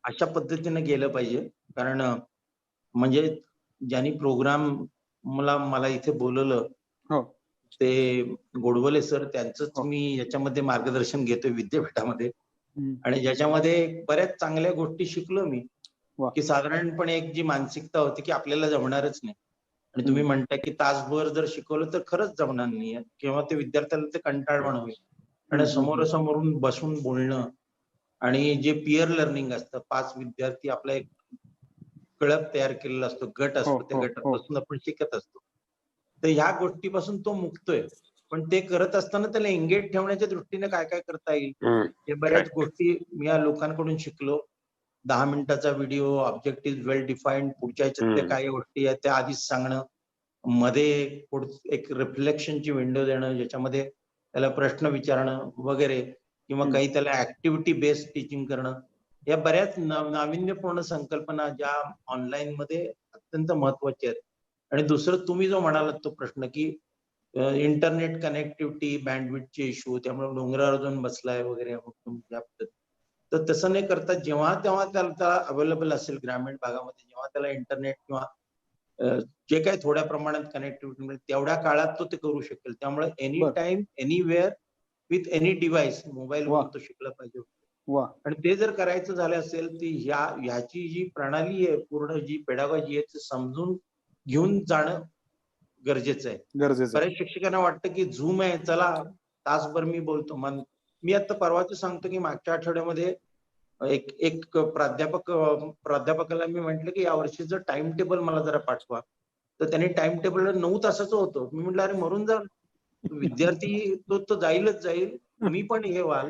Speaker 4: अशा पद्धतीने गेलं पाहिजे. कारण म्हणजे ज्यांनी प्रोग्राम मला इथे बोलवलं
Speaker 2: हो.
Speaker 4: ते गोडबोले सर, त्यांचंच
Speaker 2: हो.
Speaker 4: मी याच्यामध्ये मार्गदर्शन घेतोय विद्यापीठामध्ये
Speaker 2: हम्म.
Speaker 4: आणि ज्याच्यामध्ये बऱ्याच चांगल्या गोष्टी शिकलो मी.
Speaker 2: वा.
Speaker 4: की साधारणपणे एक जी मानसिकता होती की आपल्याला जमणारच नाही आणि तुम्ही म्हणताय की तासभर जर शिकवलं तर खरंच जमणार नाही किंवा ते विद्यार्थ्याला ते कंटाळवाण होईल. आणि समोरासमोरून बसून बोलणं आणि जे पिअर लर्निंग असतं, 5 विद्यार्थी आपला एक क्लब तयार केलेला असतो, गट असतो, त्या गटात बसून आपण शिकत असतो. तर ह्या गोष्टीपासून तो मुक्तोय. पण ते करत असताना त्याला एंगेज ठेवण्याच्या दृष्टीने काय काय करता येईल हे बऱ्याच गोष्टी मी या लोकांकडून शिकलो. 10 मिनिटाचा व्हिडिओ, ऑब्जेक्टिव्ह वेल डिफाईन्ड, पुढच्या ह्याच्यातल्या काही गोष्टी आहेत त्या आधीच सांगणं, मध्ये एक रिफ्लेक्शनची विंडो देणं, ज्याच्यामध्ये त्याला प्रश्न विचारणं वगैरे किंवा काही त्याला ऍक्टिव्हिटी बेस्ड टीचिंग करणं. या बऱ्याच नाविन्यपूर्ण संकल्पना ज्या ऑनलाईन मध्ये अत्यंत महत्वाच्या आहेत. आणि दुसरं तुम्ही जो म्हणालात तो प्रश्न की इंटरनेट कनेक्टिव्हिटी, बँडविड्थचे इश्यू, त्यामुळे डोंगरावर जाऊन बसलाय वगैरे या पद्धतीत. तर तसं न करता जेव्हा तेव्हा त्याला अवेलेबल असेल ग्रामीण भागामध्ये, जेव्हा त्याला इंटरनेट किंवा जे काही थोड्या प्रमाणात कनेक्टिव्हिटी मिळेल तेवढ्या काळात तो ते करू शकेल. त्यामुळे any time anywhere with any device मोबाईलवरून तो शिकला पाहिजे. आणि ते जर करायचं झालं असेल तर ह्याची जी प्रणाली आहे, पूर्ण जी पेडागॉजी आहे ते समजून घेऊन जाणं गरजेचं आहे. बऱ्याच शिक्षकांना वाटतं की झूम आहे, चला तासभर मी बोलतो. मी आता परवाचं सांगतो की मागच्या आठवड्यामध्ये एक प्राध्यापकाला मी म्हंटल की यावर्षीचं टाइम टेबल मला जरा पाठवा. तर त्यांनी टाइम टेबल 9 तासाचं होतं. मी म्हटलं अरे मरून जा, विद्यार्थी तो जाईलच जाईल, तुम्ही पण हे व्हाल.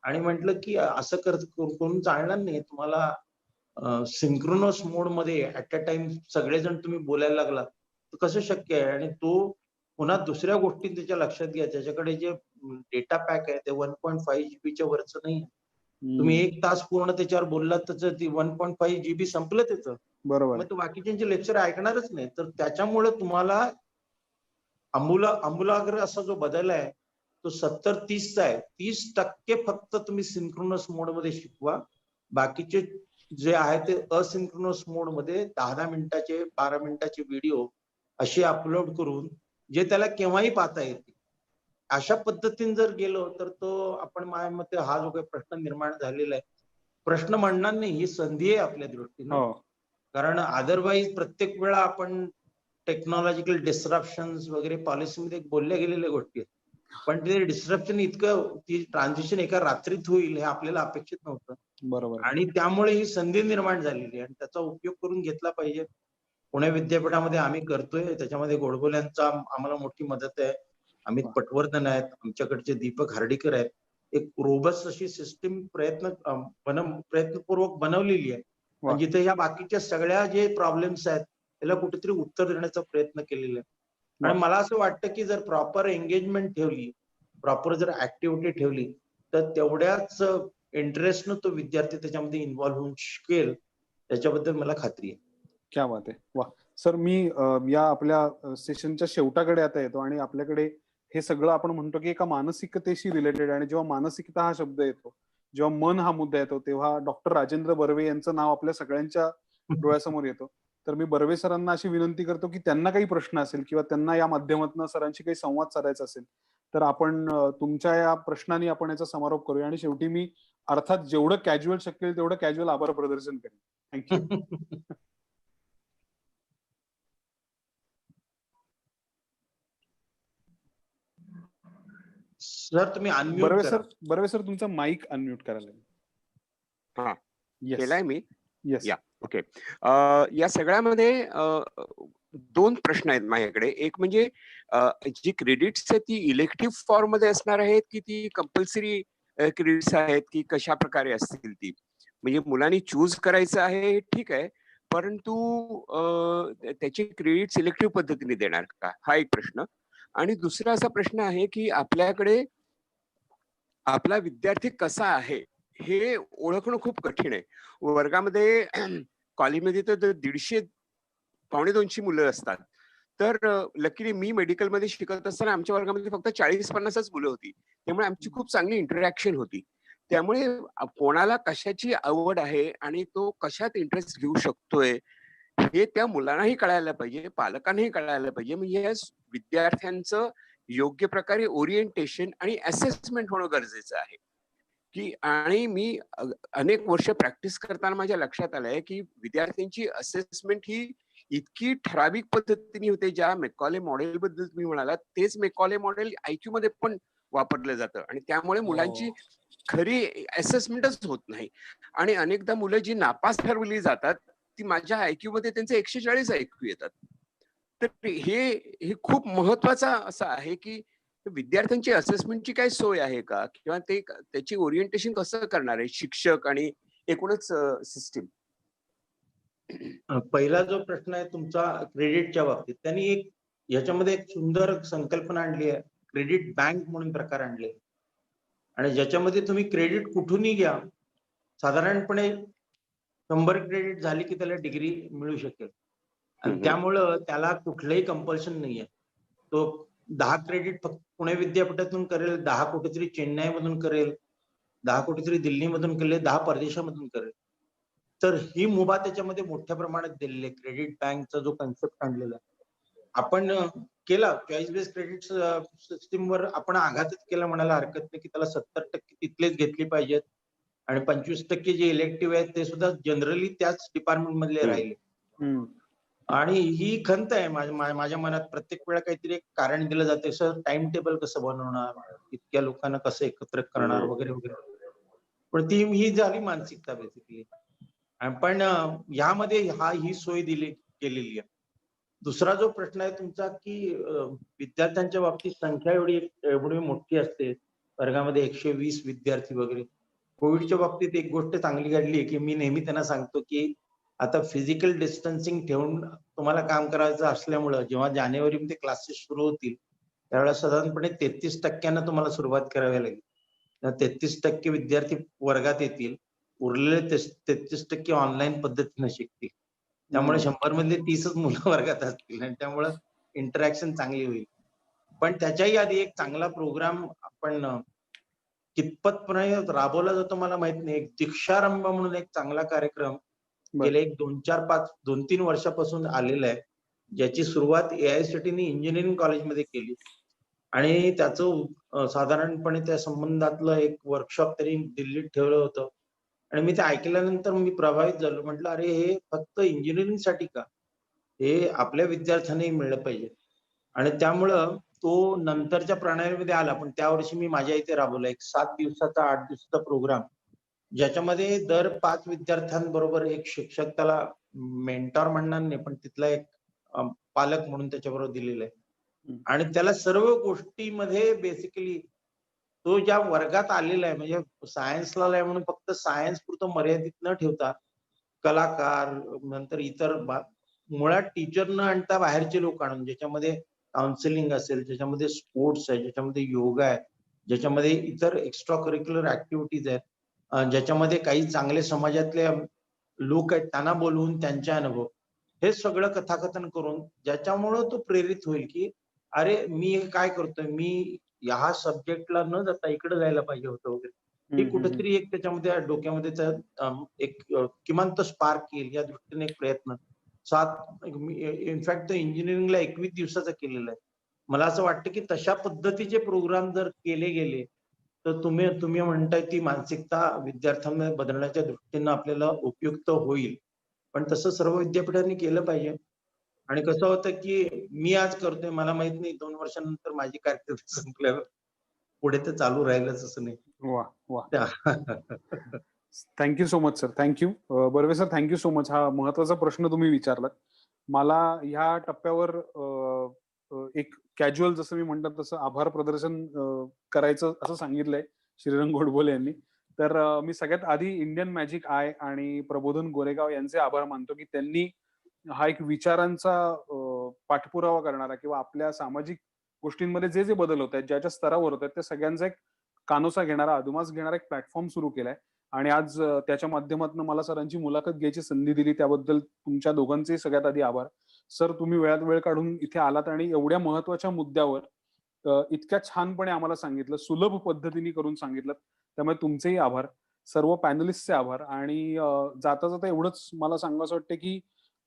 Speaker 4: आणि म्हटलं की असं करून चालणार नाही. तुम्हाला सिंक्रोनस मोड मध्ये ऍट अ टाइम सगळेजण तुम्ही बोलायला लागला तर कसं शक्य आहे. आणि तो पुन्हा दुसऱ्या गोष्टी त्याच्या लक्षात घ्या, त्याच्याकडे जे डेटा पॅक आहे ते 1.5 जीबीच्या वरचं नाही. तुम्ही 1 तास पूर्ण त्याच्यावर बोललात तर ती 1.5 जीबी संपलं त्याचं.
Speaker 2: बरोबर.
Speaker 4: मग तो बाकीच्यांचे लेक्चर ऐकणारच नाही. तर त्याच्यामुळे तुम्हाला आमूलाग्र असा जो बदल आहे तो 70-30चा आहे. 30% फक्त तुम्ही सिंक्रोनस मोड मध्ये शिकवा. बाकीचे जे आहे ते असिंक्रोनस मोड मध्ये 10 मिनिटाचे 12 मिनिटाचे व्हिडिओ असे अपलोड करून जे त्याला केव्हाही पाहता येते. अशा पद्धतीने जर गेलो तर तो आपण माझ्या मते हा जो काही प्रश्न निर्माण झालेला आहे, प्रश्न म्हणणार नाही, ही संधी आहे आपल्या दृष्टीनं. कारण अदरवाईज प्रत्येक वेळा आपण टेक्नॉलॉजिकल डिस्ट्रप्शन्स वगैरे पॉलिसीमध्ये बोलल्या गेलेल्या गोष्टी आहेत. पण ते डिस्ट्रप्शन इतकं, ती ट्रान्झिशन एका रात्रीत होईल हे आपल्याला अपेक्षित नव्हतं.
Speaker 2: बरोबर.
Speaker 4: आणि त्यामुळे ही संधी निर्माण झालेली आहे आणि त्याचा उपयोग करून घेतला पाहिजे. पुणे विद्यापीठामध्ये आम्ही करतोय, त्याच्यामध्ये गोडबोल्यांचा आम्हाला मोठी मदत आहे. अमित पटवर्धन आहेत, आमच्याकडचे दीपक हार्डीकर आहेत. एक रोबस्ट अशी सिस्टीम प्रयत्नपूर्वक बनवलेली आहे. आणि जिथे ह्या बाकीच्या सगळ्या जे प्रॉब्लेम्स आहेत त्याला कुठेतरी उत्तर देण्याचा प्रयत्न केलेला आहे. आणि मला असं वाटतं की जर प्रॉपर एंगेजमेंट ठेवली, प्रॉपर जर ऍक्टिव्हिटी ठेवली तर तेवढ्याच इंटरेस्टनं तो विद्यार्थी त्याच्यामध्ये इन्व्हॉल्व्ह होऊन शिकेल, त्याच्याबद्दल मला खात्री आहे.
Speaker 2: क्या बात आहे. वा सर, मी या आपल्या सेशनच्या शेवटाकडे आता येतो आणि आपल्याकडे हे सगळं आपण म्हणतो की एका मानसिकतेशी रिलेटेड, आणि जेव्हा मानसिकता हा शब्द येतो, जेव्हा मन हा मुद्दा येतो, तेव्हा डॉक्टर राजेंद्र बर्वे यांचं नाव आपल्या सगळ्यांच्या डोळ्यासमोर येतो. तर मी बर्वे सरांना अशी विनंती करतो की त्यांना काही प्रश्न असेल किंवा त्यांना या माध्यमातून सरांशी काही संवाद साधायचा असेल तर आपण तुमच्या या प्रश्नांनी आपण याचा समारोप करूया. आणि शेवटी मी अर्थात जेवढं कॅज्युअल शक्य होईल तेवढं कॅज्युअल आभार प्रदर्शन करेन. थँक्यू.
Speaker 4: सर तुम्ही अनम्यूट करा.
Speaker 2: बर्वे सर तुमचा माईक अनम्यूट करायला.
Speaker 6: हा
Speaker 2: येस
Speaker 6: केलाय मी.
Speaker 2: येस.
Speaker 6: या ओके. या सगळ्यामध्ये दोन प्रश्न आहेत माझ्याकडे. एक म्हणजे जी क्रेडिट्स आहेत ती इलेक्टिव्ह फॉर्म मध्ये असणार आहेत की ती कंपल्सरी क्रेडिट्स आहेत की कशा प्रकारे असतील ती, म्हणजे मुलांनी चूज करायचं आहे ठीक आहे, परंतु त्याची क्रेडिट्स इलेक्टिव्ह पद्धतीने देणार का, हा एक प्रश्न. आणि दुसरा असा प्रश्न आहे की आपल्याकडे आपला विद्यार्थी कसा आहे हे ओळखणं खूप कठीण आहे. वर्गामध्ये कॉलेजमध्ये तर 150 250 मुलं असतात. तर लकीली मी मेडिकलमध्ये शिकत असताना आमच्या वर्गामध्ये फक्त 40-50च मुलं होती. त्यामुळे आमची खूप चांगली इंटरॅक्शन होती. त्यामुळे कोणाला कशाची आवड आहे आणि तो कशात इंटरेस्ट घेऊ शकतोय हे त्या मुलांनाही कळायला पाहिजे, पालकांनाही कळायला पाहिजे. म्हणजे या विद्यार्थ्यांचं योग्य प्रकारे ओरिएंटेशन आणि असेसमेंट होणं गरजेचं आहे. की आणि मी अनेक वर्ष प्रॅक्टिस करताना माझ्या लक्षात आलंय की विद्यार्थ्यांची असेसमेंट ही इतकी ठराविक पद्धतीने होते. ज्या मेकॉले मॉडेल बद्दल तुम्ही म्हणालात तेच मेकॉले मॉडेल आयक्यू मध्ये पण वापरलं जातं आणि त्यामुळे मुलांची खरी असेसमेंटच होत नाही. आणि अनेकदा मुलं जी नापास ठरवली जातात ती माझ्या आयक्यू मध्ये त्यांचे 140 आयक्यू येतात. तर हे खूप महत्वाचं असं आहे की विद्यार्थ्यांची असेसमेंटची काय सोय आहे का, किंवा ते त्याची ओरिएंटेशन कसं करणार आहे शिक्षक आणि एकूणच सिस्टीम.
Speaker 4: पहिला जो प्रश्न आहे तुमचा क्रेडिटच्या बाबतीत, त्यांनी एक याच्यामध्ये एक सुंदर संकल्पना आणली आहे, क्रेडिट बँक म्हणून प्रकार आणले आणि ज्याच्यामध्ये तुम्ही क्रेडिट कुठूनही घ्या, साधारणपणे 100 क्रेडिट झाली की त्याला डिग्री मिळू शकेल आणि त्यामुळं त्याला कुठलंही कंपल्शन नाहीये. तो 10 क्रेडिट फक्त पुणे विद्यापीठातून करेल, 10 कुठेतरी चेन्नई मधून करेल, 10 कुठेतरी दिल्लीमधून करेल, 10 परदेशामधून करेल. तर ही मुभा त्याच्यामध्ये मोठ्या प्रमाणात दिलेली आहे. क्रेडिट बँकचा जो कन्सेप्ट आणलेला आहे आपण केला, चॉईस बेस्ड क्रेडिट सिस्टीमवर आपण आघातच केला म्हणायला हरकत नाही की त्याला 70% तिथलेच घेतली पाहिजेत आणि 25% जे इलेक्टिव्ह आहेत ते सुद्धा जनरली त्याच डिपार्टमेंट मधले राहिले. आणि ही खंत आहे माझ्या मनात. प्रत्येक वेळा काहीतरी एक कारण दिलं जाते, सर टाइम टेबल कसं बनवणार, इतक्या लोकांना कसं एकत्र करणार वगैरे वगैरे. पण ती ही झाली मानसिकता बेसिकली. पण ह्यामध्ये ही सोय केलेली आहे. दुसरा जो प्रश्न आहे तुमचा की विद्यार्थ्यांच्या बाबतीत संख्या एवढी मोठी असते वर्गामध्ये 120 विद्यार्थी वगैरे. कोविडच्या बाबतीत एक गोष्ट चांगली घडली की मी नेहमी त्यांना सांगतो की आता फिजिकल डिस्टन्सिंग ठेवून तुम्हाला काम करायचं असल्यामुळं जेव्हा जानेवारीमध्ये क्लासेस सुरू होतील त्यावेळेला साधारणपणे 33% तुम्हाला सुरुवात करावी लागेल. 33% विद्यार्थी वर्गात येतील, उरलेले 33% ऑनलाईन पद्धतीने शिकतील. त्यामुळे 100 मधले 30च मुलं वर्गात असतील आणि त्यामुळं इंटरॅक्शन चांगली होईल. पण त्याच्याही आधी एक चांगला प्रोग्राम आपण कितपतपणे राबवला जातो मला माहित नाही. एक दीक्षारंभ म्हणून एक चांगला कार्यक्रम गेले एक 2-3 वर्षापासून आलेला आहे, ज्याची सुरुवात AICTE इंजिनिअरिंग कॉलेजमध्ये केली आणि त्याचं साधारणपणे त्या संबंधातलं एक वर्कशॉप तरी दिल्लीत ठेवलं होतं आणि मी ते ऐकल्यानंतर मी प्रभावित झालो. म्हटलं अरे हे फक्त इंजिनिअरिंग साठी का, हे आपल्या विद्यार्थ्यांनाही मिळलं पाहिजे. आणि त्यामुळं तो नंतरच्या प्रणालीमध्ये आला. पण त्या वर्षी मी माझ्या इथे राबवला एक 7 दिवसाचा 8 दिवसाचा प्रोग्राम, ज्याच्यामध्ये दर 5 विद्यार्थ्यांबरोबर एक शिक्षक, त्याला मेंटॉर म्हणणार नाही पण तिथला एक पालक म्हणून त्याच्याबरोबर दिलेला आहे आणि त्याला सर्व गोष्टीमध्ये बेसिकली तो ज्या वर्गात आलेला आहे, म्हणजे सायन्सला आहे म्हणून फक्त सायन्स पुरतं मर्यादित न ठेवता कलाकार, नंतर इतर मुळात टीचर न आणता बाहेरचे लोक आणून, ज्याच्यामध्ये काउन्सिलिंग असेल, ज्याच्यामध्ये स्पोर्ट्स आहे, ज्याच्यामध्ये योगा आहे, ज्याच्यामध्ये इतर एक्स्ट्रा करिक्युलर ऍक्टिव्हिटीज आहेत, ज्याच्यामध्ये काही चांगले समाजातले लोक आहेत त्यांना बोलवून त्यांचे अनुभव. हे सगळं कथाकथन करून ज्याच्यामुळं तो प्रेरित होईल की अरे मी हे काय करतोय, मी ह्या सब्जेक्टला न जाता इकडे जायला पाहिजे होतं वगैरे. ही कुठेतरी एक त्याच्यामध्ये डोक्यामध्ये किमान तो स्पार्क येईल या दृष्टीने एक प्रयत्न. इनफॅक्ट इंजिनिअरिंगला 21 दिवसाचा केलेला आहे. मला असं वाटतं की तशा पद्धतीचे प्रोग्राम जर केले गेले तर तुम्ही म्हणताय ती मानसिकता विद्यार्थ्यांमध्ये बदलण्याच्या दृष्टीनं आपल्याला उपयुक्त होईल. पण तसं सर्व विद्यापीठांनी केलं पाहिजे. आणि कसं होतं की मी आज करतोय मला माहित नाही 2 वर्षानंतर माझी कारकीर्द संपल्यावर पुढे ते चालू राहीलच असं नाही.
Speaker 2: वा वा.
Speaker 4: त्या-
Speaker 2: thank you so much sir. Thank you. Barve sir, thank you so much. हा महत्वाचा प्रश्न तुम्ही विचारलात. मला ह्या टप्प्यावर एक कॅज्युअल जसं मी म्हणतात तसं आभार प्रदर्शन करायचं असं सांगितलंय श्रीरंग गोडबोले यांनी. तर मी सगळ्यात आधी इंडियन मॅजिक आय आणि प्रबोधन गोरेगाव यांचे आभार मानतो की त्यांनी हा एक विचारांचा पाठपुरावा करणारा किंवा आपल्या सामाजिक गोष्टींमध्ये जे जे बदल होत आहेत, ज्या ज्या स्तरावर होत आहेत, त्या सगळ्यांचा एक कानोसा घेणारा, अधुमास घेणारा एक प्लॅटफॉर्म सुरू केलाय. आणि आज त्याच्या माध्यमातून मला सरांची मुलाखत घ्यायची संधी दिली त्याबद्दल तुमच्या दोघांचे सगळ्यात आधी आभार. सर, तुम्ही वेळात वेळ काढून इथे आलात आणि एवढ्या महत्वाच्या मुद्द्यावर इतक्या छानपणे आम्हाला सांगितलं, सुलभ पद्धतीने करून सांगितलं. त्यामुळे तुमचेही आभार, सर्व पॅनलिस्टचे आभार. आणि जाता जाता एवढंच मला सांगायचं वाटतं की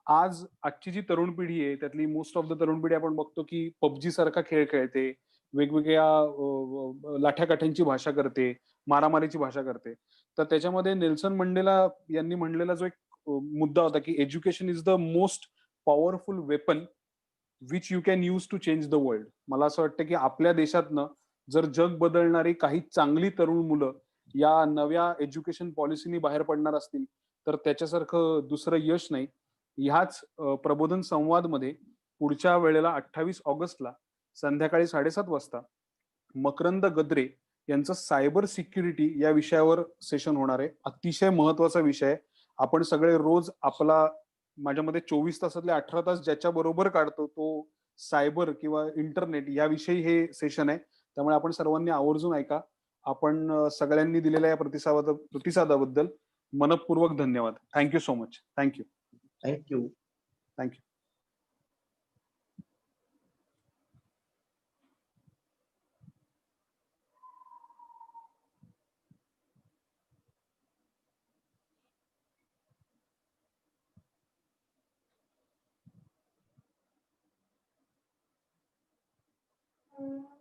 Speaker 2: आजची जी तरुण पिढी आहे त्यातली मोस्ट ऑफ द तरुण पिढी आपण बघतो की पबजी सारखा खेळ खेळते, वेगवेगळ्या लाठ्याकाठ्यांची भाषा करते, मारामारीची भाषा करते. तर त्याच्यामध्ये नेल्सन मंडेला यांनी म्हणलेला जो एक मुद्दा होता की education is the most powerful weapon which you can use to change the world. मला असं वाटतं की आपल्या देशातनं जर जग बदलणारी काही चांगली तरुण मुलं या नव्या एज्युकेशन पॉलिसीनी बाहेर पडणार असतील तर त्याच्यासारखं दुसरं यश नाही. ह्याच प्रबोधन संवादमध्ये पुढच्या वेळेला 28 ऑगस्टला संध्याकाळी 7:30 वाजता मकरंद गद्रे यांचं सायबर सिक्युरिटी या विषयावर सेशन होणार आहे. अतिशय महत्वाचा विषय आहे. आपण सगळे रोज आपला माझ्या मते 24 तासातले 18 तास ज्याच्या बरोबर काढतो तो सायबर किंवा इंटरनेट याविषयी हे सेशन आहे. त्यामुळे आपण सर्वांनी आवर्जून ऐका. आपण सगळ्यांनी दिलेल्या या प्रतिसादाबद्दल मनपूर्वक धन्यवाद. Thank you so much. Thank you.
Speaker 4: Thank you.
Speaker 2: Thank you.
Speaker 7: Mm.